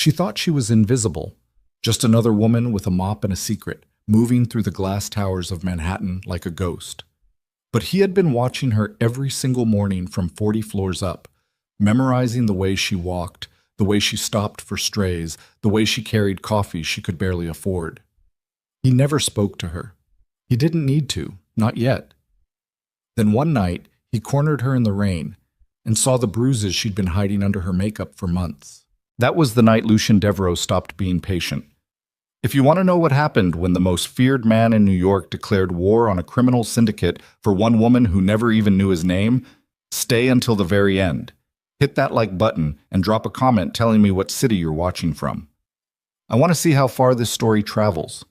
She thought she was invisible, just another woman with a mop and a secret, moving through the glass towers of Manhattan like a ghost. But he had been watching her every single morning from 40 floors up, memorizing the way she walked, the way she stopped for strays, the way she carried coffee she could barely afford. He never spoke to her. He didn't need to, not yet. Then one night, he cornered her in the rain and saw the bruises she'd been hiding under her makeup for months. That was the night Lucien Devereaux stopped being patient. If you want to know what happened when the most feared man in New York declared war on a criminal syndicate for one woman who never even knew his name, stay until the very end. Hit that like button and drop a comment telling me what city you're watching from. I want to see how far this story travels.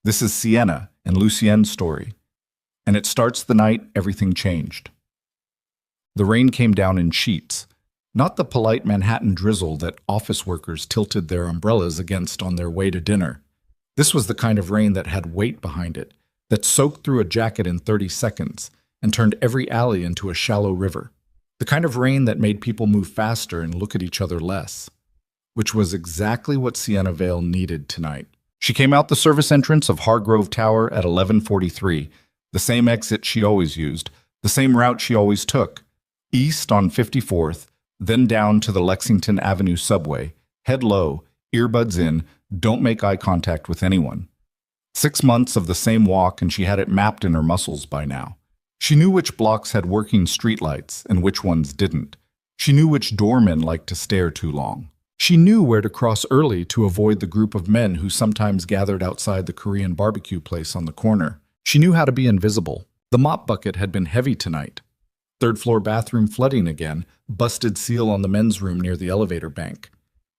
This is Sienna and Lucien's story. And it starts the night everything changed. The rain came down in sheets, not the polite Manhattan drizzle that office workers tilted their umbrellas against on their way to dinner. This was the kind of rain that had weight behind it, that soaked through a jacket in 30 seconds and turned every alley into a shallow river. The kind of rain that made people move faster and look at each other less, which was exactly what Sienna Vale needed tonight. She came out the service entrance of Hargrove Tower at 11:43, the same exit she always used, the same route she always took, east on 54th, then down to the Lexington Avenue subway, head low, earbuds in, don't make eye contact with anyone. 6 months of the same walk and she had it mapped in her muscles by now. She knew which blocks had working streetlights and which ones didn't. She knew which doormen liked to stare too long. She knew where to cross early to avoid the group of men who sometimes gathered outside the Korean barbecue place on the corner. She knew how to be invisible. The mop bucket had been heavy tonight. Third-floor bathroom flooding again, busted seal on the men's room near the elevator bank.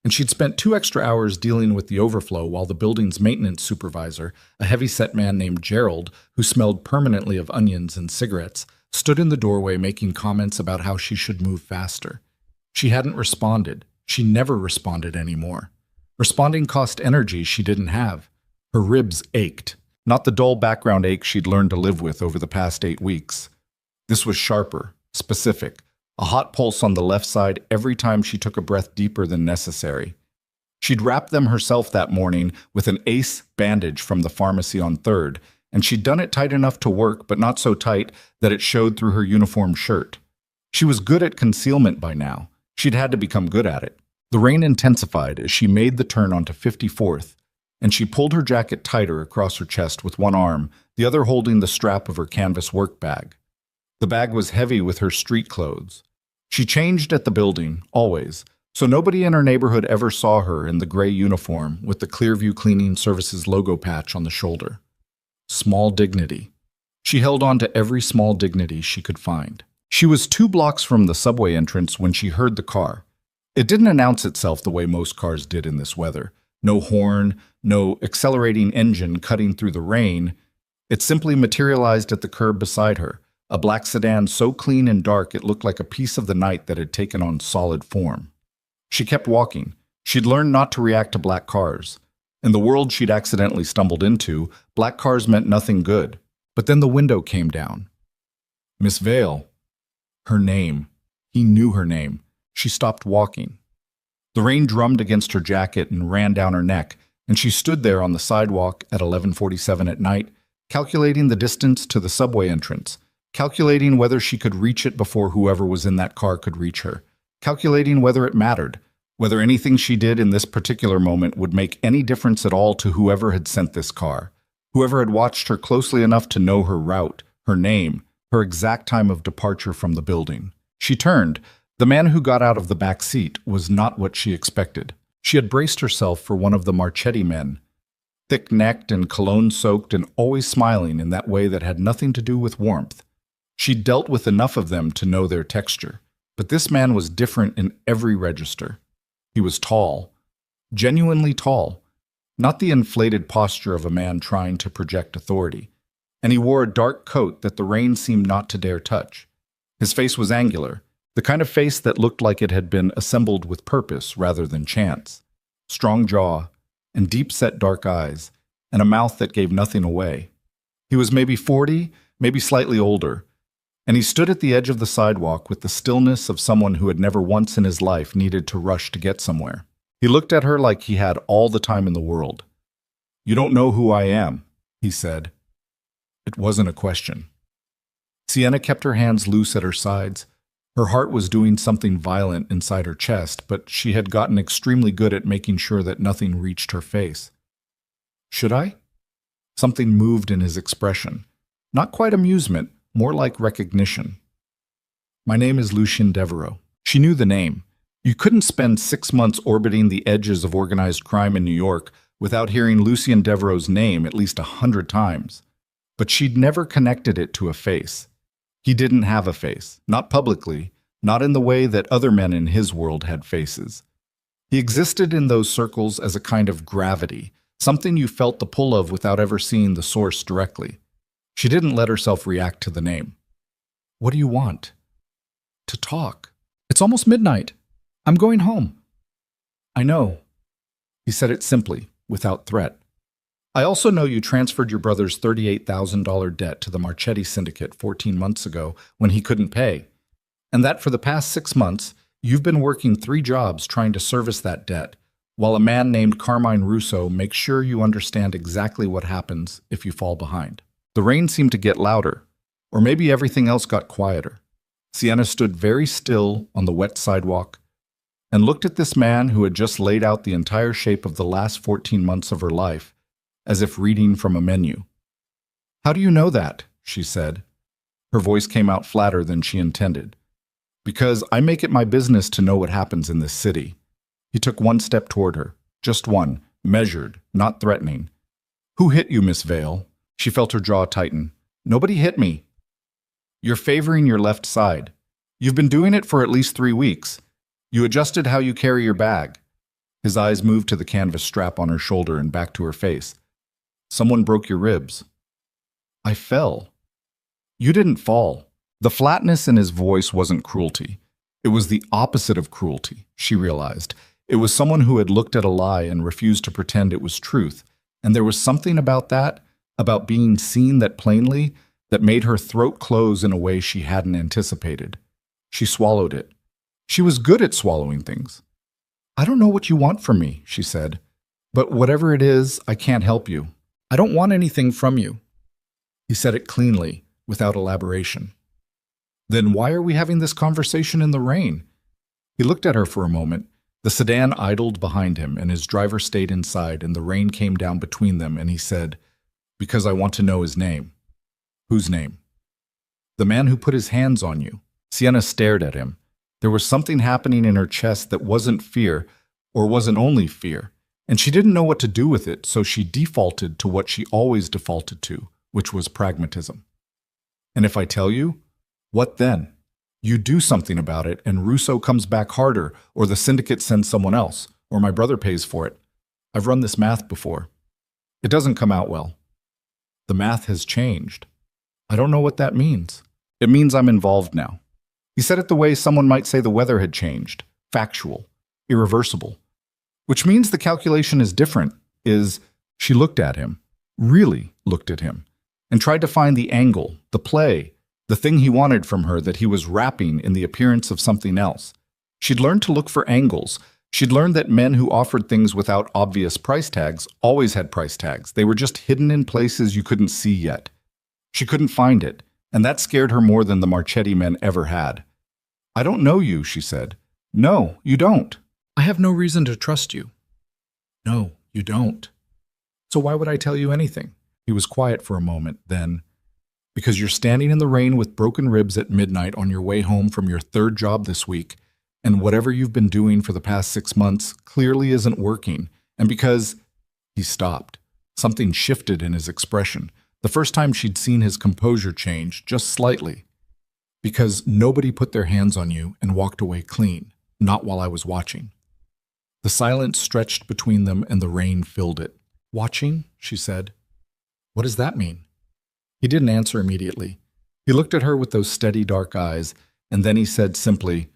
And she'd spent 2 extra hours dealing with the overflow while the building's maintenance supervisor, a heavy-set man named Gerald, who smelled permanently of onions and cigarettes, stood in the doorway making comments about how she should move faster. She hadn't responded. She never responded anymore. Responding cost energy she didn't have. Her ribs ached, not the dull background ache she'd learned to live with over the past 8 weeks. This was sharper, specific, a hot pulse on the left side every time she took a breath deeper than necessary. She'd wrapped them herself that morning with an ace bandage from the pharmacy on 3rd, and she'd done it tight enough to work, but not so tight that it showed through her uniform shirt. She was good at concealment by now. She'd had to become good at it. The rain intensified as she made the turn onto 54th, and she pulled her jacket tighter across her chest with one arm, the other holding the strap of her canvas work bag. The bag was heavy with her street clothes. She changed at the building, always, so nobody in her neighborhood ever saw her in the gray uniform with the Clearview Cleaning Services logo patch on the shoulder. Small dignity. She held on to every small dignity she could find. She was 2 blocks from the subway entrance when she heard the car. It didn't announce itself the way most cars did in this weather. No horn, no accelerating engine cutting through the rain. It simply materialized at the curb beside her, a black sedan so clean and dark it looked like a piece of the night that had taken on solid form. She kept walking. She'd learned not to react to black cars. In the world she'd accidentally stumbled into, black cars meant nothing good. But then the window came down. Miss Vale. Her name. He knew her name. She stopped walking. The rain drummed against her jacket and ran down her neck, and she stood there on the sidewalk at 11:47 at night, calculating the distance to the subway entrance, calculating whether she could reach it before whoever was in that car could reach her, calculating whether it mattered, whether anything she did in this particular moment would make any difference at all to whoever had sent this car, whoever had watched her closely enough to know her route, her name, her exact time of departure from the building. She turned. The man who got out of the back seat was not what she expected. She had braced herself for one of the Marchetti men, thick-necked and cologne-soaked and always smiling in that way that had nothing to do with warmth. She'd dealt with enough of them to know their texture, but this man was different in every register. He was tall, genuinely tall, not the inflated posture of a man trying to project authority, and he wore a dark coat that the rain seemed not to dare touch. His face was angular, the kind of face that looked like it had been assembled with purpose rather than chance. Strong jaw, and deep-set dark eyes, and a mouth that gave nothing away. He was maybe 40, maybe slightly older, and he stood at the edge of the sidewalk with the stillness of someone who had never once in his life needed to rush to get somewhere. He looked at her like he had all the time in the world. "You don't know who I am," he said. It wasn't a question. Sienna kept her hands loose at her sides. Her heart was doing something violent inside her chest, but she had gotten extremely good at making sure that nothing reached her face. "Should I?" Something moved in his expression. Not quite amusement, more like recognition. "My name is Lucien Devereaux." She knew the name. You couldn't spend 6 months orbiting the edges of organized crime in New York without hearing Lucien Devereaux's name at least 100 times. But she'd never connected it to a face. He didn't have a face, not publicly, not in the way that other men in his world had faces. He existed in those circles as a kind of gravity, something you felt the pull of without ever seeing the source directly. She didn't let herself react to the name. "What do you want?" "To talk. It's almost midnight. I'm going home." "I know." He said it simply, without threat. "I also know you transferred your brother's $38,000 debt to the Marchetti Syndicate 14 months ago when he couldn't pay, and that for the past 6 months, you've been working 3 jobs trying to service that debt, while a man named Carmine Russo makes sure you understand exactly what happens if you fall behind." The rain seemed to get louder, or maybe everything else got quieter. Sienna stood very still on the wet sidewalk and looked at this man who had just laid out the entire shape of the last 14 months of her life, as if reading from a menu. "How do you know that?" she said. Her voice came out flatter than she intended. "Because I make it my business to know what happens in this city." He took one step toward her, just one, measured, not threatening. "Who hit you, Miss Vale?" She felt her jaw tighten. "Nobody hit me." "You're favoring your left side. You've been doing it for at least 3 weeks. You adjusted how you carry your bag." His eyes moved to the canvas strap on her shoulder and back to her face. "Someone broke your ribs." "I fell." "You didn't fall." The flatness in his voice wasn't cruelty. It was the opposite of cruelty, she realized. It was someone who had looked at a lie and refused to pretend it was truth. And there was something about that, about being seen that plainly, that made her throat close in a way she hadn't anticipated. She swallowed it. She was good at swallowing things. "I don't know what you want from me," she said. "But whatever it is, I can't help you. I don't want anything from you." He said it cleanly, without elaboration. "Then why are we having this conversation in the rain?" He looked at her for a moment. The sedan idled behind him, and his driver stayed inside, and the rain came down between them, and he said, "Because I want to know his name." "Whose name?" "The man who put his hands on you." Sienna stared at him. There was something happening in her chest that wasn't fear, or wasn't only fear, and she didn't know what to do with it, so she defaulted to what she always defaulted to, which was pragmatism. "And if I tell you, what then? You do something about it, and Russo comes back harder, or the syndicate sends someone else, or my brother pays for it. I've run this math before. It doesn't come out well. The math has changed. I don't know what that means. It means I'm involved now." He said it the way someone might say the weather had changed, factual, irreversible. "Which means the calculation is different, She looked at him, really looked at him, and tried to find the angle, the play, the thing he wanted from her that he was wrapping in the appearance of something else. She'd learned to look for angles. She'd learned that men who offered things without obvious price tags always had price tags. They were just hidden in places you couldn't see yet. She couldn't find it, and that scared her more than the Marchetti men ever had. "I don't know you," she said. "No, you don't." "I have no reason to trust you." "No, you don't." "So why would I tell you anything?" He was quiet for a moment, then, "Because you're standing in the rain with broken ribs at midnight on your way home from your 3rd job this week, and whatever you've been doing for the past 6 months clearly isn't working, and because—" He stopped. Something shifted in his expression. The first time she'd seen his composure change, just slightly. "Because nobody put their hands on you and walked away clean, not while I was watching." The silence stretched between them and the rain filled it. "Watching?" she said. "What does that mean?" He didn't answer immediately. He looked at her with those steady dark eyes, and then he said simply,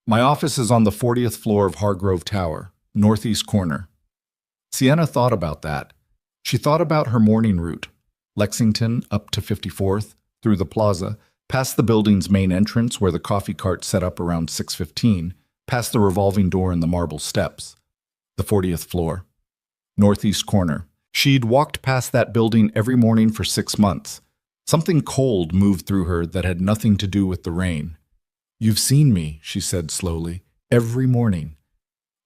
"My office is on the 40th floor of Hargrove Tower, northeast corner." Sienna thought about that. She thought about her morning route, Lexington up to 54th, through the plaza, past the building's main entrance where the coffee cart set up around 6:15, past the revolving door and the marble steps. The 40th floor. Northeast corner. She'd walked past that building every morning for 6 months. Something cold moved through her that had nothing to do with the rain. "You've seen me," she said slowly, "every morning."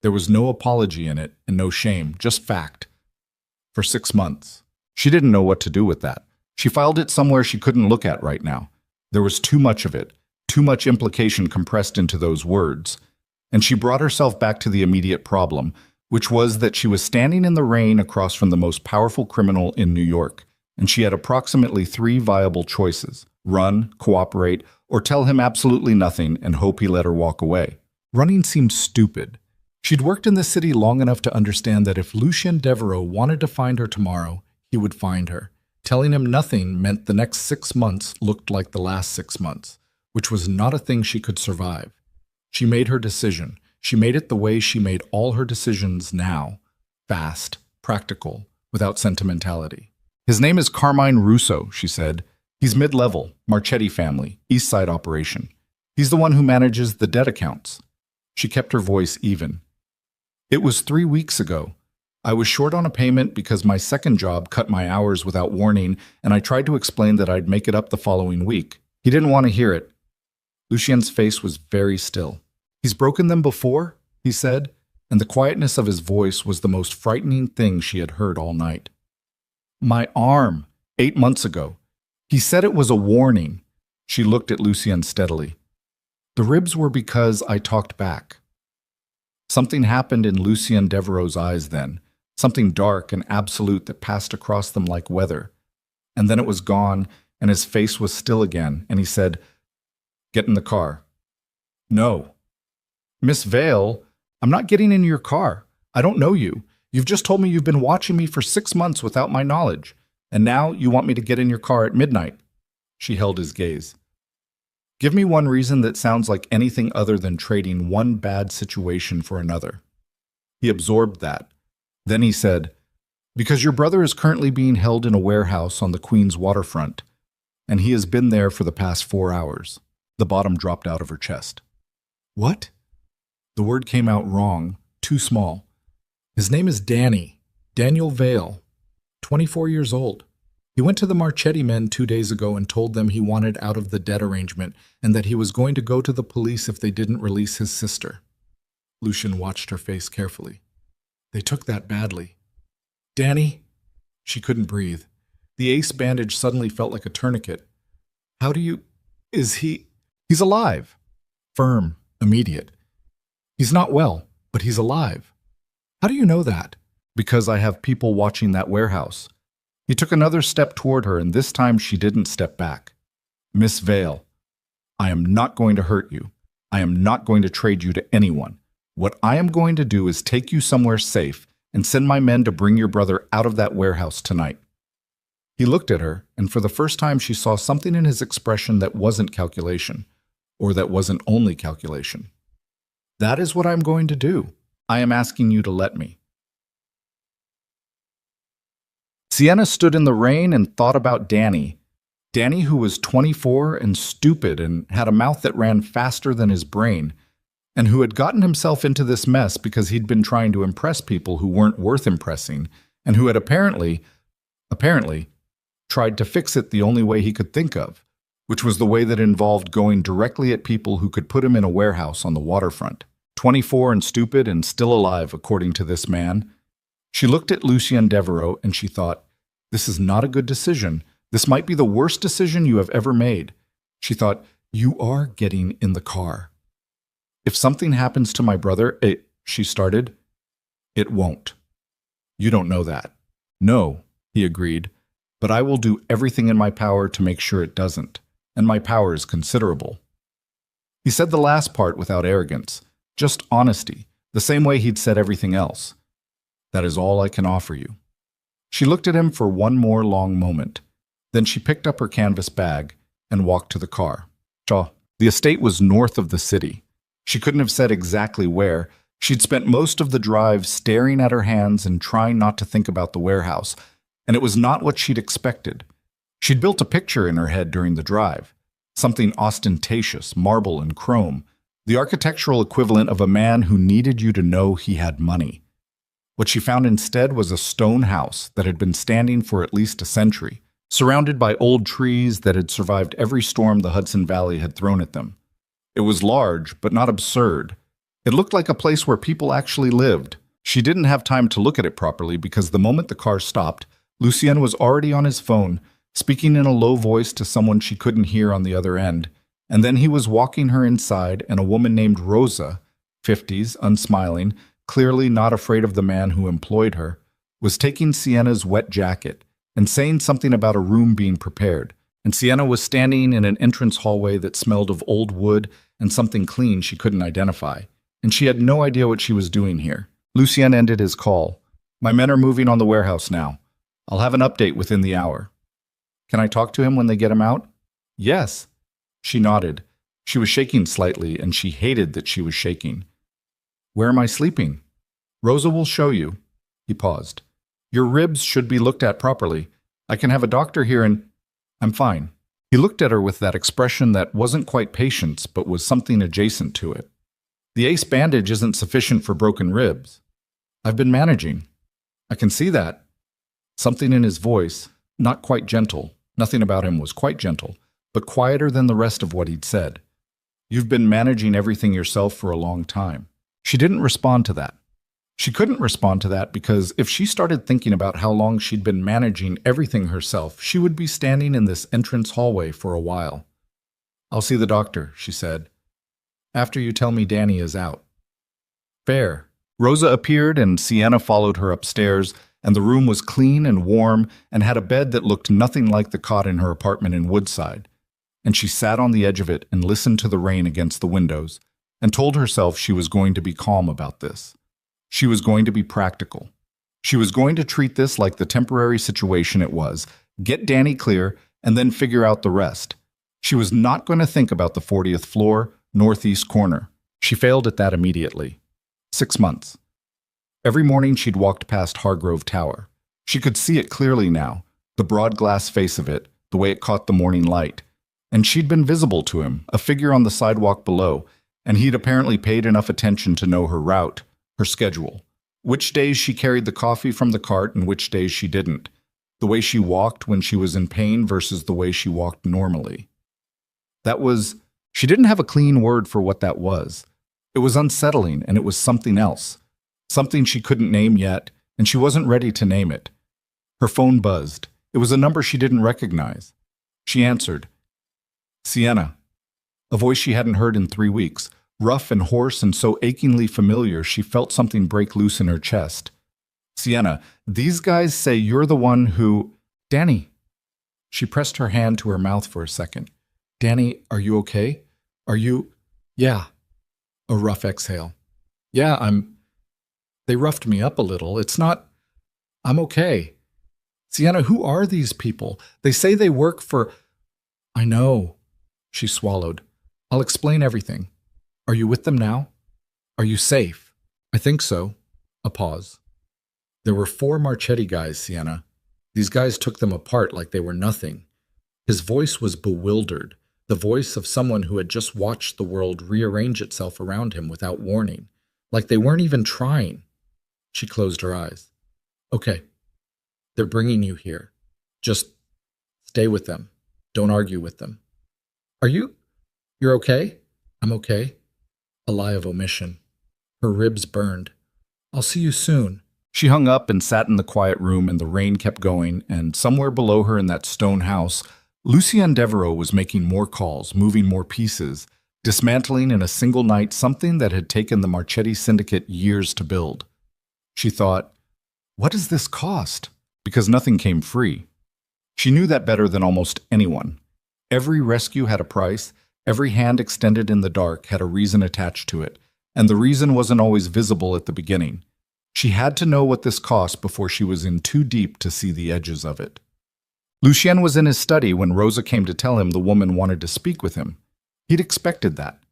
There was no apology in it and no shame, just fact. For 6 months. She didn't know what to do with that. She filed it somewhere she couldn't look at right now. There was too much of it, too much implication compressed into those words. And she brought herself back to the immediate problem, which was that she was standing in the rain across from the most powerful criminal in New York, and she had approximately 3 viable choices: run, cooperate, or tell him absolutely nothing and hope he let her walk away. Running seemed stupid. She'd worked in the city long enough to understand that if Lucien Devereaux wanted to find her tomorrow, he would find her. Telling him nothing meant the next 6 months looked like the last 6 months, which was not a thing she could survive. She made her decision. She made it the way she made all her decisions now. Fast, practical, without sentimentality. "His name is Carmine Russo," she said. "He's mid-level, Marchetti family, East Side operation. He's the one who manages the debt accounts." She kept her voice even. "It was 3 weeks ago. I was short on a payment because my second job cut my hours without warning, and I tried to explain that I'd make it up the following week. He didn't want to hear it." Lucien's face was very still. "He's broken them before?" he said, and the quietness of his voice was the most frightening thing she had heard all night. "My arm, 8 months ago. He said it was a warning." She looked at Lucien steadily. "The ribs were because I talked back." Something happened in Lucien Devereaux's eyes then, something dark and absolute that passed across them like weather. And then it was gone, and his face was still again, and he said, "Get in the car." "No." "Miss Vale, I'm not getting in your car. I don't know you. You've just told me you've been watching me for 6 months without my knowledge, and now you want me to get in your car at midnight." She held his gaze. "Give me one reason that sounds like anything other than trading one bad situation for another." He absorbed that. Then he said, "Because your brother is currently being held in a warehouse on the Queens waterfront, and he has been there for the past 4 hours. The bottom dropped out of her chest. "What?" The word came out wrong, too small. "His name is Danny, Daniel Vale, 24 years old. He went to the Marchetti men 2 days ago and told them he wanted out of the debt arrangement and that he was going to go to the police if they didn't release his sister." Lucien watched her face carefully. "They took that badly." "Danny?" She couldn't breathe. The ace bandage suddenly felt like a tourniquet. "How do you... is he... He's alive." Firm, immediate. "He's not well, but he's alive." "How do you know that?" "Because I have people watching that warehouse." He took another step toward her, and this time she didn't step back. "Miss Vale, I am not going to hurt you. I am not going to trade you to anyone. What I am going to do is take you somewhere safe and send my men to bring your brother out of that warehouse tonight." He looked at her, and for the first time she saw something in his expression that wasn't calculation, or that wasn't only calculation. "That is what I am going to do. I am asking you to let me." Sienna stood in the rain and thought about Danny. Danny, who was 24 and stupid and had a mouth that ran faster than his brain, and who had gotten himself into this mess because he'd been trying to impress people who weren't worth impressing, and who had apparently, tried to fix it the only way he could think of, which was the way that involved going directly at people who could put him in a warehouse on the waterfront. 24 and stupid and still alive, according to this man. She looked at Lucien Devereaux and she thought, "This is not a good decision. This might be the worst decision you have ever made." She thought, "You are getting in the car." "If something happens to my brother, she started. "It won't." "You don't know that." "No," he agreed, "but I will do everything in my power to make sure it doesn't, and my power is considerable." He said the last part without arrogance, just honesty, the same way he'd said everything else. "That is all I can offer you." She looked at him for one more long moment. Then she picked up her canvas bag and walked to the car. The estate was north of the city. She couldn't have said exactly where. She'd spent most of the drive staring at her hands and trying not to think about the warehouse, and it was not what she'd expected. She'd built a picture in her head during the drive, something ostentatious, marble and chrome, the architectural equivalent of a man who needed you to know he had money. What she found instead was a stone house that had been standing for at least a century, surrounded by old trees that had survived every storm the Hudson Valley had thrown at them. It was large, but not absurd. It looked like a place where people actually lived. She didn't have time to look at it properly because the moment the car stopped, Lucien was already on his phone, speaking in a low voice to someone she couldn't hear on the other end. And then he was walking her inside, and a woman named Rosa, 50s, unsmiling, clearly not afraid of the man who employed her, was taking Sienna's wet jacket and saying something about a room being prepared. And Sienna was standing in an entrance hallway that smelled of old wood and something clean she couldn't identify. And she had no idea what she was doing here. Lucien ended his call. "My men are moving on the warehouse now. I'll have an update within the hour." "Can I talk to him when they get him out?" "Yes." She nodded. She was shaking slightly, and she hated that she was shaking. "Where am I sleeping?" "Rosa will show you." He paused. "Your ribs should be looked at properly. I can have a doctor here and—" "I'm fine." He looked at her with that expression that wasn't quite patience, but was something adjacent to it. "The ace bandage isn't sufficient for broken ribs." "I've been managing." "I can see that." Something in his voice, not quite gentle, nothing about him was quite gentle, but quieter than the rest of what he'd said. "You've been managing everything yourself for a long time." She didn't respond to that. She couldn't respond to that because if she started thinking about how long she'd been managing everything herself, she would be standing in this entrance hallway for a while. "I'll see the doctor," she said, "after you tell me Danny is out." "Fair." Rosa appeared and Sienna followed her upstairs, and the room was clean and warm and had a bed that looked nothing like the cot in her apartment in Woodside. And she sat on the edge of it and listened to the rain against the windows and told herself she was going to be calm about this. She was going to be practical. She was going to treat this like the temporary situation it was, get Danny clear, and then figure out the rest. She was not going to think about the 40th floor, northeast corner. She failed at that immediately. 6 months. Every morning she'd walked past Hargrove Tower. She could see it clearly now, the broad glass face of it, the way it caught the morning light. And she'd been visible to him, a figure on the sidewalk below, and he'd apparently paid enough attention to know her route, her schedule, which days she carried the coffee from the cart and which days she didn't, the way she walked when she was in pain versus the way she walked normally. She didn't have a clean word for what that was. It was unsettling, and it was something else, something she couldn't name yet, and she wasn't ready to name it. Her phone buzzed. It was a number she didn't recognize. She answered. "Sienna." A voice she hadn't heard in 3 weeks. Rough and hoarse and so achingly familiar, she felt something break loose in her chest. "Sienna, these guys say you're the one who—" "Danny." She pressed her hand to her mouth for a second. "Danny, are you okay? Are you—" "Yeah." A rough exhale. "Yeah, They roughed me up a little. It's not— I'm okay." "Sienna, who are these people? They say they work for—" "I know." She swallowed. "I'll explain everything. Are you with them now? Are you safe?" "I think so." A pause. "There were 4 Marchetti guys, Sienna. These guys took them apart like they were nothing." His voice was bewildered, the voice of someone who had just watched the world rearrange itself around him without warning, like they weren't even trying. She closed her eyes. "Okay. They're bringing you here. Just stay with them. Don't argue with them." You're okay?" "I'm okay." A lie of omission. Her ribs burned. "I'll see you soon." She hung up and sat in the quiet room, and the rain kept going, and somewhere below her in that stone house, Lucien Devereaux was making more calls, moving more pieces, dismantling in a single night something that had taken the Marchetti Syndicate years to build. She thought, what does this cost? Because nothing came free. She knew that better than almost anyone. Every rescue had a price. Every hand extended in the dark had a reason attached to it, and the reason wasn't always visible at the beginning. She had to know what this cost before she was in too deep to see the edges of it. Lucien was in his study when Rosa came to tell him the woman wanted to speak with him. He'd expected that.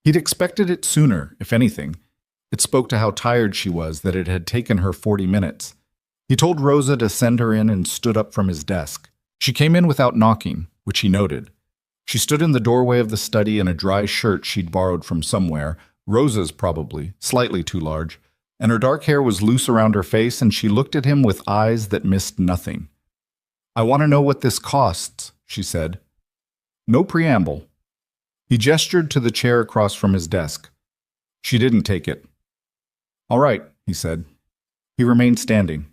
He'd expected it sooner, if anything. It spoke to how tired she was that it had taken her 40 minutes. He told Rosa to send her in and stood up from his desk. She came in without knocking, which he noted. She stood in the doorway of the study in a dry shirt she'd borrowed from somewhere, Rosa's probably, slightly too large, and her dark hair was loose around her face, and she looked at him with eyes that missed nothing. "I want to know what this costs," she said. No preamble. He gestured to the chair across from his desk. She didn't take it. "All right," he said. He remained standing.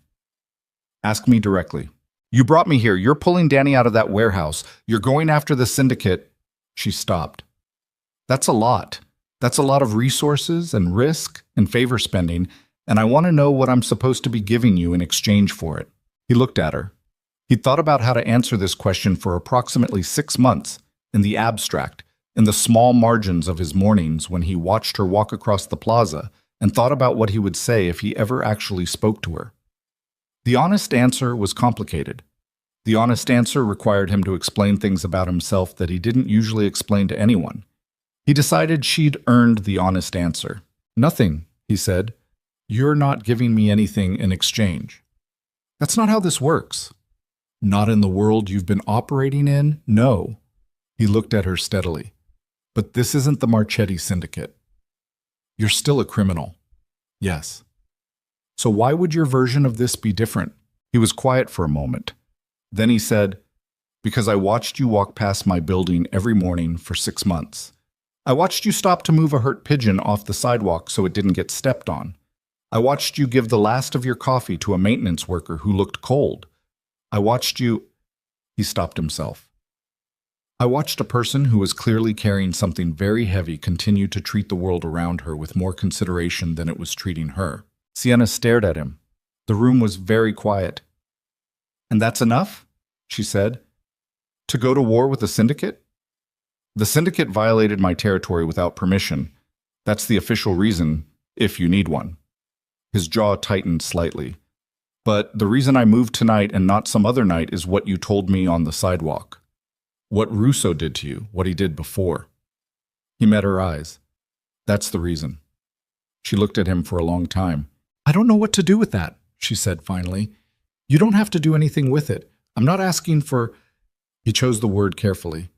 "Ask me directly. You brought me here. You're pulling Danny out of that warehouse. You're going after the syndicate." She stopped. "That's a lot. That's a lot of resources and risk and favor spending, and I want to know what I'm supposed to be giving you in exchange for it." He looked at her. He'd thought about how to answer this question for approximately 6 months, in the abstract, in the small margins of his mornings when he watched her walk across the plaza and thought about what he would say if he ever actually spoke to her. The honest answer was complicated. The honest answer required him to explain things about himself that he didn't usually explain to anyone. He decided she'd earned the honest answer. "Nothing," he said. "You're not giving me anything in exchange." "That's not how this works." "Not in the world you've been operating in? No." He looked at her steadily. "But this isn't the Marchetti Syndicate. You're still a criminal." "Yes." "So why would your version of this be different?" He was quiet for a moment. Then he said, "Because I watched you walk past my building every morning for 6 months. I watched you stop to move a hurt pigeon off the sidewalk so it didn't get stepped on. I watched you give the last of your coffee to a maintenance worker who looked cold. I watched you—" He stopped himself. "I watched a person who was clearly carrying something very heavy continue to treat the world around her with more consideration than it was treating her." Sienna stared at him. The room was very quiet. "And that's enough?" she said. "To go to war with the syndicate?" "The syndicate violated my territory without permission. That's the official reason, if you need one." His jaw tightened slightly. "But the reason I moved tonight and not some other night is what you told me on the sidewalk. What Russo did to you, what he did before." He met her eyes. "That's the reason." She looked at him for a long time. "I don't know what to do with that," she said finally. "You don't have to do anything with it. I'm not asking for—" He chose the word carefully.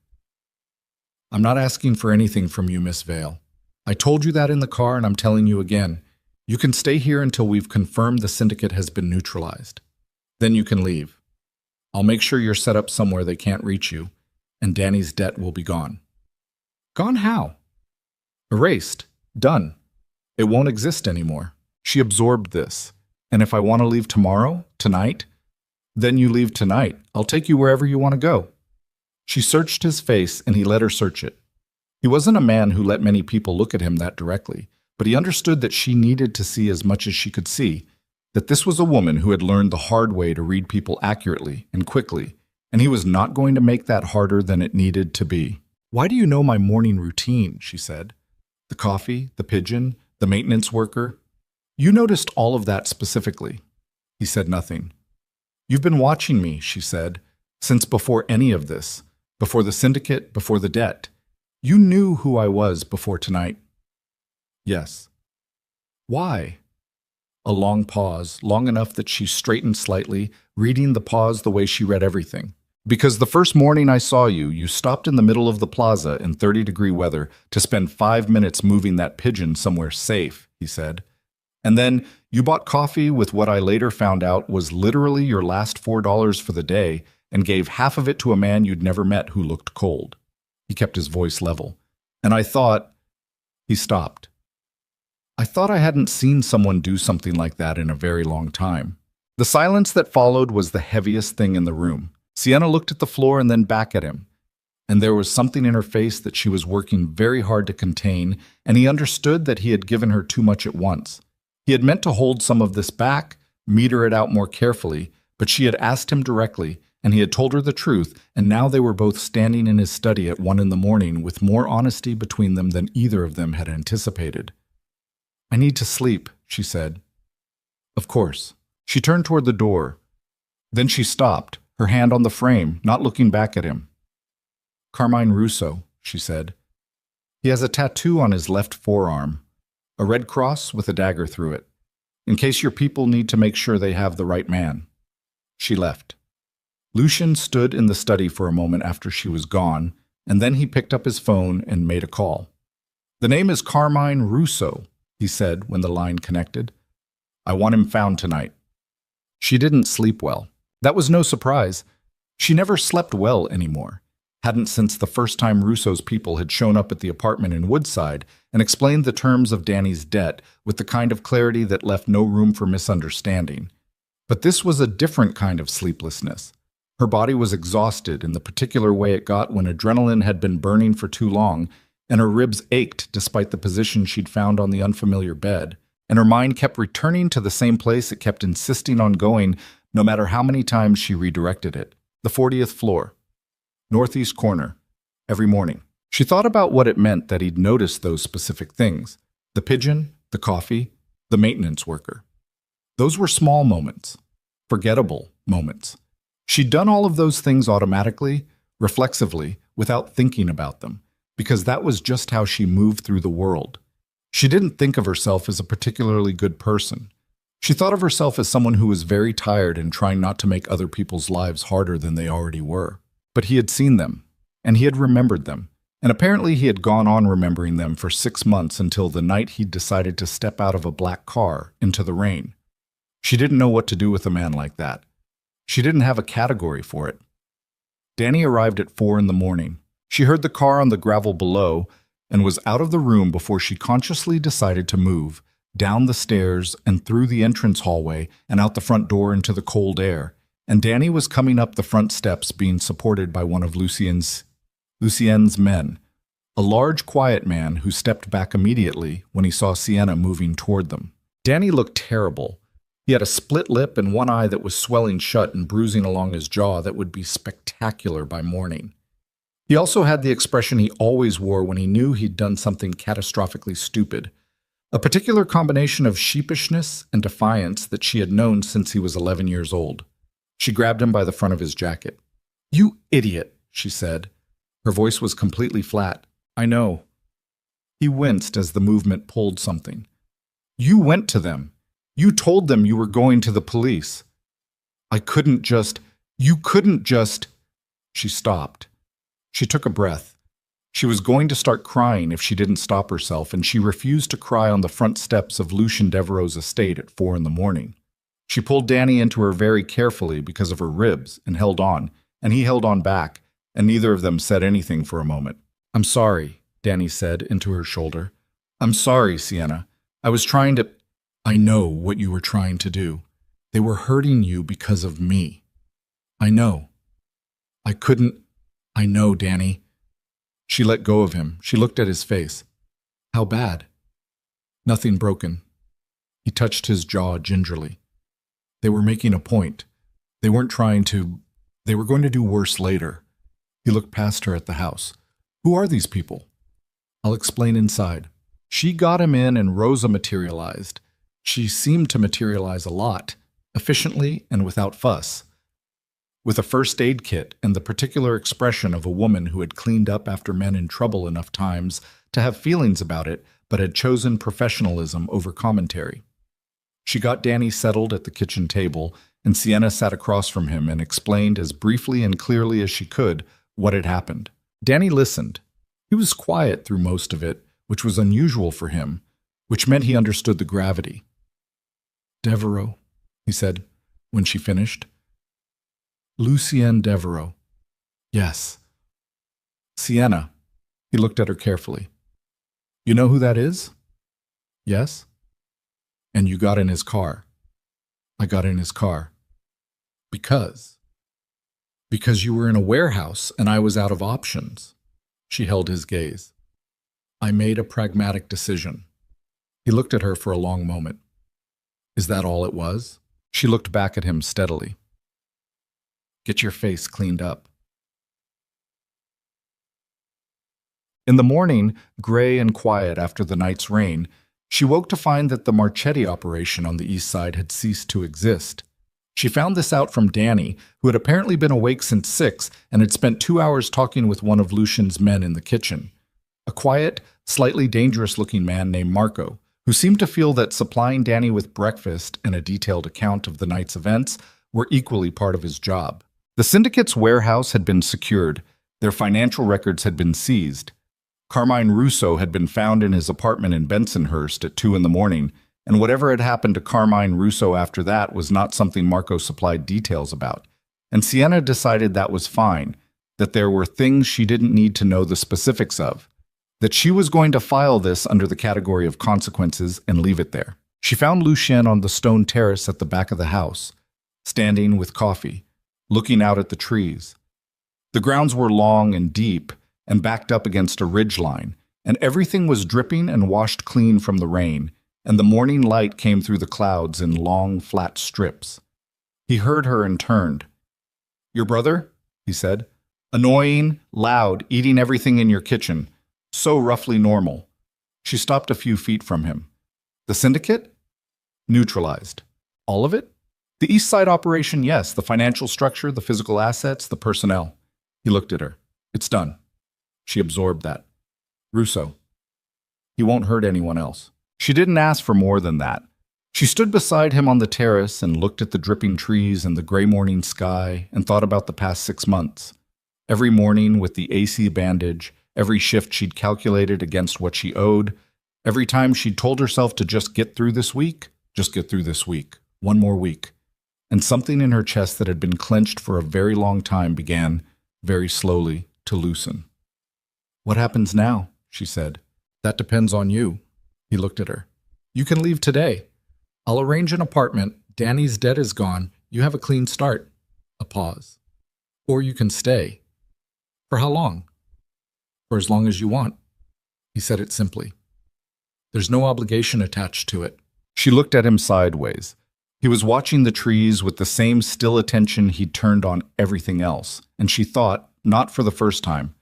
"I'm not asking for anything from you, Miss Vale. I told you that in the car, and I'm telling you again. You can stay here until we've confirmed the syndicate has been neutralized. Then you can leave. I'll make sure you're set up somewhere they can't reach you, and Danny's debt will be gone." "Gone how?" "Erased. Done. It won't exist anymore." She absorbed this. "And if I want to leave tomorrow, tonight, then you leave tonight. I'll take you wherever you want to go." She searched his face, and he let her search it. He wasn't a man who let many people look at him that directly, but he understood that she needed to see as much as she could see, that this was a woman who had learned the hard way to read people accurately and quickly, and he was not going to make that harder than it needed to be. "Why do you know my morning routine?" she said. "The coffee, the pigeon, the maintenance worker. You noticed all of that specifically." He said nothing. "You've been watching me," she said, "since before any of this, before the syndicate, before the debt. You knew who I was before tonight." "Yes." "Why?" A long pause, long enough that she straightened slightly, reading the pause the way she read everything. "Because the first morning I saw you, you stopped in the middle of the plaza in 30-degree weather to spend 5 minutes moving that pigeon somewhere safe," he said. "And then you bought coffee with what I later found out was literally your last $4 for the day and gave half of it to a man you'd never met who looked cold." He kept his voice level. "And I thought—" He stopped. "I thought I hadn't seen someone do something like that in a very long time." The silence that followed was the heaviest thing in the room. Sienna looked at the floor and then back at him. And there was something in her face that she was working very hard to contain, and he understood that he had given her too much at once. He had meant to hold some of this back, meter it out more carefully, but she had asked him directly, and he had told her the truth, and now they were both standing in his study at 1 in the morning with more honesty between them than either of them had anticipated. "I need to sleep," she said. "Of course." She turned toward the door. Then she stopped, her hand on the frame, not looking back at him. "Carmine Russo," she said. "He has a tattoo on his left forearm, a red cross with a dagger through it, in case your people need to make sure they have the right man." She left. Lucian stood in the study for a moment after she was gone, and then he picked up his phone and made a call. "The name is Carmine Russo," he said when the line connected. I want him found tonight." She didn't sleep well. That was no surprise. She never slept well anymore. Hadn't since the first time Russo's people had shown up at the apartment in Woodside and explained the terms of Danny's debt with the kind of clarity that left no room for misunderstanding. But this was a different kind of sleeplessness. Her body was exhausted in the particular way it got when adrenaline had been burning for too long, and her ribs ached despite the position she'd found on the unfamiliar bed, and her mind kept returning to the same place it kept insisting on going no matter how many times she redirected it. The 40th floor. Northeast corner. Every morning. She thought about what it meant that he'd noticed those specific things. The pigeon, the coffee, the maintenance worker. Those were small moments. Forgettable moments. She'd done all of those things automatically, reflexively, without thinking about them, because that was just how she moved through the world. She didn't think of herself as a particularly good person. She thought of herself as someone who was very tired and trying not to make other people's lives harder than they already were. But he had seen them, and he had remembered them, and apparently he had gone on remembering them for 6 months until the night he'd decided to step out of a black car into the rain. She didn't know what to do with a man like that. She didn't have a category for it. Danny arrived at 4 in the morning. She heard the car on the gravel below and was out of the room before she consciously decided to move, down the stairs and through the entrance hallway and out the front door into the cold air, and Danny was coming up the front steps being supported by one of Lucien's men, a large, quiet man who stepped back immediately when he saw Sienna moving toward them. Danny looked terrible. He had a split lip and one eye that was swelling shut and bruising along his jaw that would be spectacular by morning. He also had the expression he always wore when he knew he'd done something catastrophically stupid, a particular combination of sheepishness and defiance that she had known since he was 11 years old. She grabbed him by the front of his jacket. "You idiot," she said. Her voice was completely flat. "I know." He winced as the movement pulled something. "You went to them. You told them you were going to the police." You couldn't just. She stopped. She took a breath. She was going to start crying if she didn't stop herself, and she refused to cry on the front steps of Lucien Devereaux's estate at 4 in the morning. She pulled Danny into her very carefully because of her ribs and held on, and he held on back, and neither of them said anything for a moment. "I'm sorry," Danny said into her shoulder. "I'm sorry, Sienna. I was trying to—" "I know what you were trying to do. They were hurting you because of me. I know. I couldn't— I know, Danny." She let go of him. She looked at his face. "How bad?" "Nothing broken." He touched his jaw gingerly. "They were making a point. They weren't trying to— They were going to do worse later." He looked past her at the house. "Who are these people?" "I'll explain inside." She got him in and Rosa materialized. She seemed to materialize a lot, efficiently and without fuss, with a first aid kit and the particular expression of a woman who had cleaned up after men in trouble enough times to have feelings about it, but had chosen professionalism over commentary. She got Danny settled at the kitchen table, and Sienna sat across from him and explained as briefly and clearly as she could what had happened. Danny listened. He was quiet through most of it, which was unusual for him, which meant he understood the gravity. "Devereaux," he said, when she finished. "Lucien Devereaux." "Yes." "Sienna." He looked at her carefully. "You know who that is?" "Yes." "And you got in his car." "I got in his car." Because you were in a warehouse and I was out of options." She held his gaze. "I made a pragmatic decision." He looked at her for a long moment. "Is that all it was?" She looked back at him steadily. "Get your face cleaned up." In the morning, gray and quiet after the night's rain, she woke to find that the Marchetti operation on the east side had ceased to exist. She found this out from Danny, who had apparently been awake since 6 and had spent 2 hours talking with one of Lucien's men in the kitchen. A quiet, slightly dangerous-looking man named Marco, who seemed to feel that supplying Danny with breakfast and a detailed account of the night's events were equally part of his job. The syndicate's warehouse had been secured. Their financial records had been seized. Carmine Russo had been found in his apartment in Bensonhurst at 2 in the morning, and whatever had happened to Carmine Russo after that was not something Marco supplied details about. And Sienna decided that was fine, that there were things she didn't need to know the specifics of, that she was going to file this under the category of consequences and leave it there. She found Lucien on the stone terrace at the back of the house, standing with coffee, looking out at the trees. The grounds were long and deep and backed up against a ridgeline, and everything was dripping and washed clean from the rain, and the morning light came through the clouds in long, flat strips. He heard her and turned. "Your brother?" he said. "Annoying, loud, eating everything in your kitchen. So roughly normal." She stopped a few feet from him. "The syndicate?" "Neutralized." "All of it?" "The East Side operation, yes. The financial structure, the physical assets, the personnel." He looked at her. "It's done." She absorbed that. "Russo. He won't hurt anyone else." She didn't ask for more than that. She stood beside him on the terrace and looked at the dripping trees and the gray morning sky and thought about the past 6 months. Every morning with the AC bandage, every shift she'd calculated against what she owed, every time she'd told herself to just get through this week, just get through this week, one more week. And something in her chest that had been clenched for a very long time began, very slowly, to loosen. "What happens now?" she said. "That depends on you." He looked at her. "You can leave today. I'll arrange an apartment. Danny's debt is gone. You have a clean start." A pause. "Or you can stay." "For how long?" "For as long as you want." He said it simply. "There's no obligation attached to it." She looked at him sideways. He was watching the trees with the same still attention he'd turned on everything else, and she thought, not for the first time,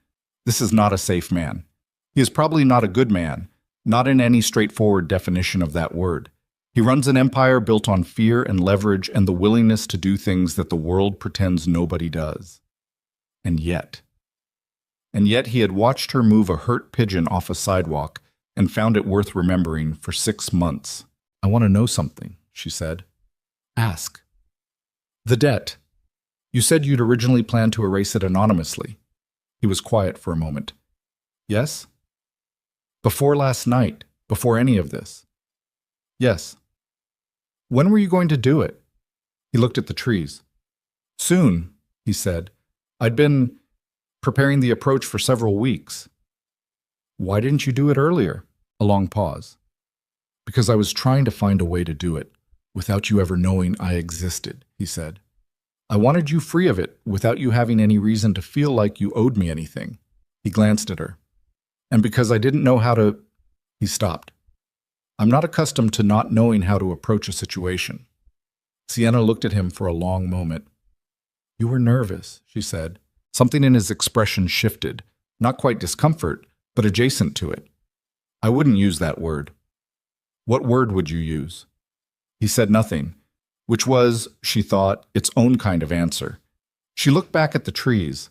this is not a safe man. He is probably not a good man, not in any straightforward definition of that word. He runs an empire built on fear and leverage and the willingness to do things that the world pretends nobody does. And yet he had watched her move a hurt pigeon off a sidewalk and found it worth remembering for 6 months. "I want to know something," she said. "Ask." "The debt. You said you'd originally planned to erase it anonymously." He was quiet for a moment. "Yes?" "Before last night, before any of this." "Yes." "When were you going to do it?" He looked at the trees. "Soon," he said. "I'd been preparing the approach for several weeks." "Why didn't you do it earlier?" A long pause. "Because I was trying to find a way to do it, without you ever knowing I existed," he said. "I wanted you free of it, without you having any reason to feel like you owed me anything." He glanced at her. "And because I didn't know how to—" He stopped. "I'm not accustomed to not knowing how to approach a situation." Sienna looked at him for a long moment. "You were nervous," she said. Something in his expression shifted, not quite discomfort, but adjacent to it. "I wouldn't use that word." "What word would you use?" He said nothing, which was, she thought, its own kind of answer. She looked back at the trees.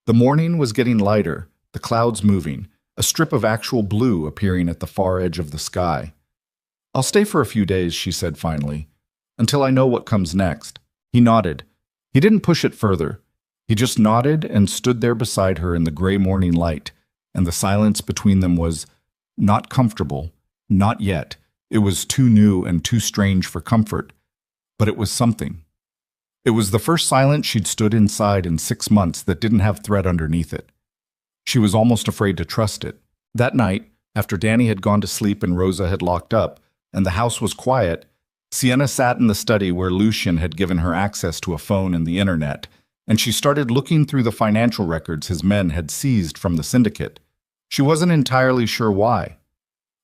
The morning was getting lighter, the clouds moving, a strip of actual blue appearing at the far edge of the sky. "I'll stay for a few days," she said finally, "until I know what comes next." He nodded. He didn't push it further. He just nodded and stood there beside her in the gray morning light, and the silence between them was not comfortable, not yet. It was too new and too strange for comfort, but it was something. It was the first silence she'd stood inside in 6 months that didn't have threat underneath it. She was almost afraid to trust it. That night, after Danny had gone to sleep and Rosa had locked up, and the house was quiet, Sienna sat in the study where Lucien had given her access to a phone and the internet, and she started looking through the financial records his men had seized from the syndicate. She wasn't entirely sure why.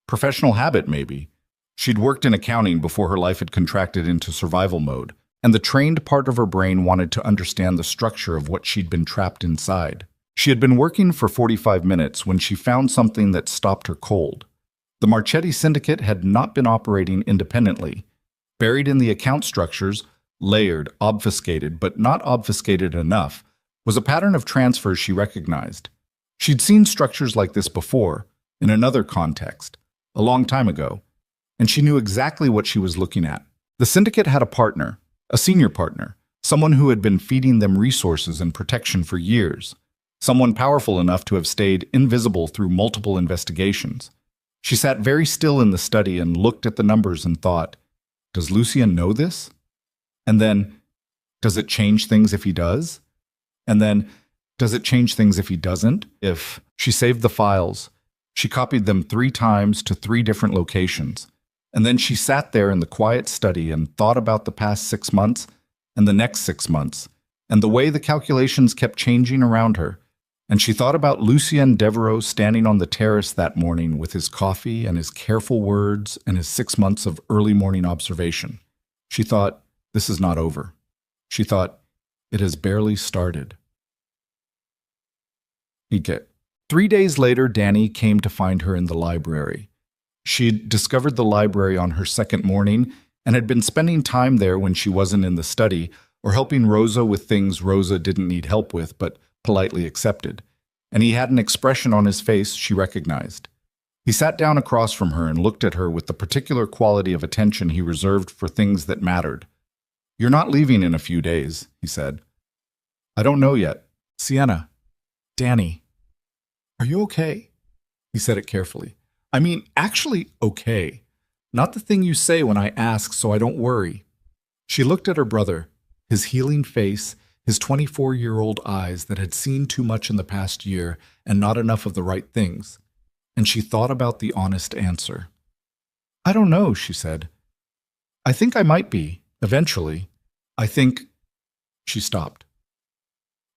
Professional habit, maybe. She'd worked in accounting before her life had contracted into survival mode, and the trained part of her brain wanted to understand the structure of what she'd been trapped inside. She had been working for 45 minutes when she found something that stopped her cold. The Marchetti syndicate had not been operating independently. Buried in the account structures, layered, obfuscated, but not obfuscated enough, was a pattern of transfers she recognized. She'd seen structures like this before, in another context, a long time ago, and she knew exactly what she was looking at. The syndicate had a partner, a senior partner, someone who had been feeding them resources and protection for years, someone powerful enough to have stayed invisible through multiple investigations. She sat very still in the study and looked at the numbers and thought, does Lucien know this? And then, does it change things if he does? And then, does it change things if he doesn't? If she saved the files, she copied them 3 times to 3 different locations. And then she sat there in the quiet study and thought about the past 6 months and the next 6 months, and the way the calculations kept changing around her. And she thought about Lucien Devereaux standing on the terrace that morning with his coffee and his careful words and his 6 months of early morning observation. She thought, this is not over. She thought, it has barely started. 3 days later, Danny came to find her in the library. She'd discovered the library on her second morning and had been spending time there when she wasn't in the study or helping Rosa with things Rosa didn't need help with but politely accepted. And he had an expression on his face she recognized. He sat down across from her and looked at her with the particular quality of attention he reserved for things that mattered. You're not leaving in a few days, he said. I don't know yet. Sienna. Danny. Are you okay? He said it carefully. I mean, actually okay. Not the thing you say when I ask, so I don't worry. She looked at her brother, his healing face, his 24-year-old eyes that had seen too much in the past year and not enough of the right things, and she thought about the honest answer. I don't know, she said. I think I might be, eventually. I think... She stopped.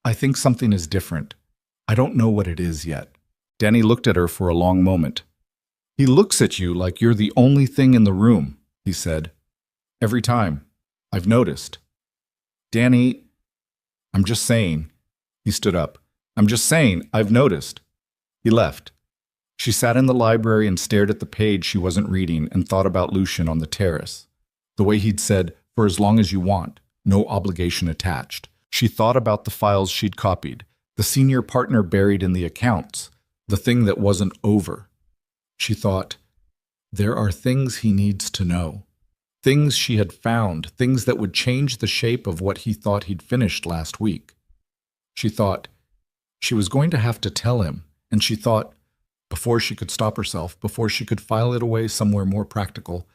I think something is different. I don't know what it is yet. Danny looked at her for a long moment. He looks at you like you're the only thing in the room, he said. Every time. I've noticed. Danny, I'm just saying. He stood up. I'm just saying, I've noticed. He left. She sat in the library and stared at the page she wasn't reading and thought about Lucien on the terrace. The way he'd said, for as long as you want, no obligation attached. She thought about the files she'd copied, the senior partner buried in the accounts, the thing that wasn't over. She thought, there are things he needs to know. Things she had found, things that would change the shape of what he thought he'd finished last week. She thought, she was going to have to tell him, and she thought, before she could stop herself, before she could file it away somewhere more practical,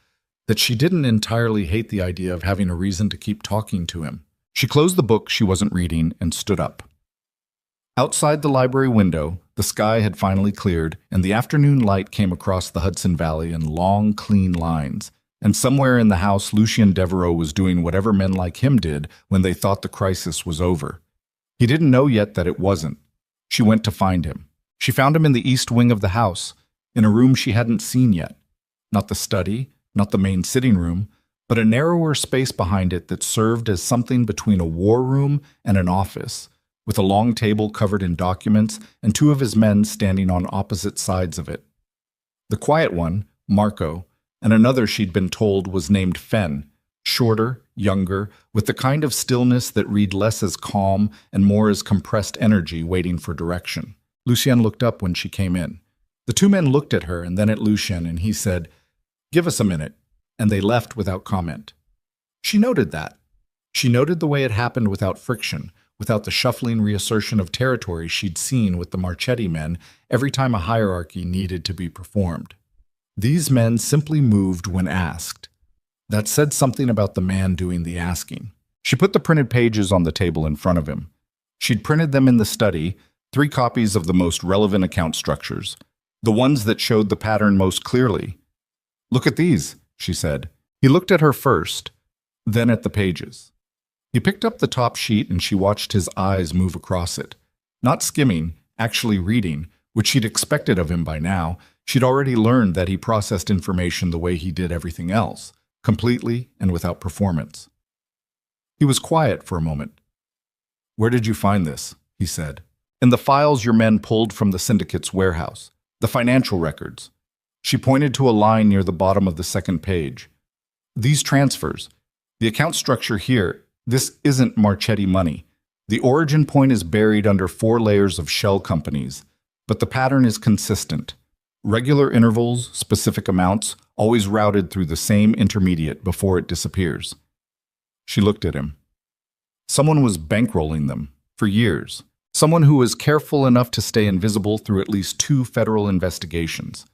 that she didn't entirely hate the idea of having a reason to keep talking to him. She closed the book she wasn't reading and stood up. Outside the library window, the sky had finally cleared, and the afternoon light came across the Hudson Valley in long, clean lines. And somewhere in the house, Lucien Devereaux was doing whatever men like him did when they thought the crisis was over. He didn't know yet that it wasn't. She went to find him. She found him in the east wing of the house, in a room she hadn't seen yet. Not the study, not the main sitting room, but a narrower space behind it that served as something between a war room and an office, with a long table covered in documents and 2 of his men standing on opposite sides of it. The quiet one, Marco, and another she'd been told was named Fen, shorter, younger, with the kind of stillness that read less as calm and more as compressed energy waiting for direction. Lucien looked up when she came in. The 2 men looked at her and then at Lucien, and he said, "Give us a minute," and they left without comment. She noted that. She noted the way it happened without friction, without the shuffling reassertion of territory she'd seen with the Marchetti men every time a hierarchy needed to be performed. These men simply moved when asked. That said something about the man doing the asking. She put the printed pages on the table in front of him. She'd printed them in the study, 3 copies of the most relevant account structures, the ones that showed the pattern most clearly. "Look at these," she said. He looked at her first, then at the pages. He picked up the top sheet and she watched his eyes move across it. Not skimming, actually reading, which she'd expected of him by now. She'd already learned that he processed information the way he did everything else, completely and without performance. He was quiet for a moment. "Where did you find this?" he said. "In the files your men pulled from the syndicate's warehouse, the financial records." She pointed to a line near the bottom of the second page. "These transfers, the account structure here, this isn't Marchetti money. The origin point is buried under 4 layers of shell companies, but the pattern is consistent. Regular intervals, specific amounts, always routed through the same intermediate before it disappears." She looked at him. Someone was bankrolling them, for years. Someone who was careful enough to stay invisible through at least 2 federal investigations.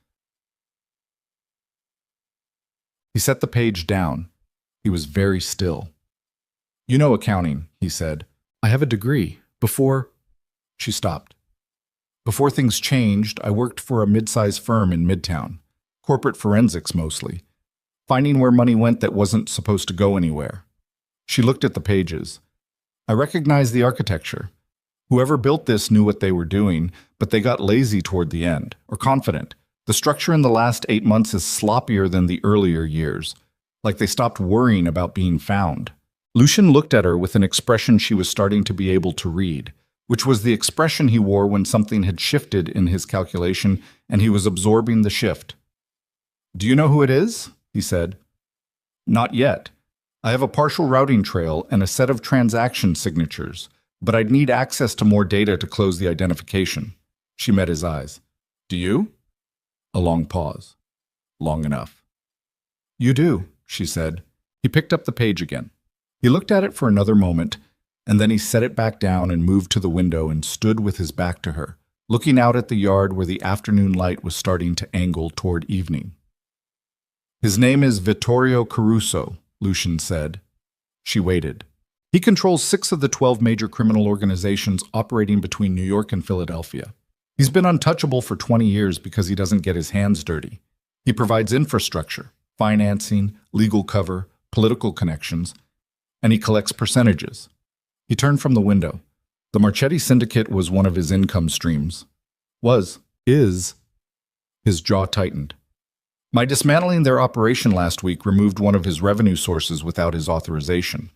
He set the page down. He was very still. You know accounting, he said. I have a degree. She stopped. Before things changed, I worked for a mid-sized firm in Midtown. Corporate forensics mostly. Finding where money went that wasn't supposed to go anywhere. She looked at the pages. I recognized the architecture. Whoever built this knew what they were doing, but they got lazy toward the end, or confident. The structure in the last 8 months is sloppier than the earlier years, like they stopped worrying about being found. Lucian looked at her with an expression she was starting to be able to read, which was the expression he wore when something had shifted in his calculation and he was absorbing the shift. Do you know who it is? He said. Not yet. I have a partial routing trail and a set of transaction signatures, but I'd need access to more data to close the identification. She met his eyes. Do you? A long pause. Long enough. You do, she said. He picked up the page again. He looked at it for another moment, and then he set it back down and moved to the window and stood with his back to her, looking out at the yard where the afternoon light was starting to angle toward evening. His name is Vittorio Caruso, Lucian said. She waited. He controls 6 of the 12 major criminal organizations operating between New York and Philadelphia. He's been untouchable for 20 years because he doesn't get his hands dirty. He provides infrastructure, financing, legal cover, political connections, and he collects percentages. He turned from the window. The Marchetti Syndicate was one of his income streams. Is. His jaw tightened. My dismantling their operation last week removed one of his revenue sources without his authorization.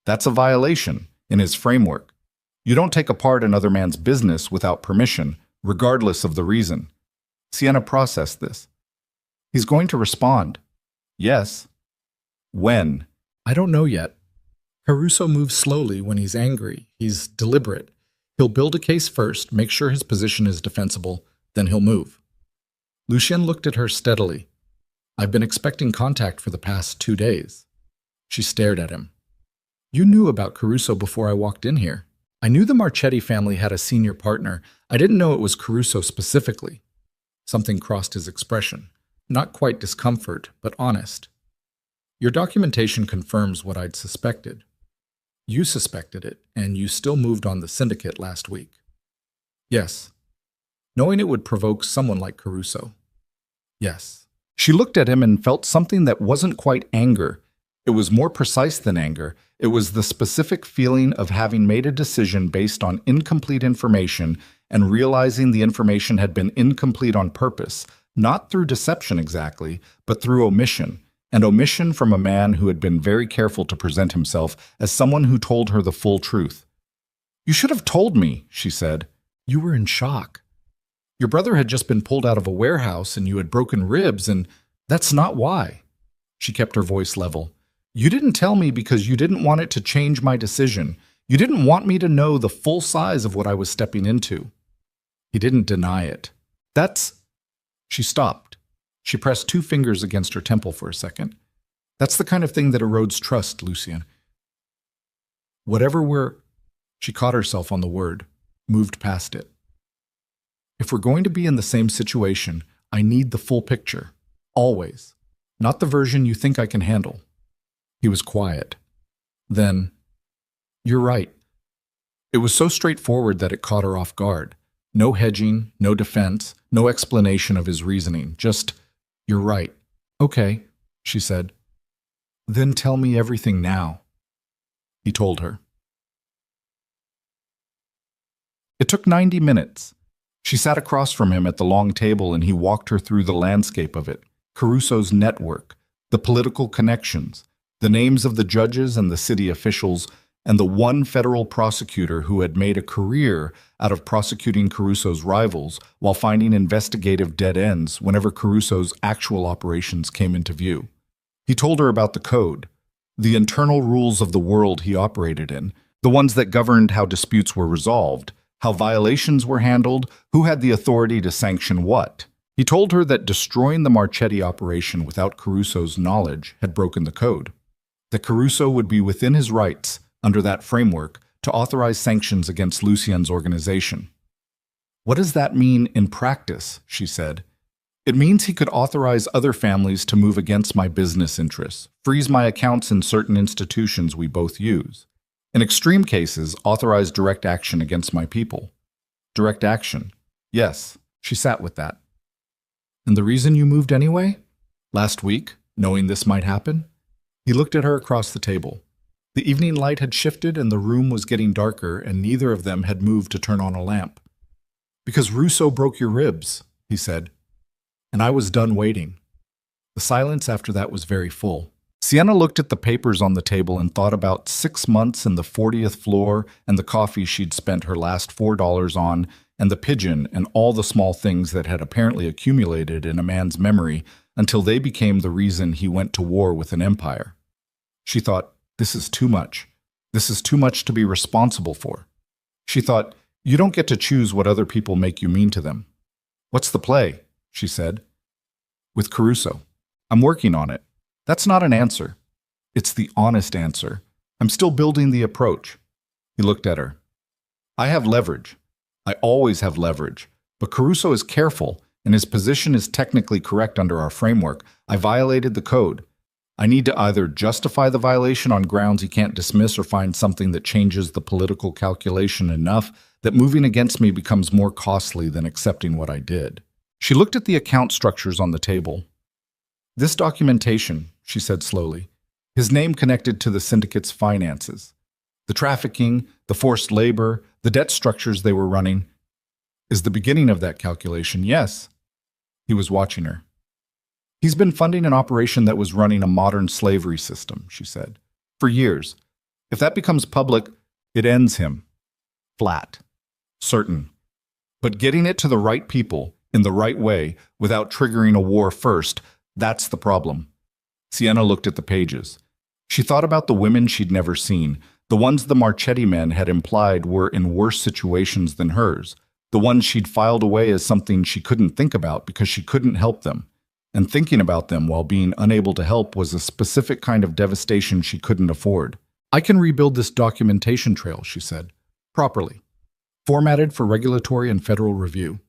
That's a violation in his framework. You don't take apart another man's business without permission, regardless of the reason. Sienna processed this. He's going to respond. Yes. When? I don't know yet. Caruso moves slowly when he's angry. He's deliberate. He'll build a case first, make sure his position is defensible, then he'll move. Lucien looked at her steadily. I've been expecting contact for the past 2 days. She stared at him. You knew about Caruso before I walked in here. I knew the Marchetti family had a senior partner. I didn't know it was Caruso specifically. Something crossed his expression. Not quite discomfort, but honest. Your documentation confirms what I'd suspected. You suspected it, and you still moved on the syndicate last week. Yes. Knowing it would provoke someone like Caruso. Yes. She looked at him and felt something that wasn't quite anger. It was more precise than anger. It was the specific feeling of having made a decision based on incomplete information and realizing the information had been incomplete on purpose, not through deception exactly, but through omission, and omission from a man who had been very careful to present himself as someone who told her the full truth. You should have told me, she said. You were in shock. Your brother had just been pulled out of a warehouse and you had broken ribs, and that's not why. She kept her voice level. You didn't tell me because you didn't want it to change my decision. You didn't want me to know the full size of what I was stepping into. He didn't deny it. She stopped. She pressed 2 fingers against her temple for a second. That's the kind of thing that erodes trust, Lucien. She caught herself on the word, moved past it. If we're going to be in the same situation, I need the full picture. Always. Not the version you think I can handle. He was quiet. Then, you're right. It was so straightforward that it caught her off guard. No hedging, no defense, no explanation of his reasoning. Just, you're right. Okay, she said. Then tell me everything now. He told her. It took 90 minutes. She sat across from him at the long table and he walked her through the landscape of it, Caruso's network, the political connections, the names of the judges and the city officials, and the one federal prosecutor who had made a career out of prosecuting Caruso's rivals while finding investigative dead ends whenever Caruso's actual operations came into view. He told her about the code, the internal rules of the world he operated in, the ones that governed how disputes were resolved, how violations were handled, who had the authority to sanction what. He told her that destroying the Marchetti operation without Caruso's knowledge had broken the code, that Caruso would be within his rights, under that framework, to authorize sanctions against Lucien's organization. What does that mean in practice, she said. It means he could authorize other families to move against my business interests, freeze my accounts in certain institutions we both use. In extreme cases, authorize direct action against my people. Direct action. Yes, she sat with that. And the reason you moved anyway? Last week, knowing this might happen? He looked at her across the table. The evening light had shifted and the room was getting darker, and neither of them had moved to turn on a lamp. Because Russo broke your ribs, he said. And I was done waiting. The silence after that was very full. Sienna looked at the papers on the table and thought about 6 months in the 40th floor and the coffee she'd spent her last $4 on and the pigeon and all the small things that had apparently accumulated in a man's memory until they became the reason he went to war with an empire. She thought, this is too much. This is too much to be responsible for. She thought, you don't get to choose what other people make you mean to them. What's the play? She said. With Caruso. I'm working on it. That's not an answer. It's the honest answer. I'm still building the approach. He looked at her. I have leverage. I always have leverage. But Caruso is careful, and his position is technically correct under our framework. I violated the code. I need to either justify the violation on grounds he can't dismiss or find something that changes the political calculation enough that moving against me becomes more costly than accepting what I did. She looked at the account structures on the table. This documentation, she said slowly, his name connected to the syndicate's finances, the trafficking, the forced labor, the debt structures they were running, is the beginning of that calculation, yes. He was watching her. He's been funding an operation that was running a modern slavery system, she said, for years. If that becomes public, it ends him. Flat. Certain. But getting it to the right people, in the right way, without triggering a war first, that's the problem. Sienna looked at the pages. She thought about the women she'd never seen, the ones the Marchetti men had implied were in worse situations than hers, the ones she'd filed away as something she couldn't think about because she couldn't help them. And thinking about them while being unable to help was a specific kind of devastation she couldn't afford. I can rebuild this documentation trail, she said, properly, formatted for regulatory and federal review.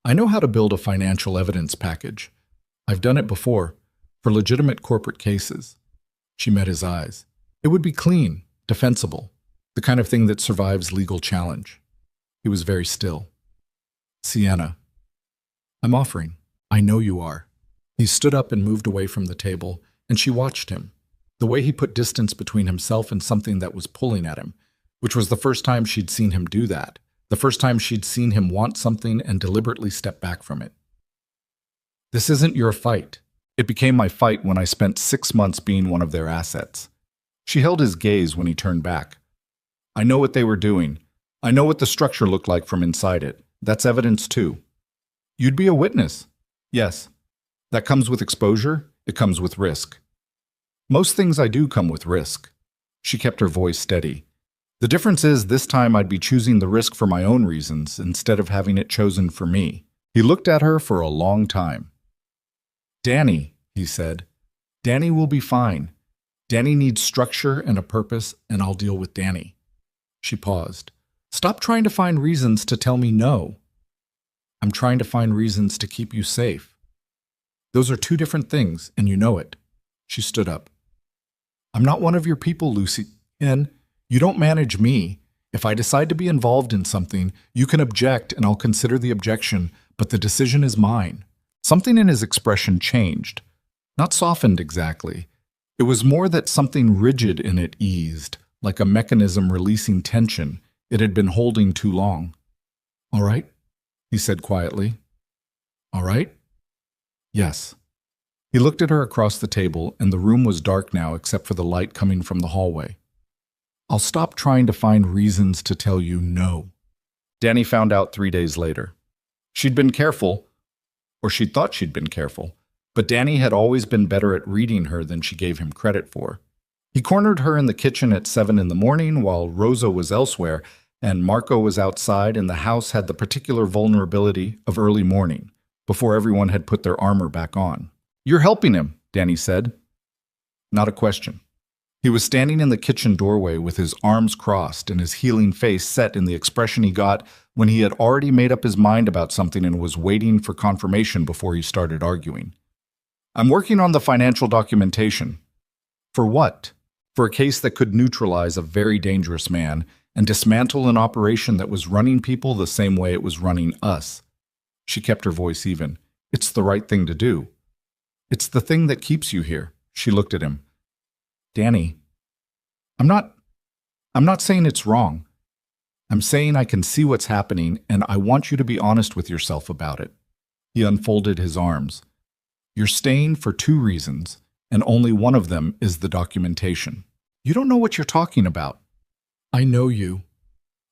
I know how to build a financial evidence package. I've done it before, for legitimate corporate cases. She met his eyes. It would be clean, defensible, the kind of thing that survives legal challenge. He was very still. Sienna, I'm offering. I know you are. He stood up and moved away from the table, and she watched him, the way he put distance between himself and something that was pulling at him, which was the first time she'd seen him do that, the first time she'd seen him want something and deliberately step back from it. This isn't your fight. It became my fight when I spent 6 months being one of their assets. She held his gaze when he turned back. I know what they were doing. I know what the structure looked like from inside it. That's evidence too. You'd be a witness. Yes. That comes with exposure. It comes with risk. Most things I do come with risk. She kept her voice steady. The difference is this time I'd be choosing the risk for my own reasons instead of having it chosen for me. He looked at her for a long time. Danny, he said. Danny will be fine. Danny needs structure and a purpose, and I'll deal with Danny. She paused. Stop trying to find reasons to tell me no. I'm trying to find reasons to keep you safe. Those are two different things, and you know it. She stood up. I'm not one of your people, Lucy. And you don't manage me. If I decide to be involved in something, you can object and I'll consider the objection, but the decision is mine. Something in his expression changed. Not softened exactly. It was more that something rigid in it eased, like a mechanism releasing tension it had been holding too long. All right, he said quietly. All right? Yes. He looked at her across the table, and the room was dark now except for the light coming from the hallway. I'll stop trying to find reasons to tell you no. Danny found out 3 days later. She'd been careful, or she'd thought she'd been careful, but Danny had always been better at reading her than she gave him credit for. He cornered her in the kitchen at 7 in the morning while Rosa was elsewhere, and Marco was outside, and the house had the particular vulnerability of early morning, before everyone had put their armor back on. You're helping him, Danny said. Not a question. He was standing in the kitchen doorway with his arms crossed and his healing face set in the expression he got when he had already made up his mind about something and was waiting for confirmation before he started arguing. I'm working on the financial documentation. For what? For a case that could neutralize a very dangerous man and dismantle an operation that was running people the same way it was running us. She kept her voice even. It's the right thing to do. It's the thing that keeps you here. She looked at him. Danny, I'm not saying it's wrong. I'm saying I can see what's happening, and I want you to be honest with yourself about it. He unfolded his arms. You're staying for 2 reasons, and only one of them is the documentation. You don't know what you're talking about. I know you.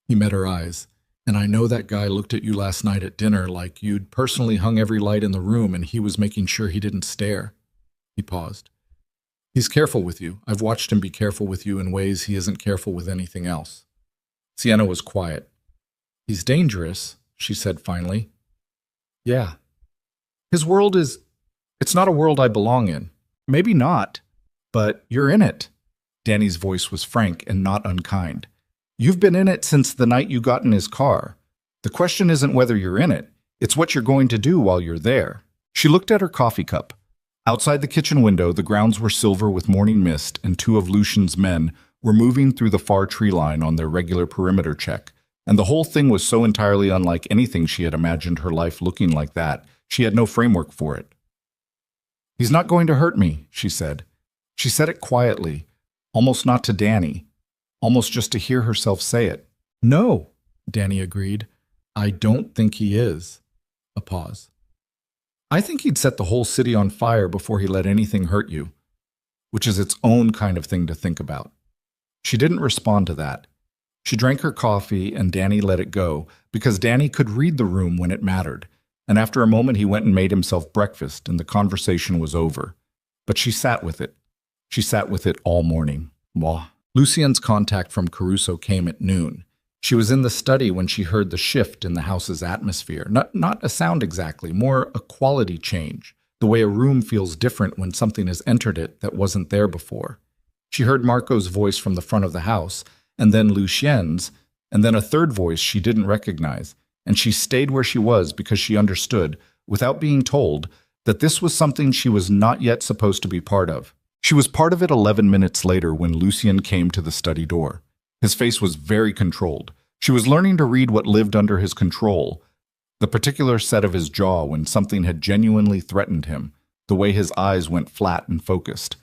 He met her eyes. And I know that guy looked at you last night at dinner like you'd personally hung every light in the room and he was making sure he didn't stare. He paused. He's careful with you. I've watched him be careful with you in ways he isn't careful with anything else. Sienna was quiet. He's dangerous, she said finally. Yeah. His world it's not a world I belong in. Maybe not, but you're in it. Danny's voice was frank and not unkind. You've been in it since the night you got in his car. The question isn't whether you're in it, it's what you're going to do while you're there. She looked at her coffee cup. Outside the kitchen window, the grounds were silver with morning mist, and 2 of Lucian's men were moving through the far tree line on their regular perimeter check, and the whole thing was so entirely unlike anything she had imagined her life looking like that, she had no framework for it. He's not going to hurt me, she said. She said it quietly, almost not to Danny, almost just to hear herself say it. No, Danny agreed. I don't think he is. A pause. I think he'd set the whole city on fire before he let anything hurt you, which is its own kind of thing to think about. She didn't respond to that. She drank her coffee and Danny let it go because Danny could read the room when it mattered, and after a moment he went and made himself breakfast and the conversation was over. But she sat with it. She sat with it all morning. Mwah. Lucien's contact from Caruso came at noon. She was in the study when she heard the shift in the house's atmosphere. Not a sound exactly, more a quality change, the way a room feels different when something has entered it that wasn't there before. She heard Marco's voice from the front of the house, and then Lucien's, and then a third voice she didn't recognize, and she stayed where she was because she understood, without being told, that this was something she was not yet supposed to be part of. She was part of it 11 minutes later when Lucien came to the study door. His face was very controlled. She was learning to read what lived under his control, the particular set of his jaw when something had genuinely threatened him, the way his eyes went flat and focused.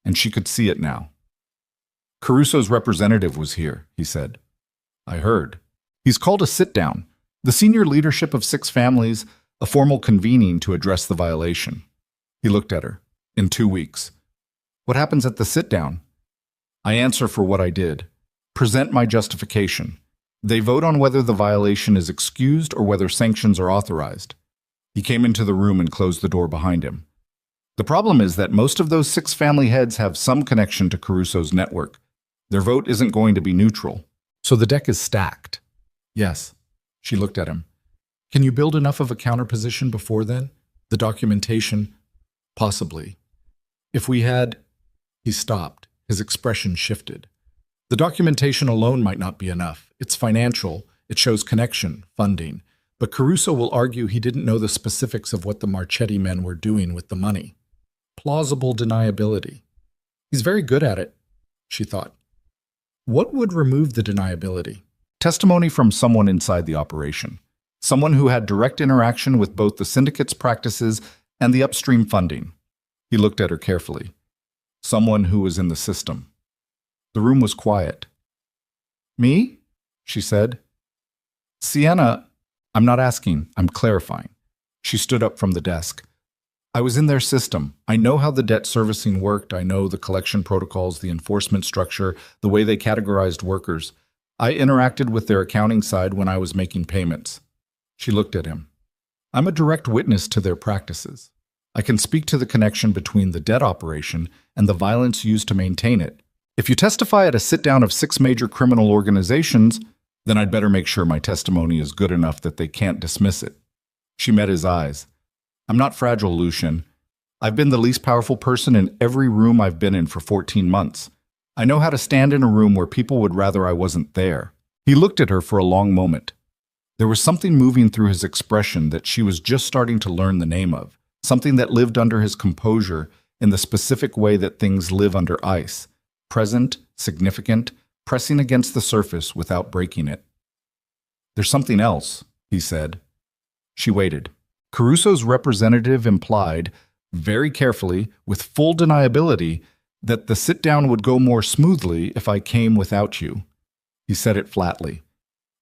And she could see it now. Caruso's representative was here, he said. I heard. He's called a sit-down. The senior leadership of 6 families, a formal convening to address the violation. He looked at her. In 2 weeks. What happens at the sit-down? I answer for what I did. Present my justification. They vote on whether the violation is excused or whether sanctions are authorized. He came into the room and closed the door behind him. The problem is that most of those 6 family heads have some connection to Caruso's network. Their vote isn't going to be neutral. So the deck is stacked. Yes. She looked at him. Can you build enough of a counterposition before then? The documentation? Possibly. If we had... He stopped. His expression shifted. The documentation alone might not be enough. It's financial. It shows connection, funding. But Caruso will argue he didn't know the specifics of what the Marchetti men were doing with the money. Plausible deniability. He's very good at it, she thought. What would remove the deniability? Testimony from someone inside the operation. Someone who had direct interaction with both the syndicate's practices and the upstream funding. He looked at her carefully. Someone who was in the system. The room was quiet. Me? She said. Sienna, I'm not asking, I'm clarifying. She stood up from the desk. I was in their system. I know how the debt servicing worked. I know the collection protocols, the enforcement structure, the way they categorized workers. I interacted with their accounting side when I was making payments. She looked at him. I'm a direct witness to their practices. I can speak to the connection between the debt operation and the violence used to maintain it. If you testify at a sit-down of 6 major criminal organizations, then I'd better make sure my testimony is good enough that they can't dismiss it. She met his eyes. I'm not fragile, Lucien. I've been the least powerful person in every room I've been in for 14 months. I know how to stand in a room where people would rather I wasn't there. He looked at her for a long moment. There was something moving through his expression that she was just starting to learn the name of, something that lived under his composure in the specific way that things live under ice, present, significant, pressing against the surface without breaking it. There's something else, he said. She waited. Caruso's representative implied, very carefully, with full deniability, that the sit-down would go more smoothly if I came without you. He said it flatly.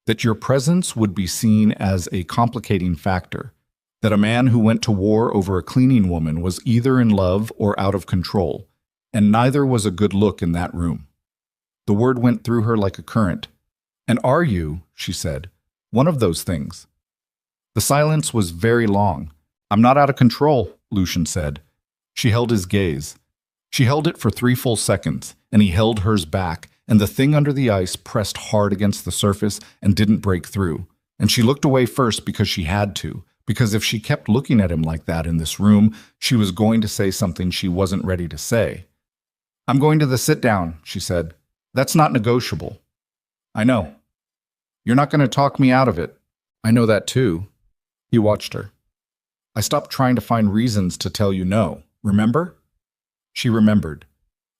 That your presence would be seen as a complicating factor, that a man who went to war over a cleaning woman was either in love or out of control, and neither was a good look in that room. The word went through her like a current. And are you, she said, one of those things? The silence was very long. I'm not out of control, Lucian said. She held his gaze. She held it for 3 full seconds, and he held hers back, and the thing under the ice pressed hard against the surface and didn't break through. And she looked away first because she had to, because if she kept looking at him like that in this room, she was going to say something she wasn't ready to say. I'm going to the sit-down, she said. That's not negotiable. I know. You're not going to talk me out of it. I know that too. He watched her. I stopped trying to find reasons to tell you no, remember? She remembered.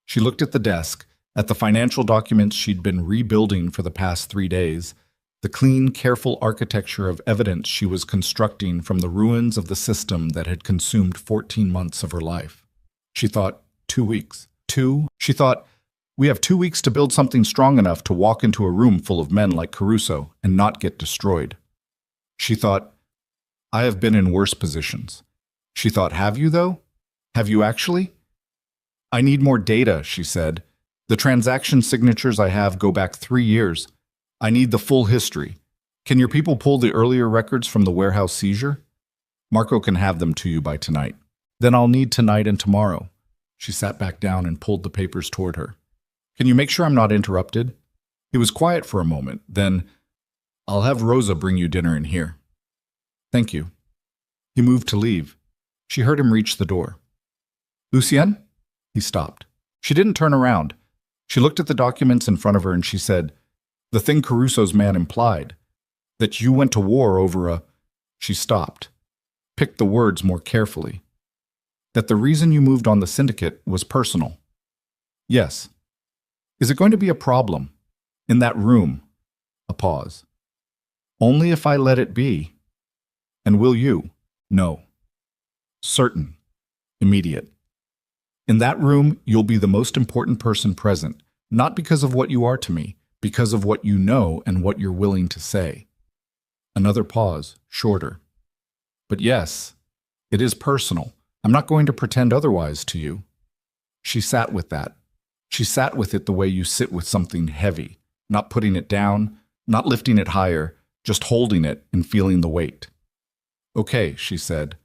She looked at the desk, at the financial documents she'd been rebuilding for the past 3 days, the clean, careful architecture of evidence she was constructing from the ruins of the system that had consumed 14 months of her life. She thought, 2 weeks. She thought, we have 2 weeks to build something strong enough to walk into a room full of men like Caruso and not get destroyed. She thought, I have been in worse positions. She thought, have you though? Have you actually? I need more data, she said. The transaction signatures I have go back 3 years. I need the full history. Can your people pull the earlier records from the warehouse seizure? Marco can have them to you by tonight. Then I'll need tonight and tomorrow. She sat back down and pulled the papers toward her. Can you make sure I'm not interrupted? He was quiet for a moment. Then, I'll have Rosa bring you dinner in here. Thank you. He moved to leave. She heard him reach the door. Lucien? He stopped. She didn't turn around. She looked at the documents in front of her and she said, the thing Caruso's man implied, that you went to war over a... She stopped, picked the words more carefully. That the reason you moved on the syndicate was personal. Yes. Is it going to be a problem? In that room? A pause. Only if I let it be. And will you? No. Certain. Immediate. In that room, you'll be the most important person present, not because of what you are to me, because of what you know and what you're willing to say. Another pause, shorter. But yes, it is personal. I'm not going to pretend otherwise to you. She sat with that. She sat with it the way you sit with something heavy, not putting it down, not lifting it higher, just holding it and feeling the weight. Okay, she said.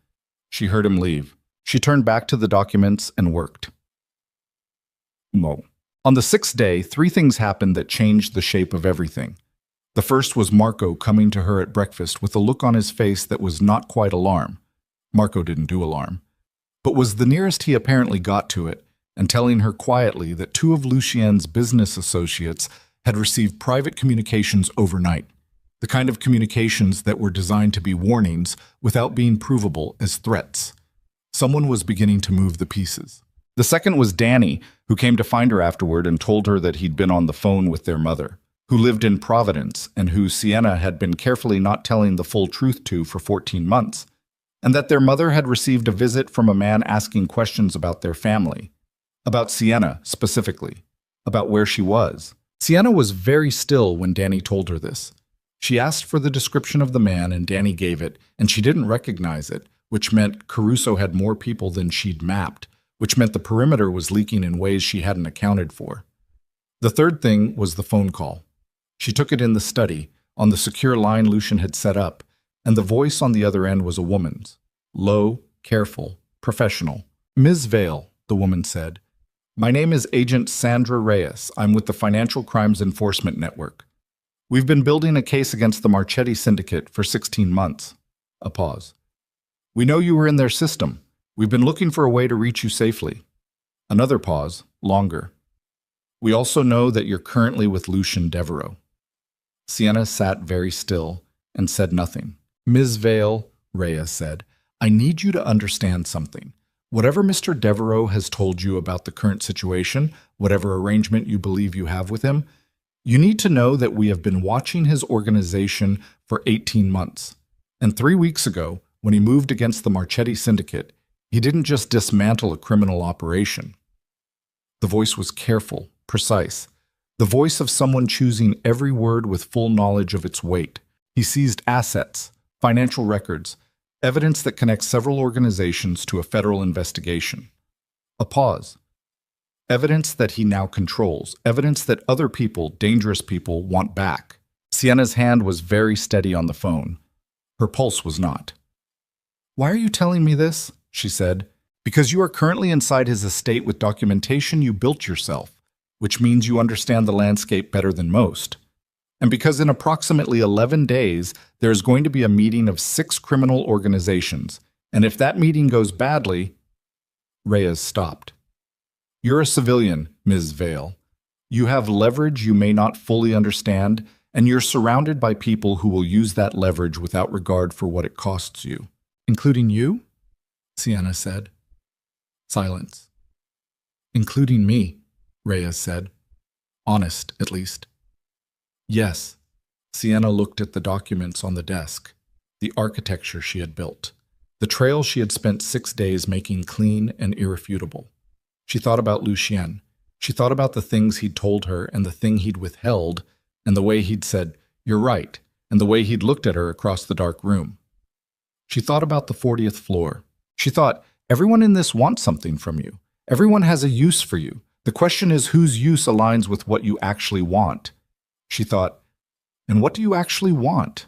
She heard him leave. She turned back to the documents and worked. Mo. On the 6th day, 3 things happened that changed the shape of everything. The first was Marco coming to her at breakfast with a look on his face that was not quite alarm. Marco didn't do alarm, but was the nearest he apparently got to it, and telling her quietly that 2 of Lucien's business associates had received private communications overnight, the kind of communications that were designed to be warnings without being provable as threats. Someone was beginning to move the pieces. The second was Danny, who came to find her afterward and told her that he'd been on the phone with their mother, who lived in Providence and who Sienna had been carefully not telling the full truth to for 14 months, and that their mother had received a visit from a man asking questions about their family, about Sienna specifically, about where she was. Sienna was very still when Danny told her this. She asked for the description of the man and Danny gave it, and she didn't recognize it, which meant Caruso had more people than she'd mapped, which meant the perimeter was leaking in ways she hadn't accounted for. The third thing was the phone call. She took it in the study, on the secure line Lucian had set up, and the voice on the other end was a woman's. Low, careful, professional. Ms. Vale, the woman said. My name is Agent Sandra Reyes. I'm with the Financial Crimes Enforcement Network. We've been building a case against the Marchetti Syndicate for 16 months. A pause. We know you were in their system. We've been looking for a way to reach you safely. Another pause, longer. We also know that you're currently with Lucien Devereaux. Sienna sat very still and said nothing. Ms. Vale, Reyes said, I need you to understand something. Whatever Mr. Devereaux has told you about the current situation, whatever arrangement you believe you have with him, you need to know that we have been watching his organization for 18 months. And 3 weeks ago, when he moved against the Marchetti Syndicate, he didn't just dismantle a criminal operation. The voice was careful, precise, the voice of someone choosing every word with full knowledge of its weight. He seized assets, financial records, evidence that connects several organizations to a federal investigation. A pause. Evidence that he now controls, evidence that other people, dangerous people, want back. Sienna's hand was very steady on the phone. Her pulse was not. Why are you telling me this? She said. Because you are currently inside his estate with documentation you built yourself, which means you understand the landscape better than most. And because in approximately 11 days, there is going to be a meeting of 6 criminal organizations, and if that meeting goes badly, Reyes stopped. You're a civilian, Ms. Vale. You have leverage you may not fully understand, and you're surrounded by people who will use that leverage without regard for what it costs you. Including you? Sienna said. Silence. Including me, Reyes said. Honest, at least. Yes. Sienna looked at the documents on the desk, the architecture she had built, the trail she had spent 6 days making clean and irrefutable. She thought about Lucien. She thought about the things he'd told her and the thing he'd withheld, and the way he'd said, "You're right," and the way he'd looked at her across the dark room. She thought about the 40th floor. She thought, everyone in this wants something from you. Everyone has a use for you. The question is whose use aligns with what you actually want. She thought, and what do you actually want?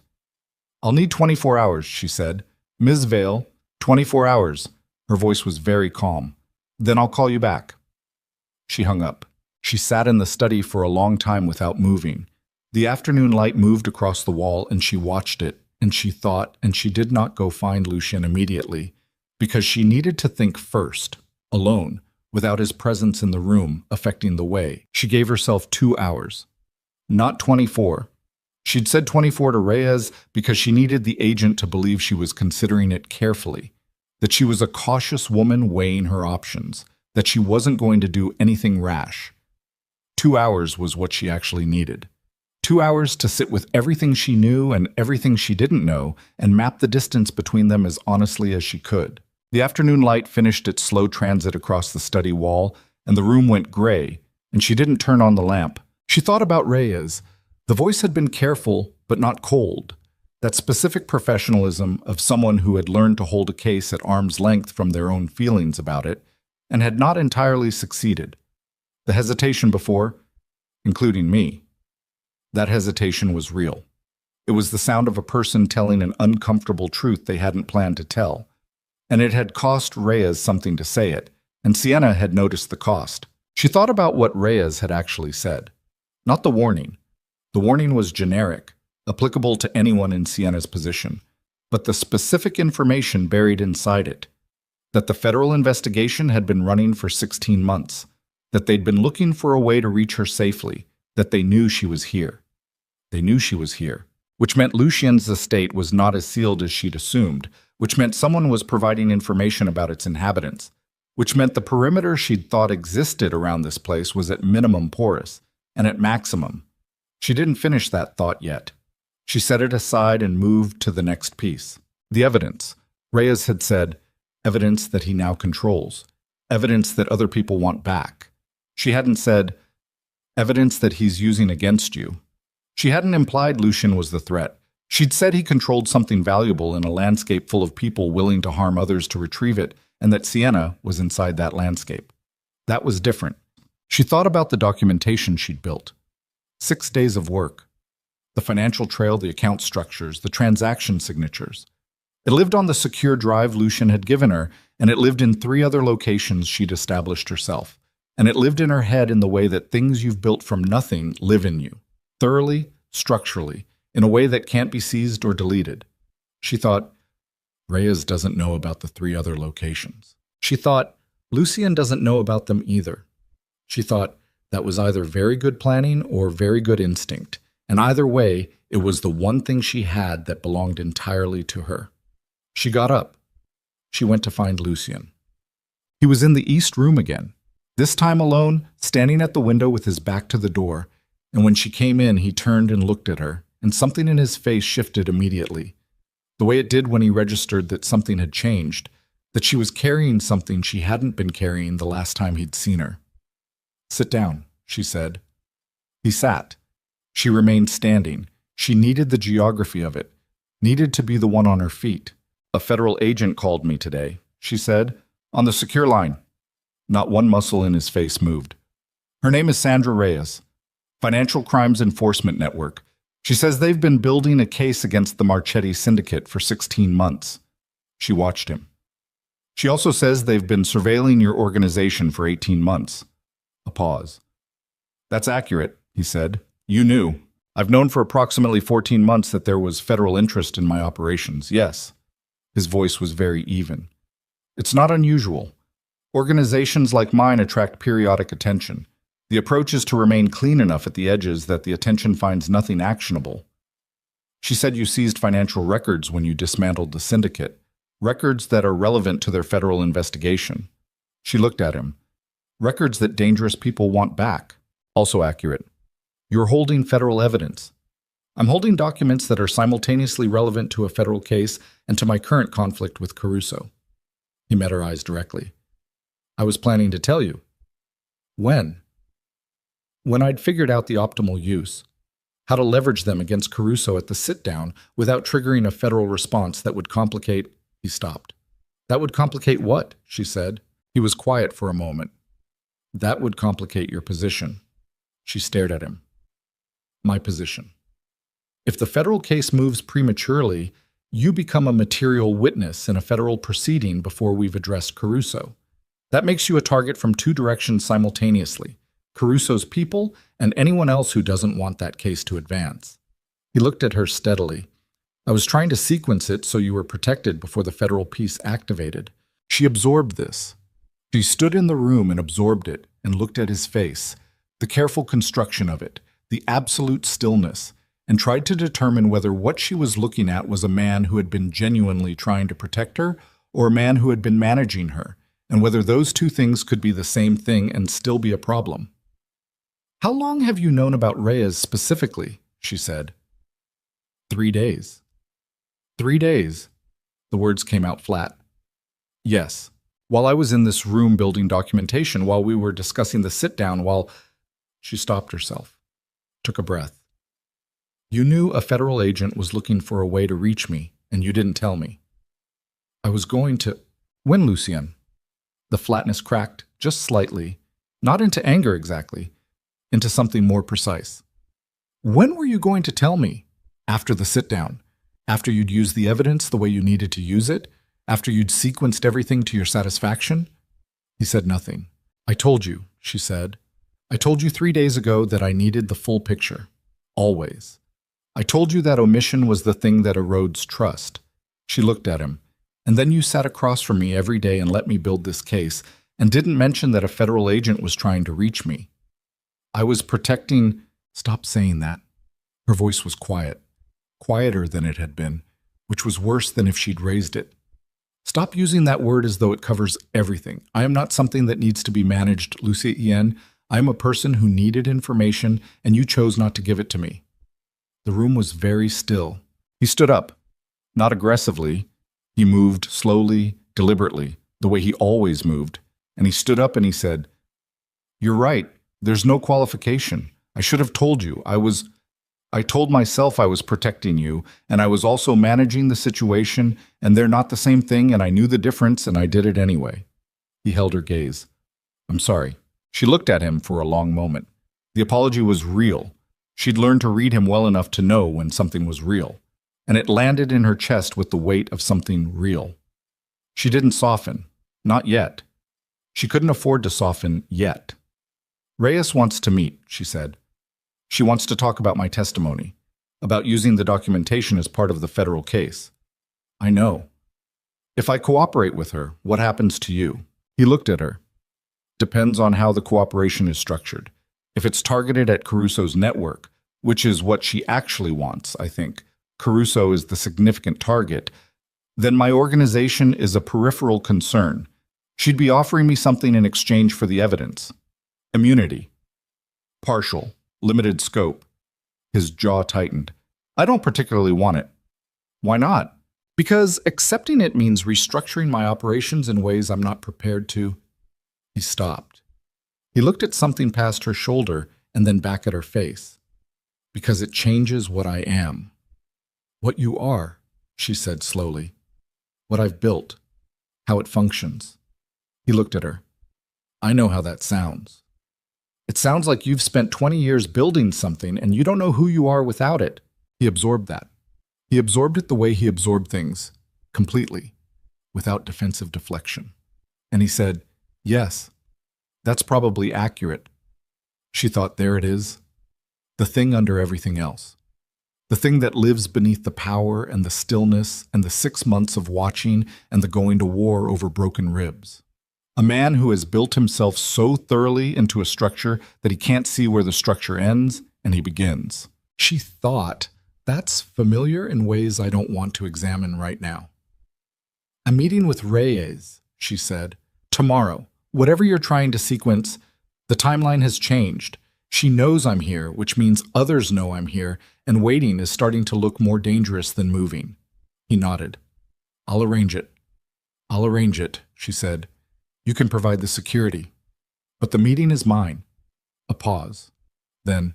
I'll need 24 hours, she said. Ms. Vale, 24 hours. Her voice was very calm. Then I'll call you back. She hung up. She sat in the study for a long time without moving. The afternoon light moved across the wall and she watched it, and she thought, and she did not go find Lucien immediately, because she needed to think first, alone, without his presence in the room affecting the way. She gave herself 2 hours. Not 24. She'd said 24 to Reyes because she needed the agent to believe she was considering it carefully, that she was a cautious woman weighing her options, that she wasn't going to do anything rash. 2 hours was what she actually needed. 2 hours to sit with everything she knew and everything she didn't know and map the distance between them as honestly as she could. The afternoon light finished its slow transit across the study wall, and the room went gray, and she didn't turn on the lamp. She thought about Reyes. The voice had been careful, but not cold. That specific professionalism of someone who had learned to hold a case at arm's length from their own feelings about it, and had not entirely succeeded. The hesitation before, including me, that hesitation was real. It was the sound of a person telling an uncomfortable truth they hadn't planned to tell. And it had cost Reyes something to say it, and Sienna had noticed the cost. She thought about what Reyes had actually said. Not the warning. The warning was generic, applicable to anyone in Sienna's position, but the specific information buried inside it. That the federal investigation had been running for 16 months, that they'd been looking for a way to reach her safely, that they knew she was here. They knew she was here, which meant Lucien's estate was not as sealed as she'd assumed, which meant someone was providing information about its inhabitants, which meant the perimeter she'd thought existed around this place was at minimum porous, and at maximum. She didn't finish that thought yet. She set it aside and moved to the next piece. The evidence. Reyes had said, evidence that he now controls, evidence that other people want back. She hadn't said, evidence that he's using against you. She hadn't implied Lucien was the threat. She'd said he controlled something valuable in a landscape full of people willing to harm others to retrieve it, and that Sienna was inside that landscape. That was different. She thought about the documentation she'd built. 6 days of work. The financial trail, the account structures, the transaction signatures. It lived on the secure drive Lucien had given her, and it lived in 3 other locations she'd established herself. And it lived in her head in the way that things you've built from nothing live in you. Thoroughly, structurally, in a way that can't be seized or deleted. She thought, Reyes doesn't know about the 3 other locations. She thought, Lucien doesn't know about them either. She thought, That was either very good planning or very good instinct, and either way, it was the one thing she had that belonged entirely to her. She got up. She went to find Lucien. He was in the east room again, this time alone, standing at the window with his back to the door, and when she came in, he turned and looked at her, and something in his face shifted immediately, the way it did when he registered that something had changed, that she was carrying something she hadn't been carrying the last time he'd seen her. "Sit down," she said. He sat. She remained standing. She needed the geography of it, needed to be the one on her feet. "A federal agent called me today," she said, "on the secure line." Not one muscle in his face moved. "Her name is Sandra Reyes, Financial Crimes Enforcement Network. She says they've been building a case against the Marchetti Syndicate for 16 months. She watched him. "She also says they've been surveilling your organization for 18 months. A pause. "That's accurate," he said. "You knew. I've known for approximately 14 months that there was federal interest in my operations, yes." His voice was very even. "It's not unusual. Organizations like mine attract periodic attention. The approach is to remain clean enough at the edges that the attention finds nothing actionable. She said you seized financial records when you dismantled the syndicate, records that are relevant to their federal investigation." She looked at him. "Records that dangerous people want back. Also accurate. You're holding federal evidence. I'm holding documents that are simultaneously relevant to a federal case and to my current conflict with Caruso." He met her eyes directly. "I was planning to tell you." "When?" "When I'd figured out the optimal use, how to leverage them against Caruso at the sit-down without triggering a federal response that would complicate—" He stopped. "That would complicate what?" she said. He was quiet for a moment. "That would complicate your position." She stared at him. "My position. If the federal case moves prematurely, you become a material witness in a federal proceeding before we've addressed Caruso. That makes you a target from two directions simultaneously: Caruso's people and anyone else who doesn't want that case to advance." He looked at her steadily. "I was trying to sequence it so you were protected before the federal piece activated." She absorbed this. She stood in the room and absorbed it and looked at his face, the careful construction of it, the absolute stillness, and tried to determine whether what she was looking at was a man who had been genuinely trying to protect her or a man who had been managing her, and whether those two things could be the same thing and still be a problem. "How long have you known about Reyes specifically?" she said. 3 days. 3 days. The words came out flat. "Yes. While I was in this room building documentation, while we were discussing the sit-down, while—" She stopped herself, took a breath. "You knew a federal agent was looking for a way to reach me, and you didn't tell me." "I was going to—" "When, Lucien?" The flatness cracked, just slightly, not into anger exactly, into something more precise. "When were you going to tell me?" "After the sit-down. After you'd used the evidence the way you needed to use it? After you'd sequenced everything to your satisfaction?" He said nothing. "I told you," she said. "I told you 3 days ago that I needed the full picture. Always. I told you that omission was the thing that erodes trust." She looked at him. "And then you sat across from me every day and let me build this case, and didn't mention that a federal agent was trying to reach me. I was protecting—" "Stop saying that." Her voice was quiet, quieter than it had been, which was worse than if she'd raised it. "Stop using that word as though it covers everything. I am not something that needs to be managed, Lucien. I am a person who needed information, and you chose not to give it to me." The room was very still. He stood up. Not aggressively. He moved slowly, deliberately, the way he always moved, and he stood up and he said, "You're right. There's no qualification. I should have told you. I told myself I was protecting you, and I was also managing the situation, and they're not the same thing, and I knew the difference, and I did it anyway." He held her gaze. "I'm sorry." She looked at him for a long moment. The apology was real. She'd learned to read him well enough to know when something was real, and it landed in her chest with the weight of something real. She didn't soften. Not yet. She couldn't afford to soften yet. "Reyes wants to meet," she said. "She wants to talk about my testimony, about using the documentation as part of the federal case." "I know." "If I cooperate with her, what happens to you?" He looked at her. "Depends on how the cooperation is structured. If it's targeted at Caruso's network, which is what she actually wants, I think, Caruso is the significant target, then my organization is a peripheral concern. She'd be offering me something in exchange for the evidence. Immunity. Partial. Limited scope. His jaw tightened. I don't particularly want it. Why not? Because accepting it means restructuring my operations in ways I'm not prepared to. He stopped. He looked at something past her shoulder and then back at her face. Because it changes what I am. What you are, she said slowly. What I've built. How it functions. He looked at her. I know how that sounds. It sounds like you've spent 20 years building something and you don't know who you are without it. He absorbed that. He absorbed it the way he absorbed things, completely, without defensive deflection. And he said, yes, that's probably accurate. She thought, there it is. The thing under everything else. The thing that lives beneath the power and the stillness and the 6 months of watching and the going to war over broken ribs. A man who has built himself so thoroughly into a structure that he can't see where the structure ends and he begins. She thought, that's familiar in ways I don't want to examine right now. I'm meeting with Reyes, she said. Tomorrow, whatever you're trying to sequence, the timeline has changed. She knows I'm here, which means others know I'm here, and waiting is starting to look more dangerous than moving. He nodded. I'll arrange it. I'll arrange it, she said. You can provide the security. But the meeting is mine. A pause. Then,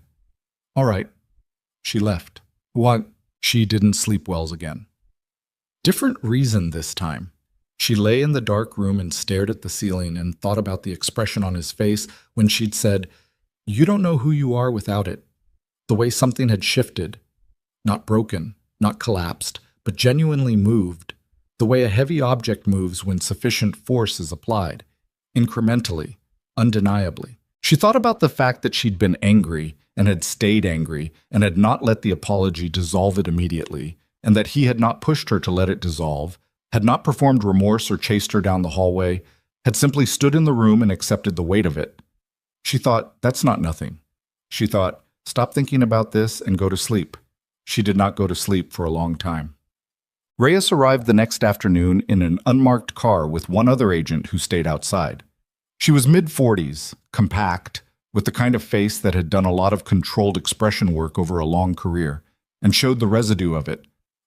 all right. She left. What? She didn't sleep well again. Different reason this time. She lay in the dark room and stared at the ceiling and thought about the expression on his face when she'd said, you don't know who you are without it. The way something had shifted. Not broken, not collapsed, but genuinely moved. The way a heavy object moves when sufficient force is applied. Incrementally, undeniably. She thought about the fact that she'd been angry and had stayed angry and had not let the apology dissolve it immediately, and that he had not pushed her to let it dissolve, had not performed remorse or chased her down the hallway, had simply stood in the room and accepted the weight of it. She thought, that's not nothing. She thought, stop thinking about this and go to sleep. She did not go to sleep for a long time. Reyes arrived the next afternoon in an unmarked car with one other agent who stayed outside. She was mid-40s, compact, with the kind of face that had done a lot of controlled expression work over a long career, and showed the residue of it.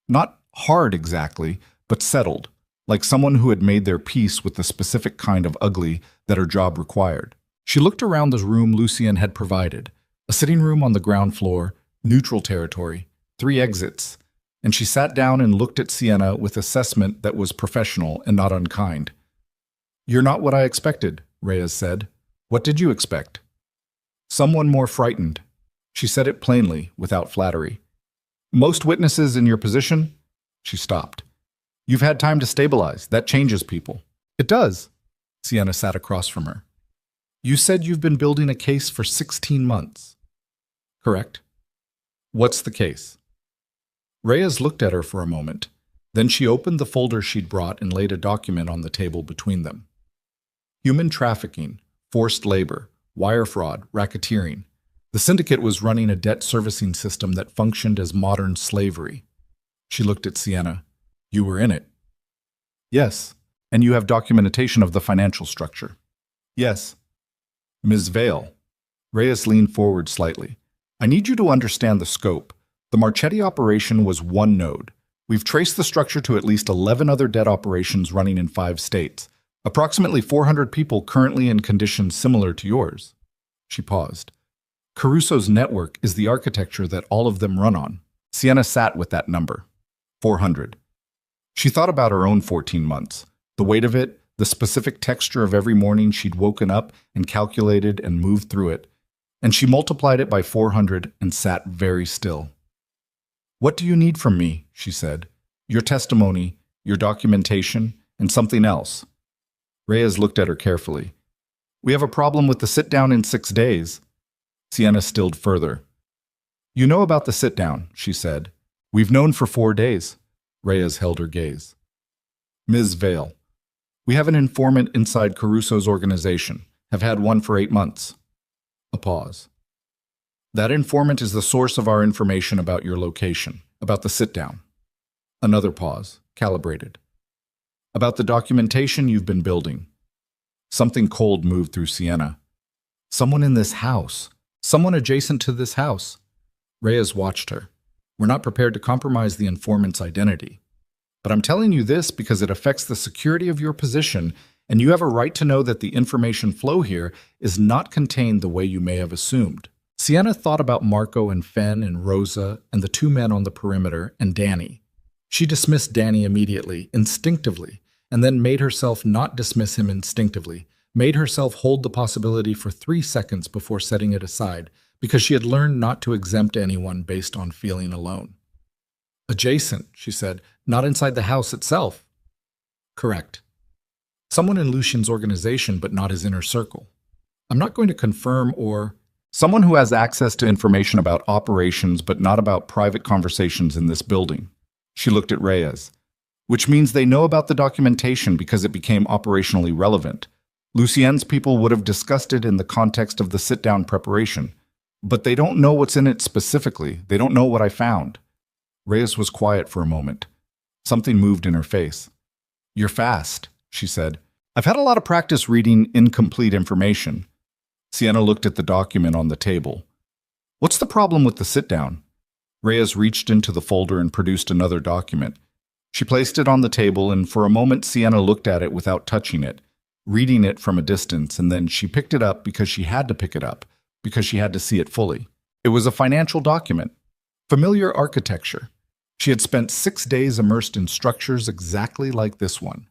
Not hard exactly, but settled, like someone who had made their peace with the specific kind of ugly that her job required. She looked around the room Lucien had provided, a sitting room on the ground floor, neutral territory, 3 exits, and she sat down and looked at Sienna with assessment that was professional and not unkind. You're not what I expected, Reyes said. What did you expect? Someone more frightened. She said it plainly, without flattery. Most witnesses in your position? She stopped. You've had time to stabilize. That changes people. It does. Sienna sat across from her. You said you've been building a case for 16 months. Correct. What's the case? Reyes looked at her for a moment. Then she opened the folder she'd brought and laid a document on the table between them. Human trafficking, forced labor, wire fraud, racketeering. The syndicate was running a debt servicing system that functioned as modern slavery. She looked at Sienna. You were in it. Yes, and you have documentation of the financial structure. Yes. Ms. Vale. Reyes leaned forward slightly. I need you to understand the scope. The Marchetti operation was one node. We've traced the structure to at least 11 other debt operations running in 5 states. Approximately 400 people currently in conditions similar to yours. She paused. Caruso's network is the architecture that all of them run on. Sienna sat with that number. 400. She thought about her own 14 months. The weight of it, the specific texture of every morning she'd woken up and calculated and moved through it. And she multiplied it by 400 and sat very still. What do you need from me? She said. Your testimony, your documentation, and something else. Reyes looked at her carefully. We have a problem with the sit-down in 6 days. Sienna stilled further. You know about the sit-down, she said. We've known for 4 days. Reyes held her gaze. Ms. Vale, we have an informant inside Caruso's organization. Have had one for 8 months. A pause. That informant is the source of our information about your location, about the sit-down. Another pause, calibrated. About the documentation you've been building. Something cold moved through Sienna. Someone in this house. Someone adjacent to this house. Reyes watched her. We're not prepared to compromise the informant's identity. But I'm telling you this because it affects the security of your position, and you have a right to know that the information flow here is not contained the way you may have assumed. Sienna thought about Marco and Fen and Rosa and the two men on the perimeter and Danny. She dismissed Danny immediately, instinctively, and then made herself not dismiss him instinctively, made herself hold the possibility for 3 seconds before setting it aside, because she had learned not to exempt anyone based on feeling alone. Adjacent, she said, not inside the house itself. Correct. Someone in Lucian's organization, but not his inner circle. I'm not going to confirm or... Someone who has access to information about operations, but not about private conversations in this building. She looked at Reyes. Which means they know about the documentation because it became operationally relevant. Lucien's people would have discussed it in the context of the sit-down preparation. But they don't know what's in it specifically. They don't know what I found. Reyes was quiet for a moment. Something moved in her face. You're fast, she said. I've had a lot of practice reading incomplete information. Sienna looked at the document on the table. What's the problem with the sit-down? Reyes reached into the folder and produced another document. She placed it on the table, and for a moment Sienna looked at it without touching it, reading it from a distance, and then she picked it up because she had to pick it up, because she had to see it fully. It was a financial document. Familiar architecture. She had spent 6 days immersed in structures exactly like this one.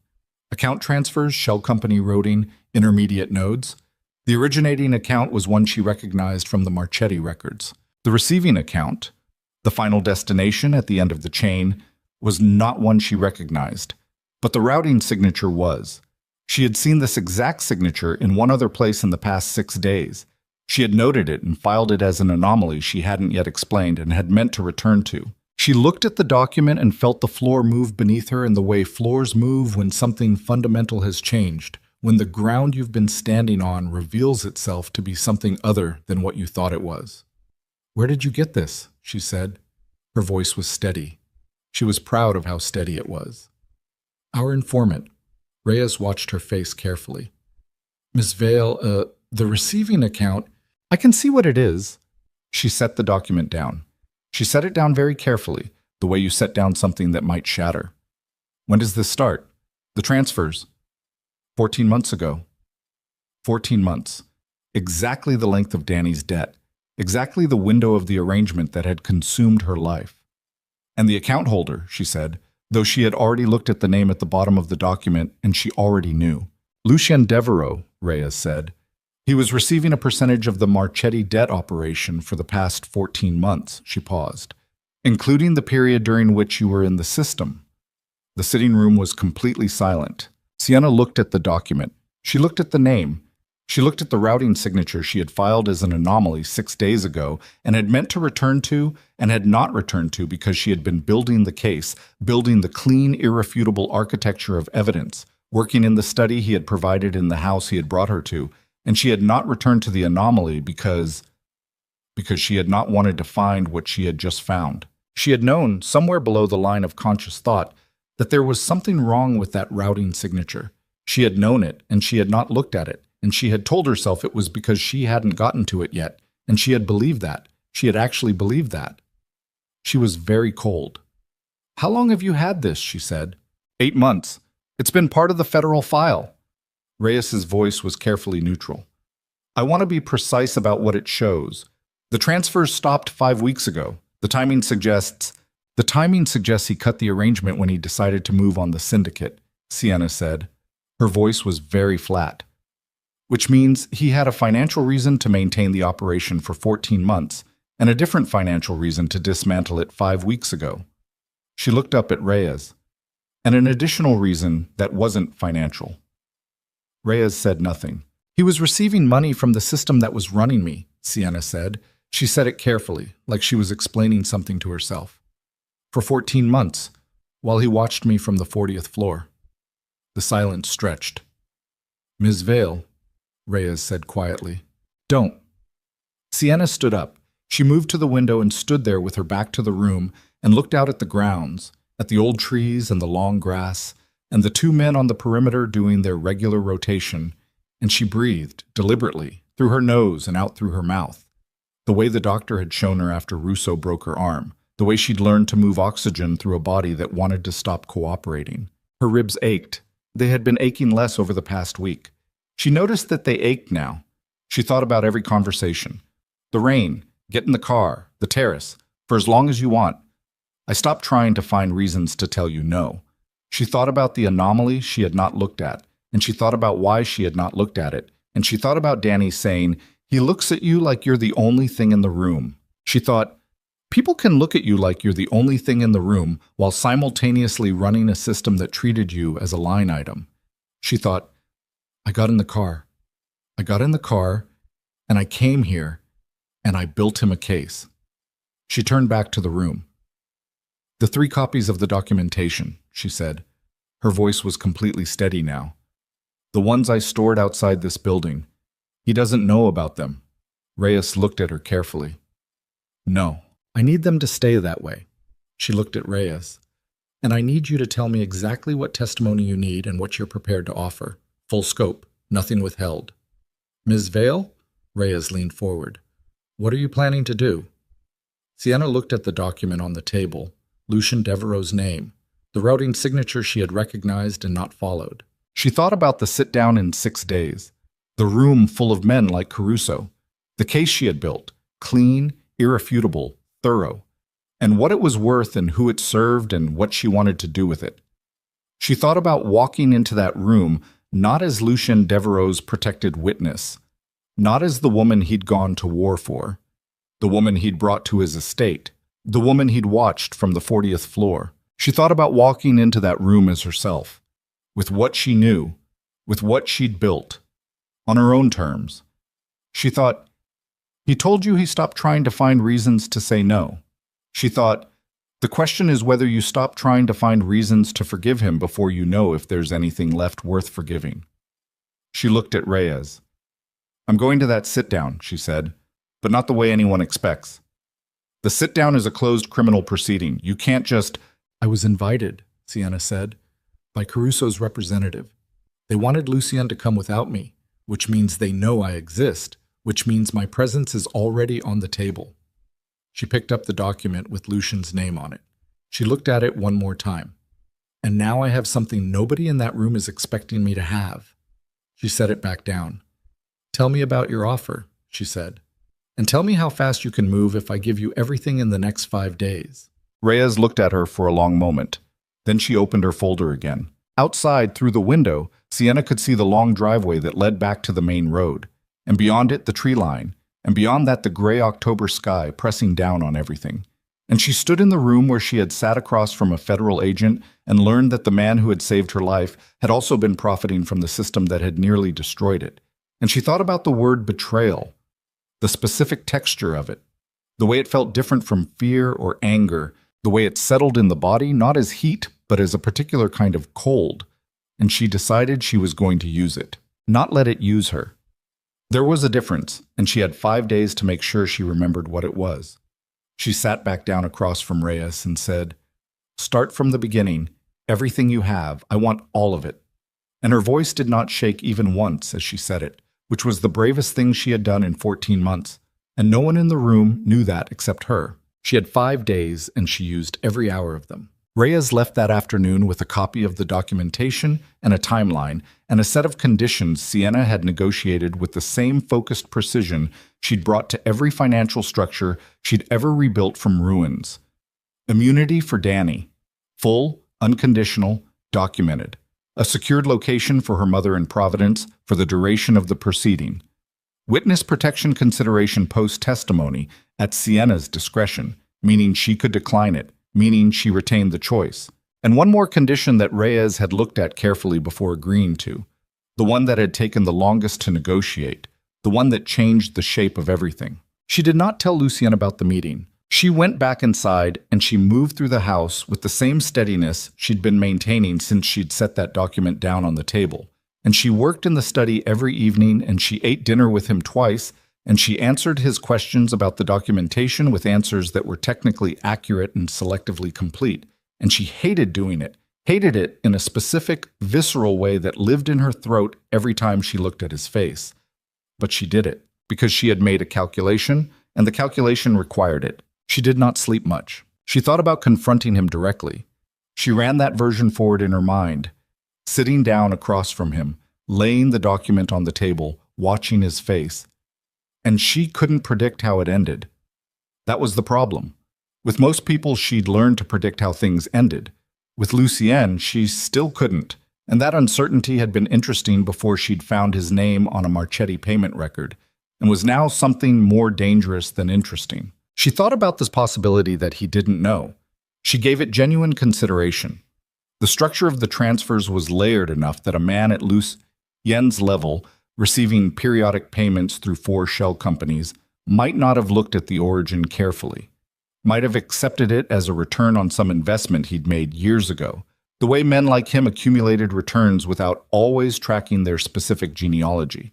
Account transfers, shell company routing, intermediate nodes. The originating account was one she recognized from the Marchetti records. The receiving account, the final destination at the end of the chain, was not one she recognized, but the routing signature was. She had seen this exact signature in one other place in the past 6 days. She had noted it and filed it as an anomaly she hadn't yet explained and had meant to return to. She looked at the document and felt the floor move beneath her in the way floors move when something fundamental has changed, when the ground you've been standing on reveals itself to be something other than what you thought it was. Where did you get this? She said. Her voice was steady. She was proud of how steady it was. Our informant. Reyes watched her face carefully. Miss Vale, the receiving account, I can see what it is. She set the document down. She set it down very carefully, the way you set down something that might shatter. When does this start? The transfers. 14 months ago. 14 months. Exactly the length of Danny's debt. Exactly the window of the arrangement that had consumed her life. And the account holder, she said, though she had already looked at the name at the bottom of the document and she already knew. Lucien Devereaux, Reyes said. He was receiving a percentage of the Marchetti debt operation for the past 14 months, she paused, including the period during which you were in the system. The sitting room was completely silent. Sienna looked at the document. She looked at the name. She looked at the routing signature she had filed as an anomaly 6 days ago and had meant to return to and had not returned to because she had been building the case, building the clean, irrefutable architecture of evidence, working in the study he had provided in the house he had brought her to, and she had not returned to the anomaly because she had not wanted to find what she had just found. She had known, somewhere below the line of conscious thought, that there was something wrong with that routing signature. She had known it, and she had not looked at it, and she had told herself it was because she hadn't gotten to it yet, and she had believed that. She had actually believed that. She was very cold. How long have you had this? She said. 8 months. It's been part of the federal file. Reyes's voice was carefully neutral. I want to be precise about what it shows. The transfers stopped 5 weeks ago. The timing suggests he cut the arrangement when he decided to move on the syndicate, Sienna said. Her voice was very flat. Which means he had a financial reason to maintain the operation for 14 months and a different financial reason to dismantle it 5 weeks ago. She looked up at Reyes. And an additional reason that wasn't financial. Reyes said nothing. He was receiving money from the system that was running me, Sienna said. She said it carefully, like she was explaining something to herself. For 14 months, while he watched me from the 40th floor. The silence stretched. Ms. Vale, Reyes said quietly. Don't. Sienna stood up. She moved to the window and stood there with her back to the room and looked out at the grounds, at the old trees and the long grass, and the two men on the perimeter doing their regular rotation, and she breathed, deliberately, through her nose and out through her mouth, the way the doctor had shown her after Russo broke her arm, the way she'd learned to move oxygen through a body that wanted to stop cooperating. Her ribs ached. They had been aching less over the past week. She noticed that they ached now. She thought about every conversation. The rain, get in the car, the terrace, for as long as you want. I stopped trying to find reasons to tell you no. She thought about the anomaly she had not looked at, and she thought about why she had not looked at it, and she thought about Danny saying, "He looks at you like you're the only thing in the room." She thought, people can look at you like you're the only thing in the room while simultaneously running a system that treated you as a line item. She thought, I got in the car. I got in the car, and I came here, and I built him a case. She turned back to the room. The 3 copies of the documentation, she said. Her voice was completely steady now. The ones I stored outside this building. He doesn't know about them. Reyes looked at her carefully. No, I need them to stay that way. She looked at Reyes. And I need you to tell me exactly what testimony you need and what you're prepared to offer. Full scope, nothing withheld. Ms. Vale? Reyes leaned forward. What are you planning to do? Sienna looked at the document on the table, Lucien Devereaux's name, the routing signature she had recognized and not followed. She thought about the sit-down in 6 days, the room full of men like Caruso, the case she had built, clean, irrefutable, thorough, and what it was worth and who it served and what she wanted to do with it. She thought about walking into that room not as Lucien Devereaux's protected witness, not as the woman he'd gone to war for, the woman he'd brought to his estate, the woman he'd watched from the 40th floor. She thought about walking into that room as herself, with what she knew, with what she'd built, on her own terms. She thought, he told you he stopped trying to find reasons to say no. She thought, the question is whether you stop trying to find reasons to forgive him before you know if there's anything left worth forgiving. She looked at Reyes. I'm going to that sit-down, she said, but not the way anyone expects. The sit-down is a closed criminal proceeding. You can't just... I was invited, Sienna said, by Caruso's representative. They wanted Lucien to come without me, which means they know I exist, which means my presence is already on the table. She picked up the document with Lucien's name on it. She looked at it one more time. And now I have something nobody in that room is expecting me to have. She set it back down. Tell me about your offer, she said. And tell me how fast you can move if I give you everything in the next 5 days. Reyes looked at her for a long moment. Then she opened her folder again. Outside, through the window, Sienna could see the long driveway that led back to the main road. And beyond it, the tree line. And beyond that, the gray October sky pressing down on everything. And she stood in the room where she had sat across from a federal agent and learned that the man who had saved her life had also been profiting from the system that had nearly destroyed it. And she thought about the word betrayal, the specific texture of it, the way it felt different from fear or anger, the way it settled in the body, not as heat, but as a particular kind of cold. And she decided she was going to use it, not let it use her. There was a difference, and she had 5 days to make sure she remembered what it was. She sat back down across from Reyes and said, Start from the beginning. Everything you have. I want all of it. And her voice did not shake even once as she said it, which was the bravest thing she had done in 14 months. And no one in the room knew that except her. She had 5 days, and she used every hour of them. Reyes left that afternoon with a copy of the documentation and a timeline and a set of conditions Sienna had negotiated with the same focused precision she'd brought to every financial structure she'd ever rebuilt from ruins. Immunity for Danny. Full, unconditional, documented. A secured location for her mother in Providence for the duration of the proceeding. Witness protection consideration post-testimony at Sienna's discretion, meaning she could decline it, meaning she retained the choice. And one more condition that Reyes had looked at carefully before agreeing to, the one that had taken the longest to negotiate, the one that changed the shape of everything. She did not tell Lucien about the meeting. She went back inside and she moved through the house with the same steadiness she'd been maintaining since she'd set that document down on the table. And she worked in the study every evening and she ate dinner with him twice and she answered his questions about the documentation with answers that were technically accurate and selectively complete. And she hated doing it, hated it in a specific, visceral way that lived in her throat every time she looked at his face. But she did it, because she had made a calculation, and the calculation required it. She did not sleep much. She thought about confronting him directly. She ran that version forward in her mind, sitting down across from him, laying the document on the table, watching his face. And she couldn't predict how it ended. That was the problem. With most people, she'd learned to predict how things ended. With Lucien, she still couldn't, and that uncertainty had been interesting before she'd found his name on a Marchetti payment record, and was now something more dangerous than interesting. She thought about this possibility that he didn't know. She gave it genuine consideration. The structure of the transfers was layered enough that a man at Lucien's level, receiving periodic payments through 4 shell companies, might not have looked at the origin carefully, might have accepted it as a return on some investment he'd made years ago, the way men like him accumulated returns without always tracking their specific genealogy.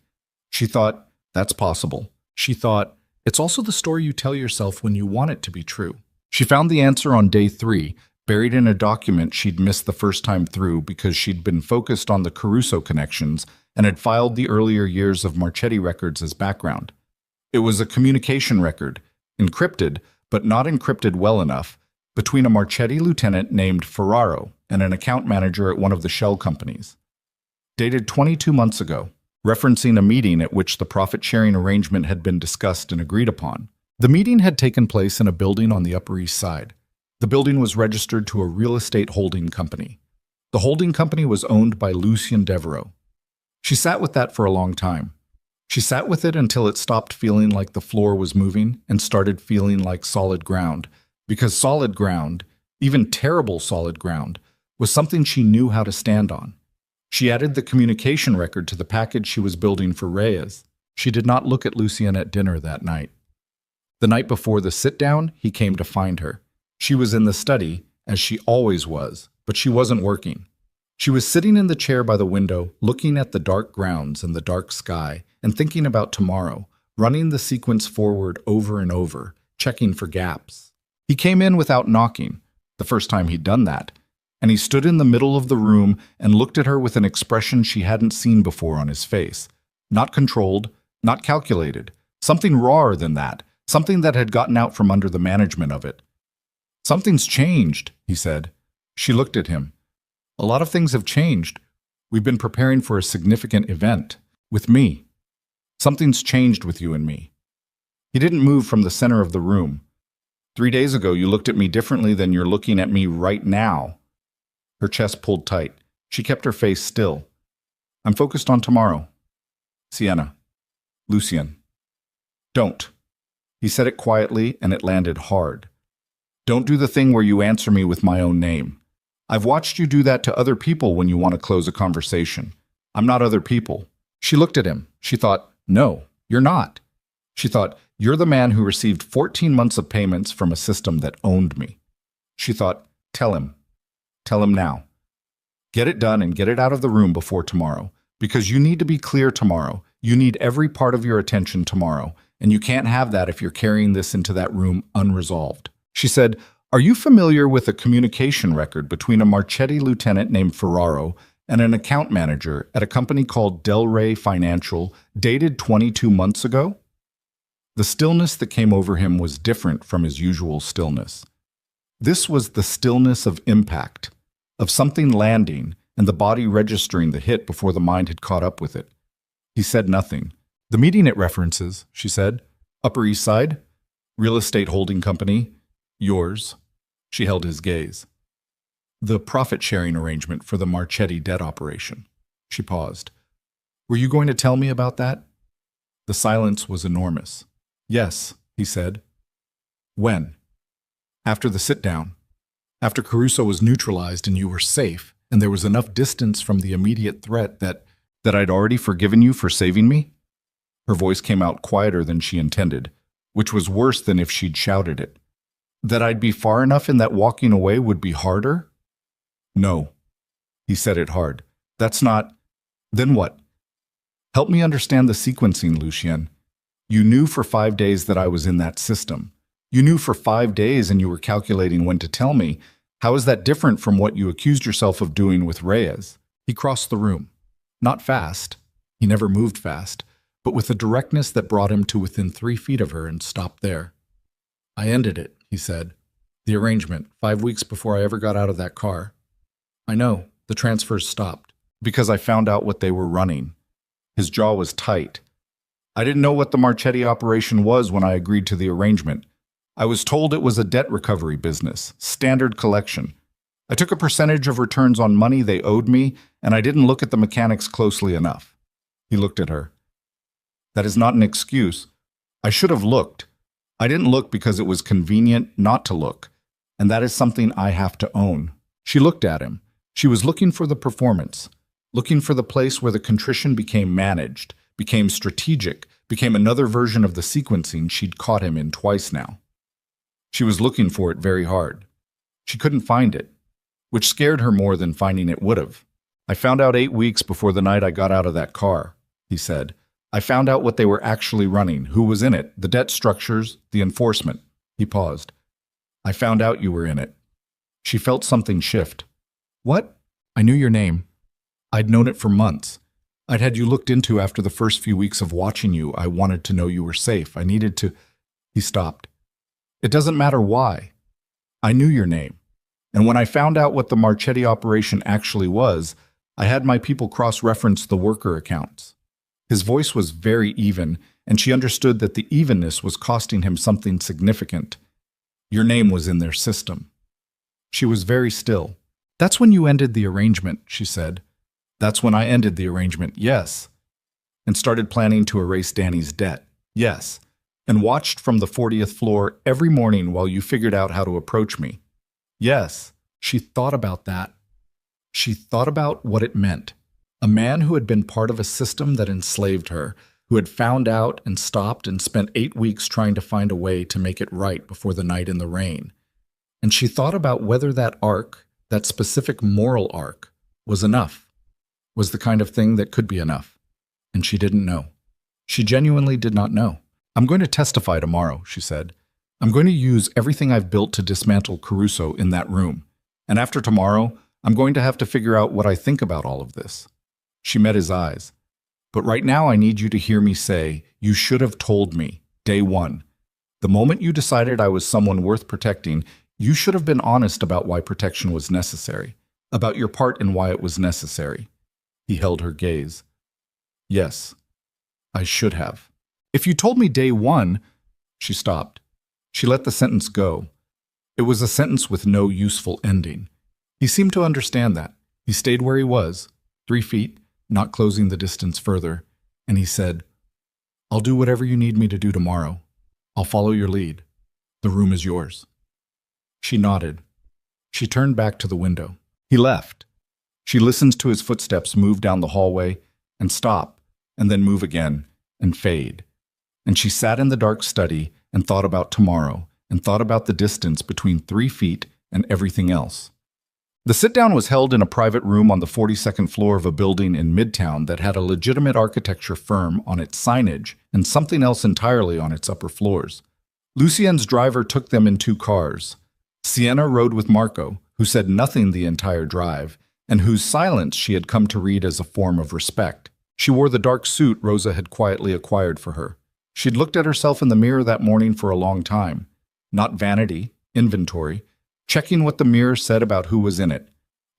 She thought, that's possible. She thought, it's also the story you tell yourself when you want it to be true. She found the answer on day 3, buried in a document she'd missed the first time through because she'd been focused on the Caruso connections and had filed the earlier years of Marchetti records as background. It was a communication record, encrypted, but not encrypted well enough, between a Marchetti lieutenant named Ferraro and an account manager at one of the shell companies. Dated 22 months ago, referencing a meeting at which the profit-sharing arrangement had been discussed and agreed upon. The meeting had taken place in a building on the Upper East Side. The building was registered to a real estate holding company. The holding company was owned by Lucien Devereaux. She sat with that for a long time. She sat with it until it stopped feeling like the floor was moving and started feeling like solid ground, because solid ground, even terrible solid ground, was something she knew how to stand on. She added the communication record to the package she was building for Reyes. She did not look at Lucien at dinner that night. The night before the sit-down, he came to find her. She was in the study, as she always was, but she wasn't working. She was sitting in the chair by the window, looking at the dark grounds and the dark sky, and thinking about tomorrow, running the sequence forward over and over, checking for gaps. He came in without knocking, the first time he'd done that, and he stood in the middle of the room and looked at her with an expression she hadn't seen before on his face. Not controlled, not calculated, something rawer than that, something that had gotten out from under the management of it. Something's changed, he said. She looked at him. A lot of things have changed. We've been preparing for a significant event. With me. Something's changed with you and me. He didn't move from the center of the room. 3 days ago, you looked at me differently than you're looking at me right now. Her chest pulled tight. She kept her face still. I'm focused on tomorrow. Sienna. Lucien. Don't. He said it quietly, and it landed hard. Don't do the thing where you answer me with my own name. I've watched you do that to other people when you want to close a conversation. I'm not other people. She looked at him. She thought, no, you're not. She thought, you're the man who received 14 months of payments from a system that owned me. She thought, tell him. Tell him now. Get it done and get it out of the room before tomorrow, because you need to be clear tomorrow. You need every part of your attention tomorrow, and you can't have that if you're carrying this into that room unresolved. She said, are you familiar with a communication record between a Marchetti lieutenant named Ferraro and an account manager at a company called Del Rey Financial, dated 22 months ago? The stillness that came over him was different from his usual stillness. This was the stillness of impact, of something landing and the body registering the hit before the mind had caught up with it. He said nothing. The meeting it references, she said. Upper East Side? Real estate holding company? Yours. She held his gaze. The profit-sharing arrangement for the Marchetti debt operation. She paused. Were you going to tell me about that? The silence was enormous. Yes, he said. When? After the sit-down. After Caruso was neutralized and you were safe, and there was enough distance from the immediate threat that I'd already forgiven you for saving me? Her voice came out quieter than she intended, which was worse than if she'd shouted it. That I'd be far enough in that walking away would be harder? No. He said it hard. That's not... Then what? Help me understand the sequencing, Lucien. You knew for 5 days that I was in that system. You knew for 5 days and you were calculating when to tell me. How is that different from what you accused yourself of doing with Reyes? He crossed the room. Not fast. He never moved fast, but with a directness that brought him to within 3 feet of her and stopped there. I ended it, he said. The arrangement, 5 weeks before I ever got out of that car. I know, the transfers stopped, because I found out what they were running. His jaw was tight. I didn't know what the Marchetti operation was when I agreed to the arrangement. I was told it was a debt recovery business, standard collection. I took a percentage of returns on money they owed me, and I didn't look at the mechanics closely enough. He looked at her. That is not an excuse. I should have looked. I didn't look because it was convenient not to look, and that is something I have to own. She looked at him. She was looking for the performance, looking for the place where the contrition became managed, became strategic, became another version of the sequencing she'd caught him in twice now. She was looking for it very hard. She couldn't find it, which scared her more than finding it would have. I found out 8 weeks before the night I got out of that car, he said. I found out what they were actually running, who was in it, the debt structures, the enforcement. He paused. I found out you were in it. She felt something shift. What? I knew your name. I'd known it for months. I'd had you looked into after the first few weeks of watching you. I wanted to know you were safe. I needed to... He stopped. It doesn't matter why. I knew your name. And when I found out what the Marchetti operation actually was, I had my people cross-reference the worker accounts. His voice was very even, and she understood that the evenness was costing him something significant. Your name was in their system. She was very still. That's when you ended the arrangement, she said. That's when I ended the arrangement, yes. And started planning to erase Danny's debt, yes. And watched from the 40th floor every morning while you figured out how to approach me. Yes, she thought about that. She thought about what it meant. A man who had been part of a system that enslaved her, who had found out and stopped and spent 8 weeks trying to find a way to make it right before the night in the rain. And she thought about whether that arc, that specific moral arc, was enough, was the kind of thing that could be enough. And she didn't know. She genuinely did not know. I'm going to testify tomorrow, she said. I'm going to use everything I've built to dismantle Caruso in that room. And after tomorrow, I'm going to have to figure out what I think about all of this. She met his eyes. But right now I need you to hear me say, you should have told me, day one. The moment you decided I was someone worth protecting, you should have been honest about why protection was necessary, about your part in why it was necessary. He held her gaze. Yes, I should have. If you told me day one, she stopped. She let the sentence go. It was a sentence with no useful ending. He seemed to understand that. He stayed where he was, 3 feet, not closing the distance further, and he said, I'll do whatever you need me to do tomorrow. I'll follow your lead. The room is yours. She nodded. She turned back to the window. He left. She listened to his footsteps move down the hallway and stop, and then move again and fade. And she sat in the dark study and thought about tomorrow and thought about the distance between 3 feet and everything else. The sit-down was held in a private room on the 42nd floor of a building in Midtown that had a legitimate architecture firm on its signage and something else entirely on its upper floors. Lucien's driver took them in 2 cars. Sienna rode with Marco, who said nothing the entire drive, and whose silence she had come to read as a form of respect. She wore the dark suit Rosa had quietly acquired for her. She'd looked at herself in the mirror that morning for a long time. Not vanity, inventory, checking what the mirror said about who was in it.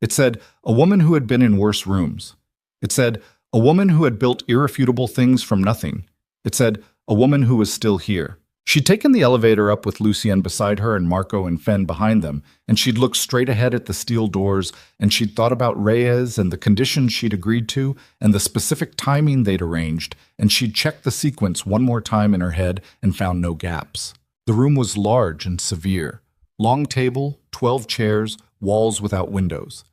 It said, a woman who had been in worse rooms. It said, a woman who had built irrefutable things from nothing. It said, a woman who was still here. She'd taken the elevator up with Lucien beside her and Marco and Fen behind them, and she'd looked straight ahead at the steel doors, and she'd thought about Reyes and the conditions she'd agreed to and the specific timing they'd arranged, and she'd checked the sequence one more time in her head and found no gaps. The room was large and severe. Long table, 12 chairs, walls without windows.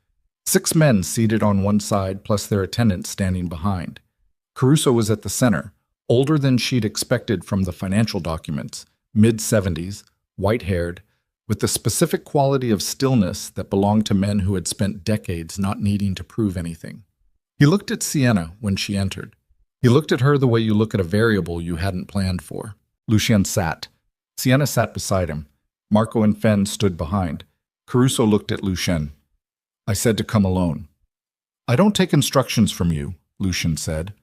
6 men seated on one side plus their attendants standing behind. Caruso was at the center, older than she'd expected from the financial documents, mid-70s, white-haired, with the specific quality of stillness that belonged to men who had spent decades not needing to prove anything. He looked at Sienna when she entered. He looked at her the way you look at a variable you hadn't planned for. Lucien sat. Sienna sat beside him. Marco and Fen stood behind. Caruso looked at Lucien. I said to come alone. I don't take instructions from you, Lucien said.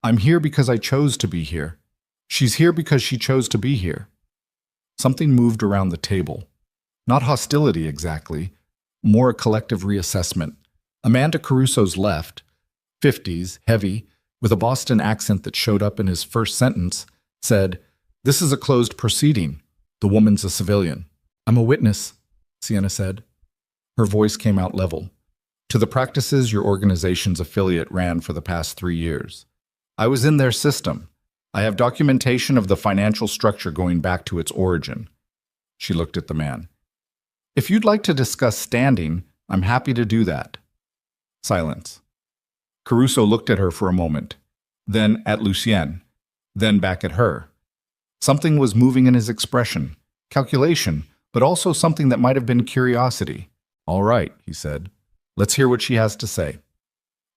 I'm here because I chose to be here. She's here because she chose to be here. Something moved around the table. Not hostility exactly, more a collective reassessment. A man to Caruso's left, 50s, heavy, with a Boston accent that showed up in his first sentence, said, This is a closed proceeding. The woman's a civilian. I'm a witness, Sienna said. Her voice came out level. To the practices your organization's affiliate ran for the past 3 years. I was in their system. I have documentation of the financial structure going back to its origin. She looked at the man. If you'd like to discuss standing, I'm happy to do that. Silence. Caruso looked at her for a moment, then at Lucien, then back at her. Something was moving in his expression, calculation, but also something that might have been curiosity. All right, he said. Let's hear what she has to say.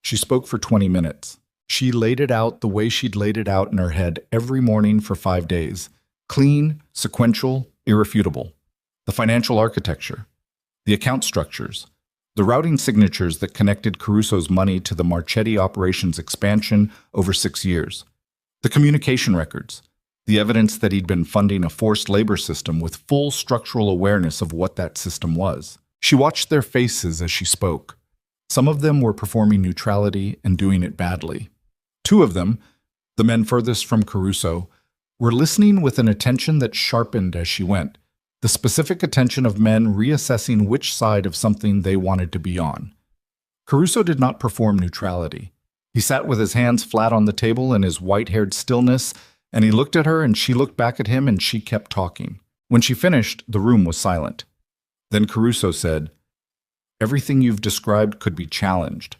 She spoke for 20 minutes. She laid it out the way she'd laid it out in her head every morning for 5 days. Clean, sequential, irrefutable. The financial architecture, the account structures, the routing signatures that connected Caruso's money to the Marchetti operations expansion over 6 years, the communication records, the evidence that he'd been funding a forced labor system with full structural awareness of what that system was. She watched their faces as she spoke. Some of them were performing neutrality and doing it badly. 2 of them, the men furthest from Caruso, were listening with an attention that sharpened as she went, the specific attention of men reassessing which side of something they wanted to be on. Caruso did not perform neutrality. He sat with his hands flat on the table in his white-haired stillness, and he looked at her and she looked back at him and she kept talking. When she finished, the room was silent. Then Caruso said, Everything you've described could be challenged.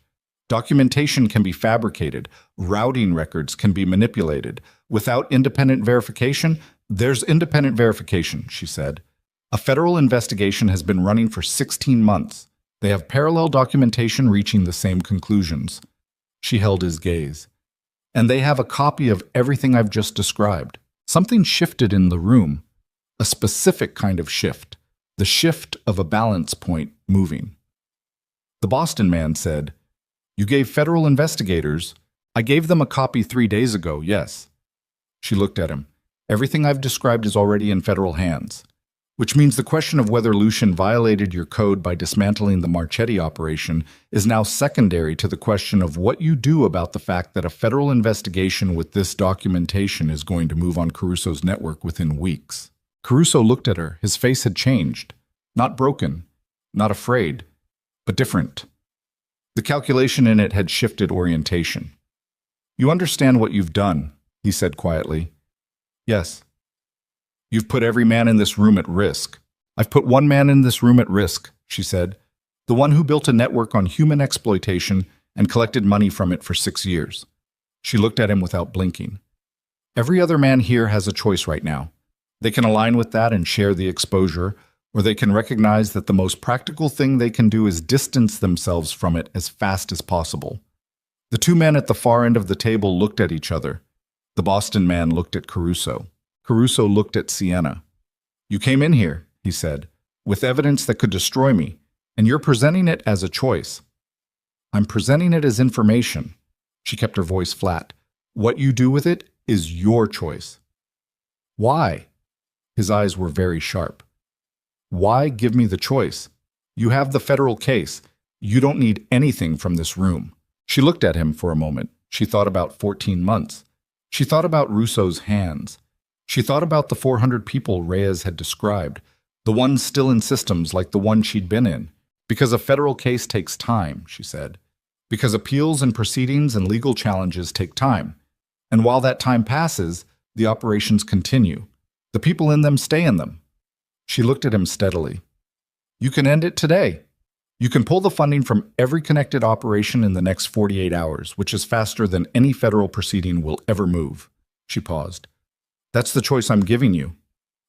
Documentation can be fabricated. Routing records can be manipulated. Without independent verification, there's independent verification, she said. A federal investigation has been running for 16 months. They have parallel documentation reaching the same conclusions. She held his gaze. And they have a copy of everything I've just described. Something shifted in the room. A specific kind of shift. The shift of a balance point moving. The Boston man said, You gave federal investigators. I gave them a copy 3 days ago, yes. She looked at him. Everything I've described is already in federal hands. Which means the question of whether Lucien violated your code by dismantling the Marchetti operation is now secondary to the question of what you do about the fact that a federal investigation with this documentation is going to move on Caruso's network within weeks. Caruso looked at her. His face had changed. Not broken, not afraid, but different. The calculation in it had shifted orientation. You understand what you've done, he said quietly. Yes. You've put every man in this room at risk. I've put one man in this room at risk, she said. The one who built a network on human exploitation and collected money from it for 6 years. She looked at him without blinking. Every other man here has a choice right now. They can align with that and share the exposure, or they can recognize that the most practical thing they can do is distance themselves from it as fast as possible. The 2 men at the far end of the table looked at each other. The Boston man looked at Caruso. Caruso looked at Sienna. You came in here, he said, with evidence that could destroy me, and you're presenting it as a choice. I'm presenting it as information. She kept her voice flat. What you do with it is your choice. Why? His eyes were very sharp. Why give me the choice? You have the federal case. You don't need anything from this room. She looked at him for a moment. She thought about 14 months. She thought about Russo's hands. She thought about the 400 people Reyes had described, the ones still in systems like the one she'd been in. Because a federal case takes time, she said. Because appeals and proceedings and legal challenges take time. And while that time passes, the operations continue. The people in them stay in them. She looked at him steadily. You can end it today. You can pull the funding from every connected operation in the next 48 hours, which is faster than any federal proceeding will ever move. She paused. That's the choice I'm giving you.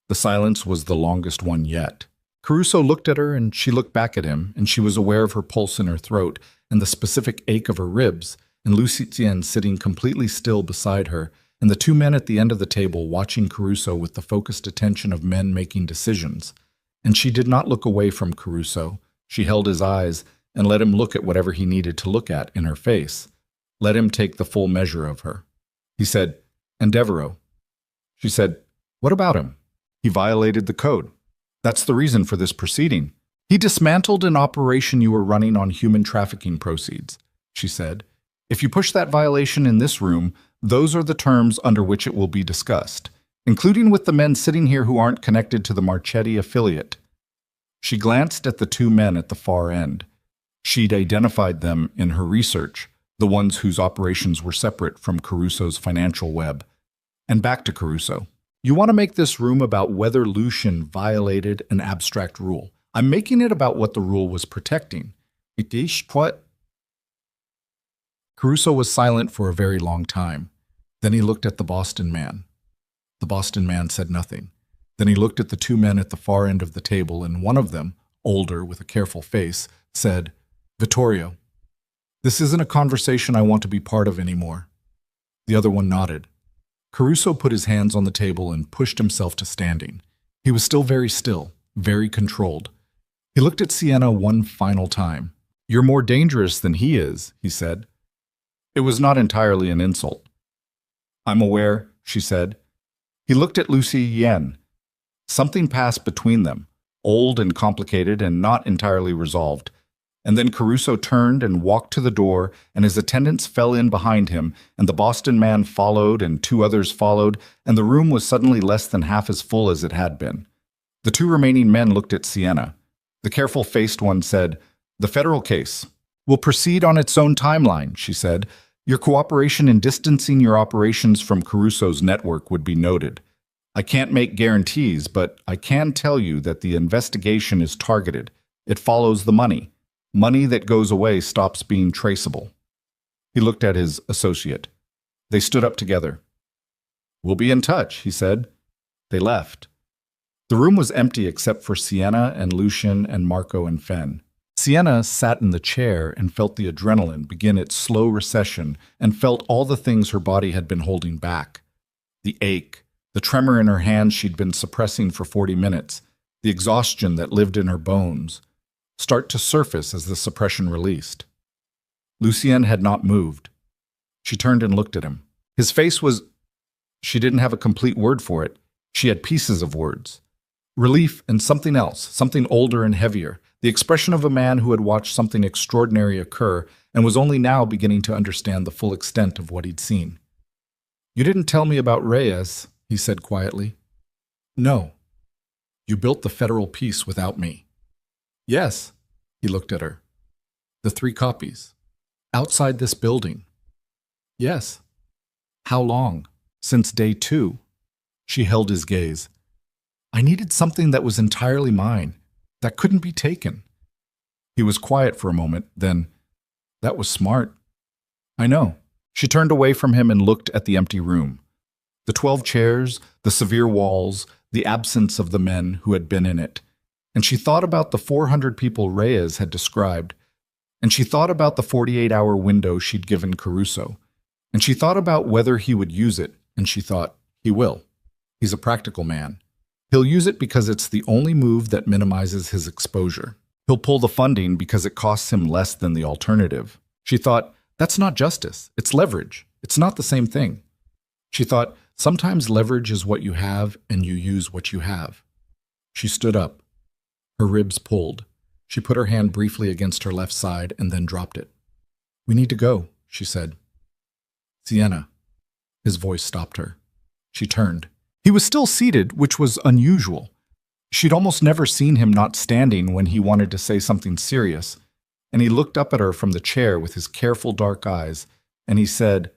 The silence was the longest one yet. Caruso looked at her and she looked back at him, and she was aware of her pulse in her throat and the specific ache of her ribs, and Lucien sitting completely still beside her, and the two men at the end of the table watching Caruso with the focused attention of men making decisions. And she did not look away from Caruso. She held his eyes and let him look at whatever he needed to look at in her face. Let him take the full measure of her. He said, "Endeavoro." She said, "What about him? He violated the code. That's the reason for this proceeding. He dismantled an operation you were running on human trafficking proceeds," she said. "If you push that violation in this room, those are the terms under which it will be discussed, including with the men sitting here who aren't connected to the Marchetti affiliate." She glanced at the two men at the far end. She'd identified them in her research, the ones whose operations were separate from Caruso's financial web. And back to Caruso. "You want to make this room about whether Lucien violated an abstract rule. I'm making it about what the rule was protecting. It is what..." Caruso was silent for a very long time. Then he looked at the Boston man. The Boston man said nothing. Then he looked at the two men at the far end of the table, and one of them, older with a careful face, said, "Vittorio, this isn't a conversation I want to be part of anymore." The other one nodded. Caruso put his hands on the table and pushed himself to standing. He was still very still, very controlled. He looked at Sienna one final time. "You're more dangerous than he is," he said. It was not entirely an insult. "I'm aware," she said. He looked at Lucien. Something passed between them, old and complicated and not entirely resolved. And then Caruso turned and walked to the door, and his attendants fell in behind him, and the Boston man followed, and two others followed, and the room was suddenly less than half as full as it had been. The two remaining men looked at Sienna. The careful-faced one said, "The federal case will proceed on its own timeline," she said. "Your cooperation in distancing your operations from Caruso's network would be noted. I can't make guarantees, but I can tell you that the investigation is targeted. It follows the money. Money that goes away stops being traceable." He looked at his associate. They stood up together. "We'll be in touch," he said. They left. The room was empty except for Sienna and Lucien and Marco and Fen. Sienna sat in the chair and felt the adrenaline begin its slow recession and felt all the things her body had been holding back. The ache, the tremor in her hands she'd been suppressing for 40 minutes, the exhaustion that lived in her bones, start to surface as the suppression released. Lucien had not moved. She turned and looked at him. His face was... She didn't have a complete word for it. She had pieces of words. Relief and something else, something older and heavier, the expression of a man who had watched something extraordinary occur and was only now beginning to understand the full extent of what he'd seen. "You didn't tell me about Reyes," he said quietly. "No. You built the federal peace without me." "Yes." He looked at her. "The 3 copies. Outside this building." "Yes." "How long?" "Since day 2. She held his gaze. "I needed something that was entirely mine, that couldn't be taken." He was quiet for a moment, then, "That was smart." "I know." She turned away from him and looked at the empty room. The 12 chairs, the severe walls, the absence of the men who had been in it. And she thought about the 400 people Reyes had described. And she thought about the 48-hour window she'd given Caruso. And she thought about whether he would use it, and she thought, he will. He's a practical man. He'll use it because it's the only move that minimizes his exposure. He'll pull the funding because it costs him less than the alternative. She thought, that's not justice. It's leverage. It's not the same thing. She thought, sometimes leverage is what you have and you use what you have. She stood up. Her ribs pulled. She put her hand briefly against her left side and then dropped it. "We need to go," she said. "Sienna." His voice stopped her. She turned. He was still seated, which was unusual. She'd almost never seen him not standing when he wanted to say something serious, and he looked up at her from the chair with his careful dark eyes, and he said,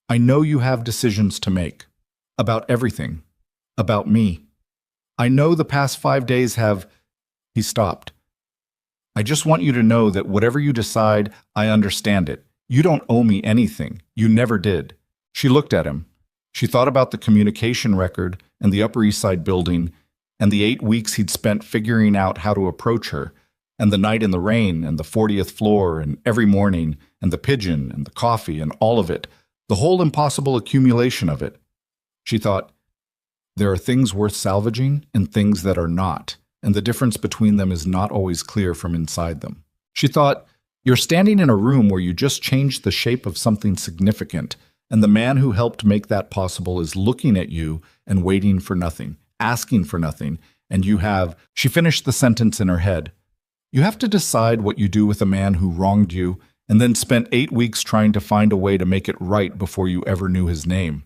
"I know you have decisions to make. About everything. About me. I know the past 5 days have..." He stopped. "I just want you to know that whatever you decide, I understand it. You don't owe me anything. You never did." She looked at him. She thought about the communication record and the Upper East Side building and the 8 weeks he'd spent figuring out how to approach her, And the night in the rain, and the 40th floor, and every morning, and the pigeon, and the coffee, and all of it, the whole impossible accumulation of it. She thought, there are things worth salvaging and things that are not, and the difference between them is not always clear from inside them. She thought, you're standing in a room where you just changed the shape of something significant, and the man who helped make that possible is looking at you and waiting for nothing, asking for nothing, and you have, she finished the sentence in her head, you have to decide what you do with a man who wronged you and then spent 8 weeks trying to find a way to make it right before you ever knew his name.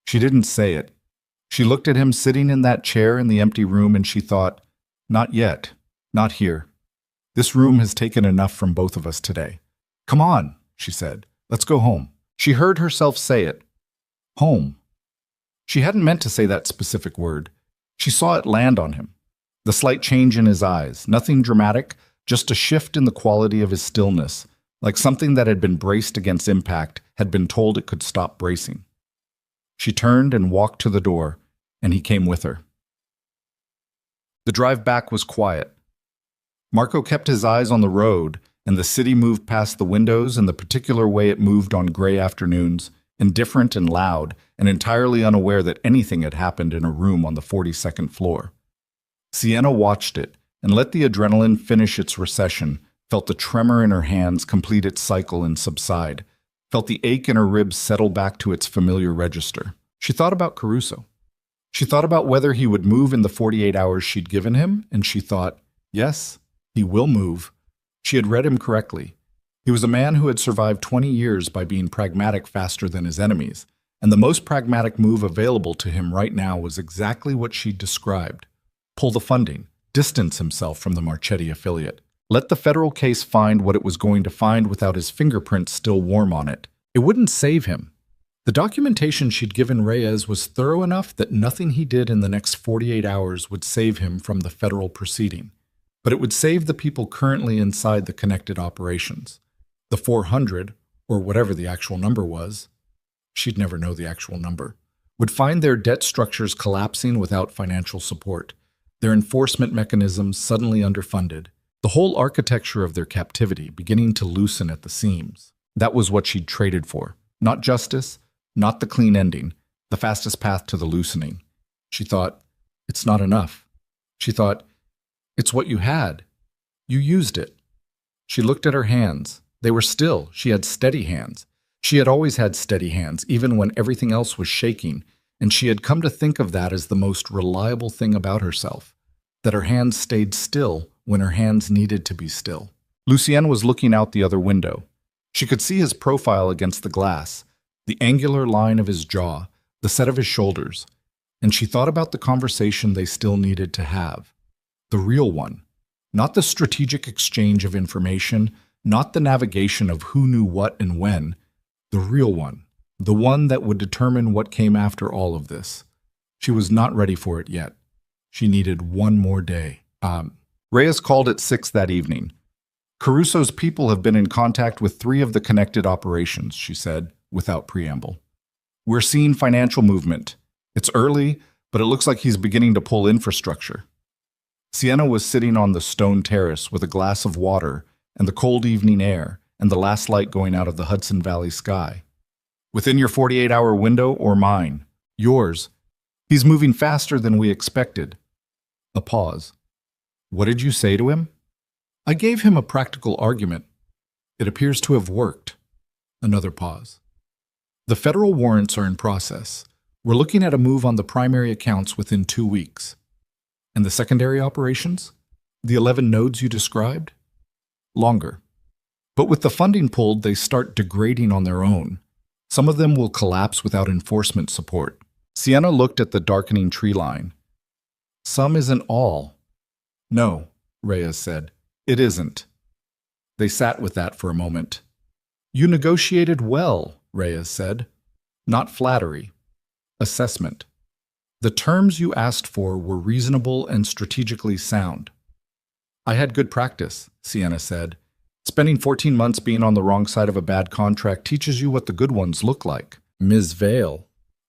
She didn't say it. She looked at him sitting in that chair in the empty room and she thought, not yet, not here. This room has taken enough from both of us today. Come on, she said. Let's go home. She heard herself say it. Home. She hadn't meant to say that specific word. She saw it land on him. The slight change in his eyes, nothing dramatic, just a shift in the quality of his stillness, like something that had been braced against impact had been told it could stop bracing. She turned and walked to the door, and he came with her. The drive back was quiet. Marco kept his eyes on the road, and the city moved past the windows in the particular way it moved on gray afternoons, indifferent and loud, and entirely unaware that anything had happened in a room on the 42nd floor. Sienna watched it and let the adrenaline finish its recession, felt the tremor in her hands complete its cycle and subside, felt the ache in her ribs settle back to its familiar register. She thought about Caruso. She thought about whether he would move in the 48 hours she'd given him, and she thought, yes, he will move. She had read him correctly. He was a man who had survived 20 years by being pragmatic faster than his enemies, and the most pragmatic move available to him right now was exactly what she'd described. Pull the funding, distance himself from the Marchetti affiliate. Let the federal case find what it was going to find without his fingerprints still warm on it. It wouldn't save him. The documentation she'd given Reyes was thorough enough that nothing he did in the next 48 hours would save him from the federal proceeding. But it would save the people currently inside the connected operations. The 400, or whatever the actual number was, she'd never know the actual number, would find their debt structures collapsing without financial support, their enforcement mechanisms suddenly underfunded, the whole architecture of their captivity beginning to loosen at the seams. That was what she'd traded for. Not justice, not the clean ending, the fastest path to the loosening. She thought, it's not enough. She thought, it's what you had. You used it. She looked at her hands. They were still. She had steady hands. She had always had steady hands, even when everything else was shaking, and she had come to think of that as the most reliable thing about herself, that her hands stayed still when her hands needed to be still. Lucienne was looking out the other window. She could see his profile against the glass, the angular line of his jaw, the set of his shoulders, and she thought about the conversation they still needed to have. The real one, not the strategic exchange of information, not the navigation of who knew what and when, the real one, the one that would determine what came after all of this. She was not ready for it yet. She needed one more day. Reyes called at 6 that evening. Caruso's people have been in contact with 3 of the connected operations, she said, without preamble. We're seeing financial movement. It's early, but it looks like he's beginning to pull infrastructure. Sienna was sitting on the stone terrace with a glass of water and the cold evening air and the last light going out of the Hudson Valley sky. Within your 48-hour window or mine? Yours. He's moving faster than we expected. A pause. What did you say to him? I gave him a practical argument. It appears to have worked. Another pause. The federal warrants are in process. We're looking at a move on the primary accounts within 2 weeks. And the secondary operations? The 11 nodes you described? Longer. But with the funding pulled, they start degrading on their own. Some of them will collapse without enforcement support. Sienna looked at the darkening tree line. Some isn't all. No, Reyes said. It isn't. They sat with that for a moment. You negotiated well, Reyes said. Not flattery. Assessment. The terms you asked for were reasonable and strategically sound. I had good practice, Sienna said. Spending 14 months being on the wrong side of a bad contract teaches you what the good ones look like. Ms. Vale.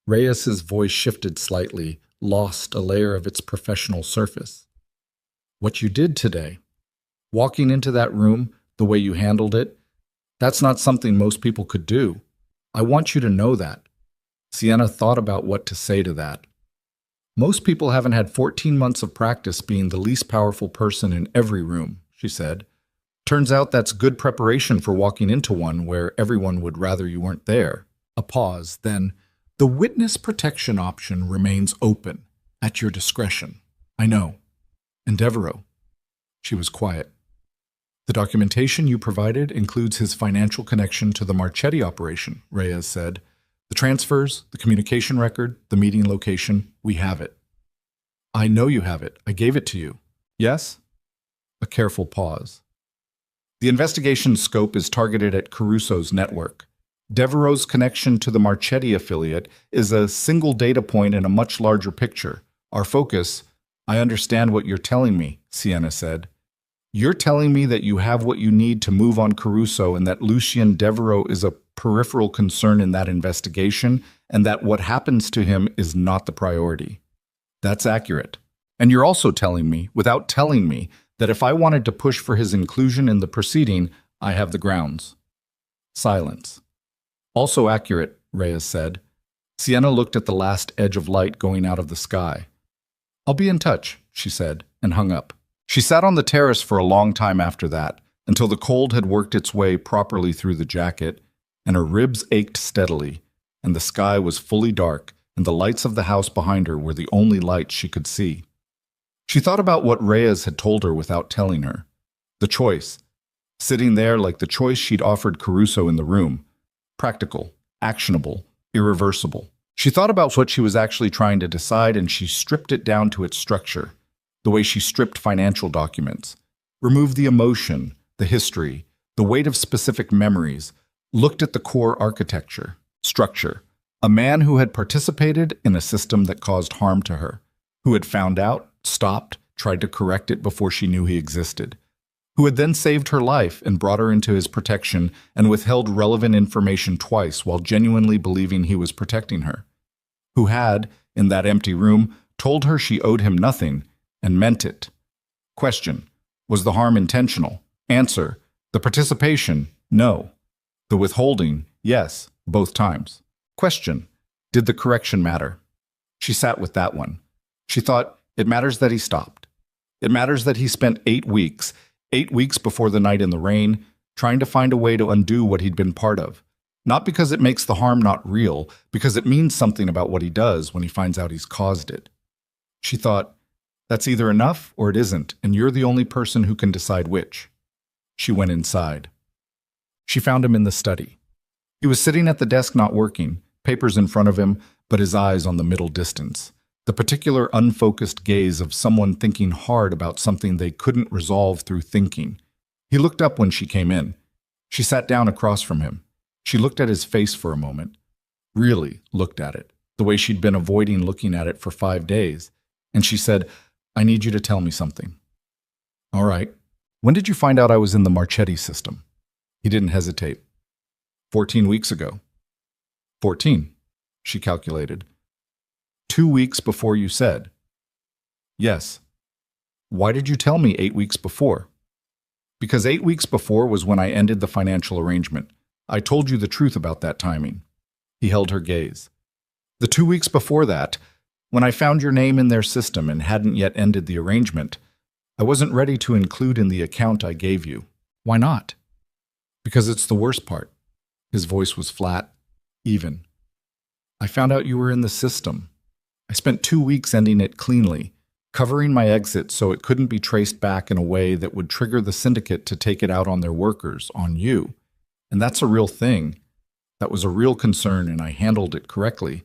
Reyes's voice shifted slightly, lost a layer of its professional surface. What you did today. Walking into that room, the way you handled it, that's not something most people could do. I want you to know that. Sienna thought about what to say to that. Most people haven't had 14 months of practice being the least powerful person in every room, she said. Turns out that's good preparation for walking into one where everyone would rather you weren't there. A pause, then, the witness protection option remains open, at your discretion. I know. And Devereaux. She was quiet. The documentation you provided includes his financial connection to the Marchetti operation, Reyes said. The transfers, the communication record, the meeting location, we have it. I know you have it. I gave it to you. Yes? A careful pause. The investigation's scope is targeted at Caruso's network. Devereaux's connection to the Marchetti affiliate is a single data point in a much larger picture. Our focus, I understand what you're telling me, Sienna said. You're telling me that you have what you need to move on Caruso and that Lucien Devereaux is a peripheral concern in that investigation and that what happens to him is not the priority. That's accurate. And you're also telling me, without telling me, that if I wanted to push for his inclusion in the proceeding, I have the grounds. Silence. Also accurate, Reyes said. Sienna looked at the last edge of light going out of the sky. I'll be in touch, she said, and hung up. She sat on the terrace for a long time after that, until the cold had worked its way properly through the jacket, and her ribs ached steadily, and the sky was fully dark, and the lights of the house behind her were the only lights she could see. She thought about what Reyes had told her without telling her. The choice. Sitting there like the choice she'd offered Caruso in the room. Practical, actionable, irreversible. She thought about what she was actually trying to decide, and she stripped it down to its structure. The way she stripped financial documents. Removed the emotion, the history, the weight of specific memories. Looked at the core architecture, structure. A man who had participated in a system that caused harm to her. Who had found out, stopped, tried to correct it before she knew he existed. Who had then saved her life and brought her into his protection and withheld relevant information twice while genuinely believing he was protecting her. Who had, in that empty room, told her she owed him nothing and meant it. Question: was the harm intentional? Answer: the participation, no. The withholding, yes, both times. Question: did the correction matter? She sat with that one. She thought, it matters that he stopped. It matters that he spent 8 weeks before the night in the rain, trying to find a way to undo what he'd been part of. Not because it makes the harm not real, because it means something about what he does when he finds out he's caused it. She thought, that's either enough or it isn't, and you're the only person who can decide which. She went inside. She found him in the study. He was sitting at the desk not working, papers in front of him, but his eyes on the middle distance. The particular unfocused gaze of someone thinking hard about something they couldn't resolve through thinking. He looked up when she came in. She sat down across from him. She looked at his face for a moment. Really looked at it, the way she'd been avoiding looking at it for 5 days. And she said, I need you to tell me something. All right. When did you find out I was in the Marchetti system? He didn't hesitate. 14 weeks ago. 14, she calculated. 2 weeks before you said. Yes. Why did you tell me 8 weeks before? Because 8 weeks before was when I ended the financial arrangement. I told you the truth about that timing. He held her gaze. The 2 weeks before that, when I found your name in their system and hadn't yet ended the arrangement, I wasn't ready to include in the account I gave you. Why not? Because it's the worst part. His voice was flat, even. I found out you were in the system. I spent 2 weeks ending it cleanly, covering my exit so it couldn't be traced back in a way that would trigger the syndicate to take it out on their workers, on you. And that's a real thing. That was a real concern, and I handled it correctly.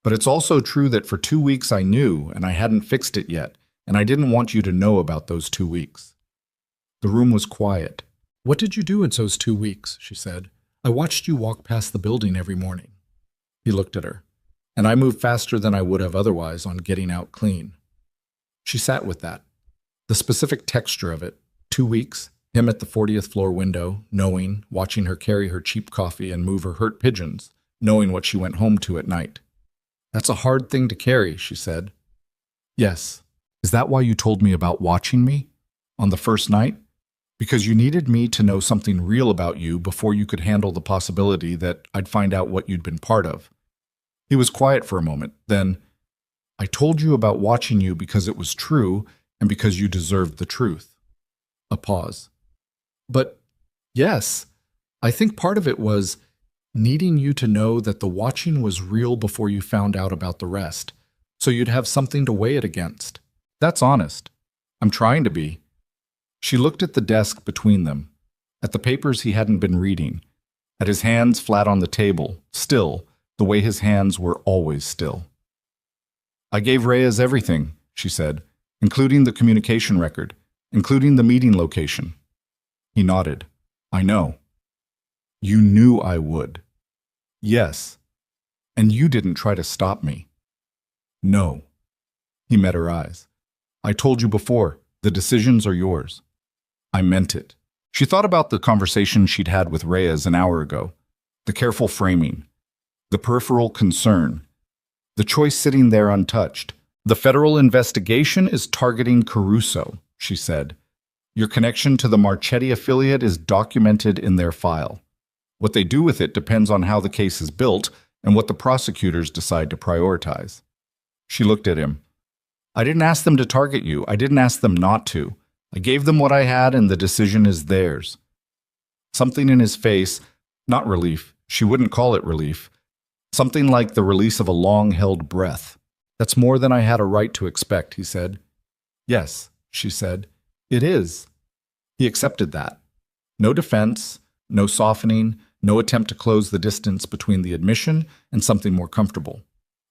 But it's also true that for 2 weeks I knew, and I hadn't fixed it yet, and I didn't want you to know about those 2 weeks. The room was quiet. What did you do in those 2 weeks? She said. I watched you walk past the building every morning. He looked at her. And I moved faster than I would have otherwise on getting out clean. She sat with that. The specific texture of it. 2 weeks, him at the 40th floor window, knowing, watching her carry her cheap coffee and move her hurt pigeons, knowing what she went home to at night. That's a hard thing to carry, she said. Yes. Is that why you told me about watching me? On the first night? Because you needed me to know something real about you before you could handle the possibility that I'd find out what you'd been part of. He was quiet for a moment. Then, I told you about watching you because it was true and because you deserved the truth. A pause. But, yes, I think part of it was needing you to know that the watching was real before you found out about the rest, so you'd have something to weigh it against. That's honest. I'm trying to be. She looked at the desk between them, at the papers he hadn't been reading, at his hands flat on the table, still, the way his hands were always still. I gave Reyes everything, she said, including the communication record, including the meeting location. He nodded. I know. You knew I would. Yes. And you didn't try to stop me. No. He met her eyes. I told you before, the decisions are yours. I meant it. She thought about the conversation she'd had with Reyes an hour ago, the careful framing, the peripheral concern, the choice sitting there untouched. The federal investigation is targeting Caruso, she said. Your connection to the Marchetti affiliate is documented in their file. What they do with it depends on how the case is built and what the prosecutors decide to prioritize. She looked at him. I didn't ask them to target you. I didn't ask them not to. I gave them what I had, and the decision is theirs. Something in his face, not relief, she wouldn't call it relief, something like the release of a long-held breath. That's more than I had a right to expect, he said. Yes, she said. It is. He accepted that. No defense, no softening, no attempt to close the distance between the admission and something more comfortable.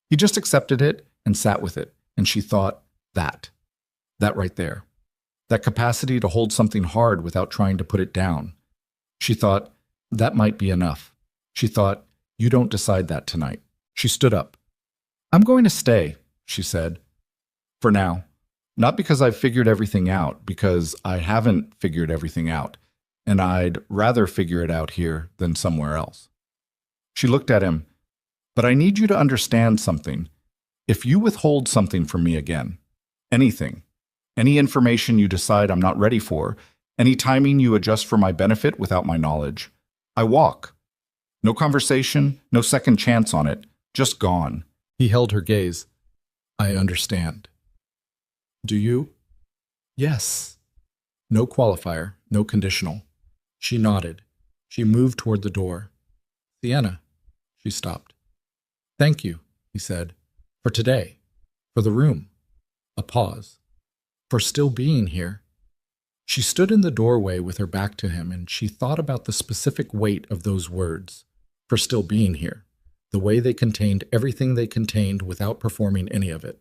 He just accepted it and sat with it, and she thought, that right there. That capacity to hold something hard without trying to put it down. She thought, that might be enough. She thought, you don't decide that tonight. She stood up. I'm going to stay, she said. For now. Not because I've figured everything out, because I haven't figured everything out, and I'd rather figure it out here than somewhere else. She looked at him. But I need you to understand something. If you withhold something from me again, anything, any information you decide I'm not ready for, any timing you adjust for my benefit without my knowledge, I walk. No conversation, no second chance on it, just gone. He held her gaze. I understand. Do you? Yes. No qualifier, no conditional. She nodded. She moved toward the door. Sienna. She stopped. Thank you, he said, for today, for the room. A pause. For still being here. She stood in the doorway with her back to him, and she thought about the specific weight of those words, for still being here, the way they contained everything they contained without performing any of it.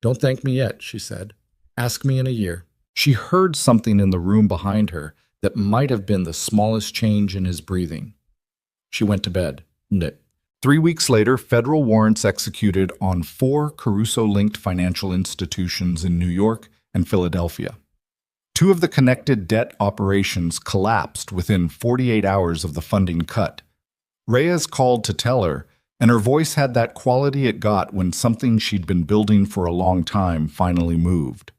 Don't thank me yet, she said. Ask me in a year. She heard something in the room behind her that might have been the smallest change in his breathing. She went to bed. 3 weeks later, federal warrants executed on 4 Caruso-linked financial institutions in New York and Philadelphia. 2 of the connected debt operations collapsed within 48 hours of the funding cut. Reyes called to tell her, and her voice had that quality it got when something she'd been building for a long time finally moved.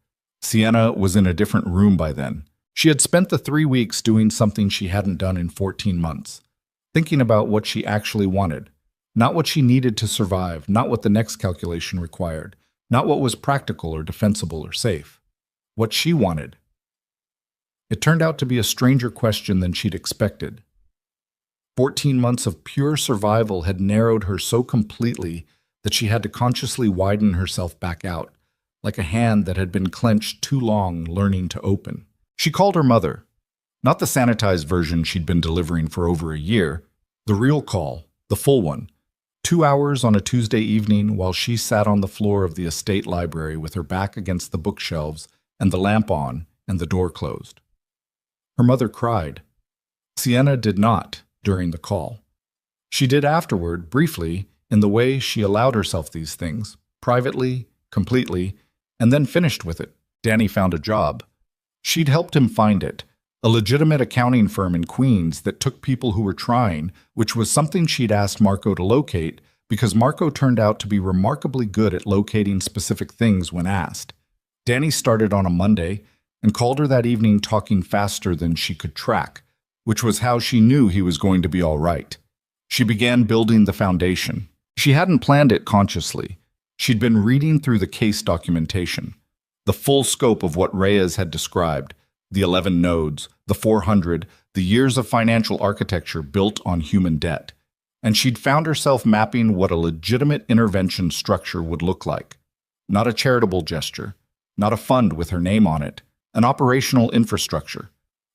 Sienna was in a different room by then. She had spent the 3 weeks doing something she hadn't done in 14 months, thinking about what she actually wanted, not what she needed to survive, not what the next calculation required, not what was practical or defensible or safe. What she wanted. It turned out to be a stranger question than she'd expected. 14 months of pure survival had narrowed her so completely that she had to consciously widen herself back out, like a hand that had been clenched too long learning to open. She called her mother, not the sanitized version she'd been delivering for over a year, the real call, the full one, 2 hours on a Tuesday evening while she sat on the floor of the estate library with her back against the bookshelves and the lamp on and the door closed. Her mother cried. Sienna did not during the call. She did afterward, briefly, in the way she allowed herself these things, privately, completely, and then finished with it. Danny found a job. She'd helped him find it, a legitimate accounting firm in Queens that took people who were trying, which was something she'd asked Marco to locate because Marco turned out to be remarkably good at locating specific things when asked. Danny started on a Monday, and called her that evening talking faster than she could track, which was how she knew he was going to be all right. She began building the foundation. She hadn't planned it consciously. She'd been reading through the case documentation, the full scope of what Reyes had described, the 11 nodes, the 400, the years of financial architecture built on human debt. And she'd found herself mapping what a legitimate intervention structure would look like. Not a charitable gesture, not a fund with her name on it, an operational infrastructure.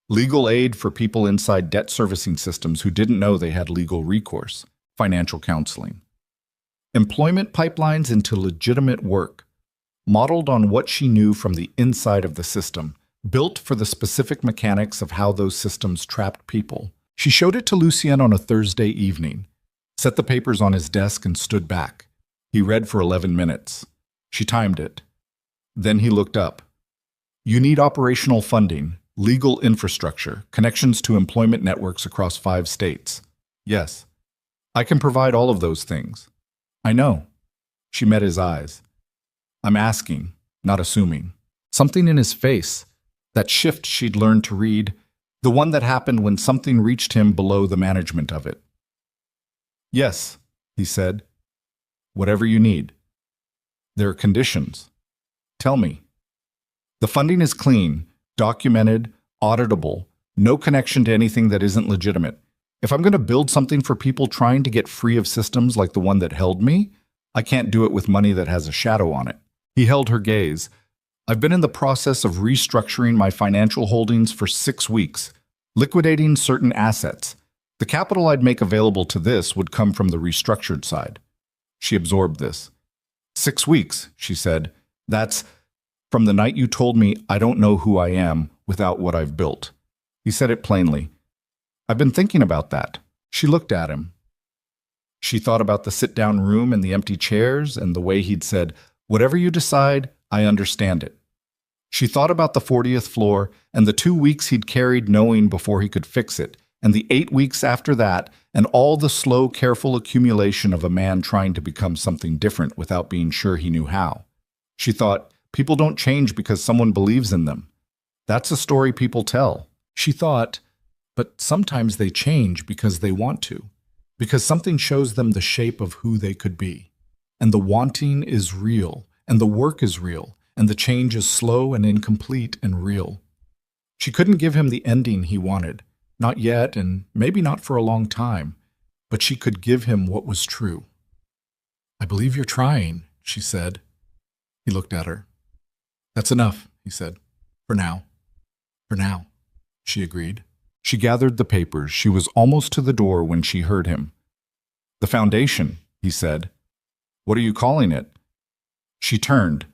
Legal aid for people inside debt servicing systems who didn't know they had legal recourse, financial counseling. Employment pipelines into legitimate work, modeled on what she knew from the inside of the system, built for the specific mechanics of how those systems trapped people. She showed it to Lucien on a Thursday evening, set the papers on his desk and stood back. He read for 11 minutes. She timed it. Then he looked up. You need operational funding, legal infrastructure, connections to employment networks across 5 states. Yes, I can provide all of those things. I know. She met his eyes. I'm asking, not assuming. Something in his face, that shift she'd learned to read, the one that happened when something reached him below the management of it. Yes, he said. Whatever you need. There are conditions. Tell me. The funding is clean, documented, auditable, no connection to anything that isn't legitimate. If I'm going to build something for people trying to get free of systems like the one that held me, I can't do it with money that has a shadow on it. He held her gaze. I've been in the process of restructuring my financial holdings for 6 weeks, liquidating certain assets. The capital I'd make available to this would come from the restructured side. She absorbed this. 6 weeks, she said. That's from the night you told me I don't know who I am without what I've built. He said it plainly. I've been thinking about that. She looked at him. She thought about the sit-down room and the empty chairs and the way he'd said, whatever you decide, I understand it. She thought about the 40th floor and the 2 weeks he'd carried knowing before he could fix it, and the 8 weeks after that, and all the slow, careful accumulation of a man trying to become something different without being sure he knew how. She thought, people don't change because someone believes in them. That's a story people tell. She thought, but sometimes they change because they want to, because something shows them the shape of who they could be. And the wanting is real, and the work is real, and the change is slow and incomplete and real. She couldn't give him the ending he wanted, not yet, and maybe not for a long time, but she could give him what was true. I believe you're trying, she said. He looked at her. That's enough, he said. For now. For now, she agreed. She gathered the papers. She was almost to the door when she heard him. The foundation, he said. What are you calling it? She turned.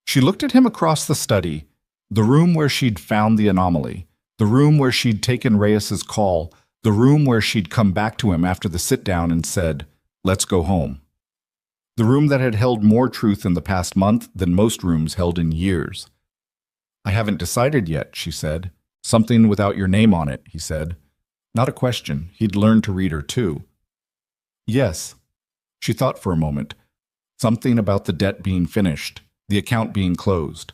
She looked at him across the study, the room where she'd found the anomaly, the room where she'd taken Reyes's call, the room where she'd come back to him after the sit-down and said, let's go home. The room that had held more truth in the past month than most rooms held in years. I haven't decided yet, she said. Something without your name on it, he said. Not a question. He'd learned to read her, too. Yes. She thought for a moment. Something about the debt being finished, the account being closed.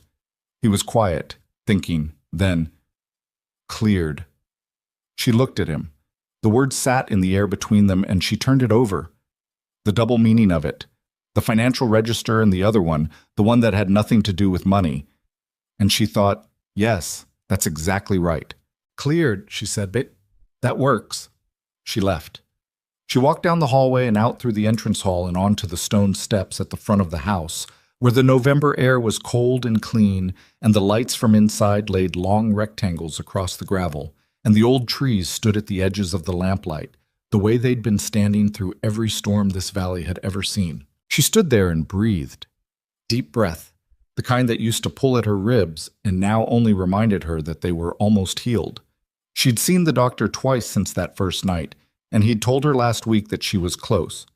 He was quiet, thinking, then, cleared. She looked at him. The word sat in the air between them, and she turned it over. The double meaning of it. The financial register and the other one, the one that had nothing to do with money. And she thought, yes, that's exactly right. Cleared, she said, but that works. She left. She walked down the hallway and out through the entrance hall and onto the stone steps at the front of the house, where the November air was cold and clean, and the lights from inside laid long rectangles across the gravel, and the old trees stood at the edges of the lamplight, the way they'd been standing through every storm this valley had ever seen. She stood there and breathed. Deep breath, the kind that used to pull at her ribs and now only reminded her that they were almost healed. She'd seen the doctor twice since that first night, and he'd told her last week that she was close.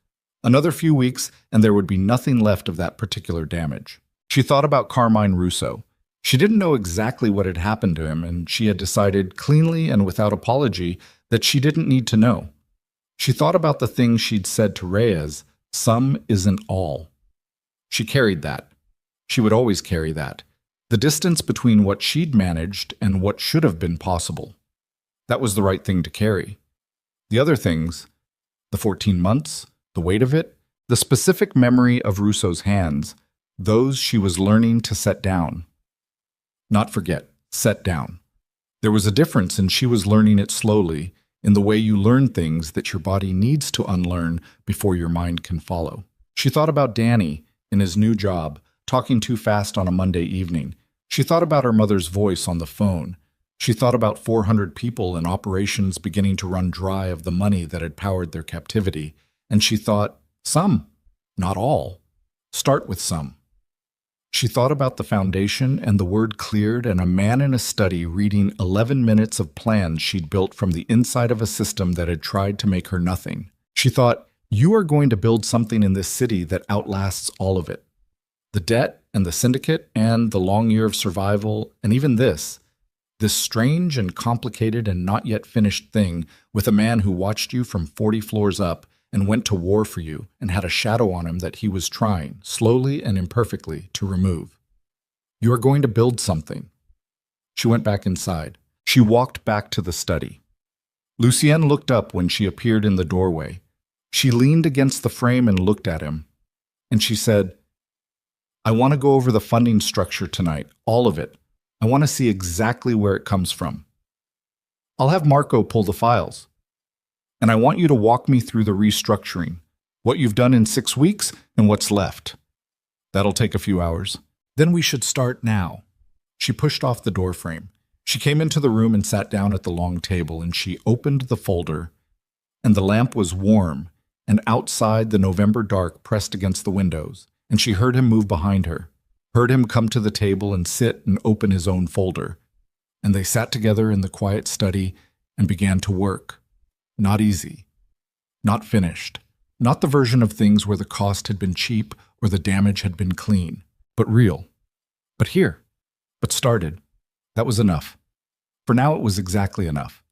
Another few weeks, and there would be nothing left of that particular damage. She thought about Carmine Russo. She didn't know exactly what had happened to him, and she had decided, cleanly and without apology, that she didn't need to know. She thought about the things she'd said to Reyes, some isn't all. She carried that. She would always carry that. The distance between what she'd managed and what should have been possible. That was the right thing to carry. The other things, the 14 months, the weight of it, the specific memory of Russo's hands, those she was learning to set down. Not forget, set down. There was a difference, and she was learning it slowly, in the way you learn things that your body needs to unlearn before your mind can follow. She thought about Danny in his new job, talking too fast on a Monday evening. She thought about her mother's voice on the phone. She thought about 400 people and operations beginning to run dry of the money that had powered their captivity. And she thought, some, not all. Start with some. She thought about the foundation, and the word cleared, and a man in a study reading 11 minutes of plans she'd built from the inside of a system that had tried to make her nothing. She thought, you are going to build something in this city that outlasts all of it. The debt and the syndicate and the long year of survival, and even this strange and complicated and not yet finished thing with a man who watched you from 40 floors up and went to war for you and had a shadow on him that he was trying, slowly and imperfectly, to remove. You are going to build something. She went back inside. She walked back to the study. Lucienne looked up when she appeared in the doorway. She leaned against the frame and looked at him, and she said, I want to go over the funding structure tonight, all of it. I want to see exactly where it comes from. I'll have Marco pull the files. And I want you to walk me through the restructuring, what you've done in 6 weeks and what's left. That'll take a few hours. Then we should start now. She pushed off the doorframe. She came into the room and sat down at the long table, and she opened the folder, and the lamp was warm, and outside the November dark pressed against the windows, and she heard him move behind her, heard him come to the table and sit and open his own folder. And they sat together in the quiet study and began to work. Not easy. Not finished. Not the version of things where the cost had been cheap or the damage had been clean, but real. But here. But started. That was enough. For now it was exactly enough.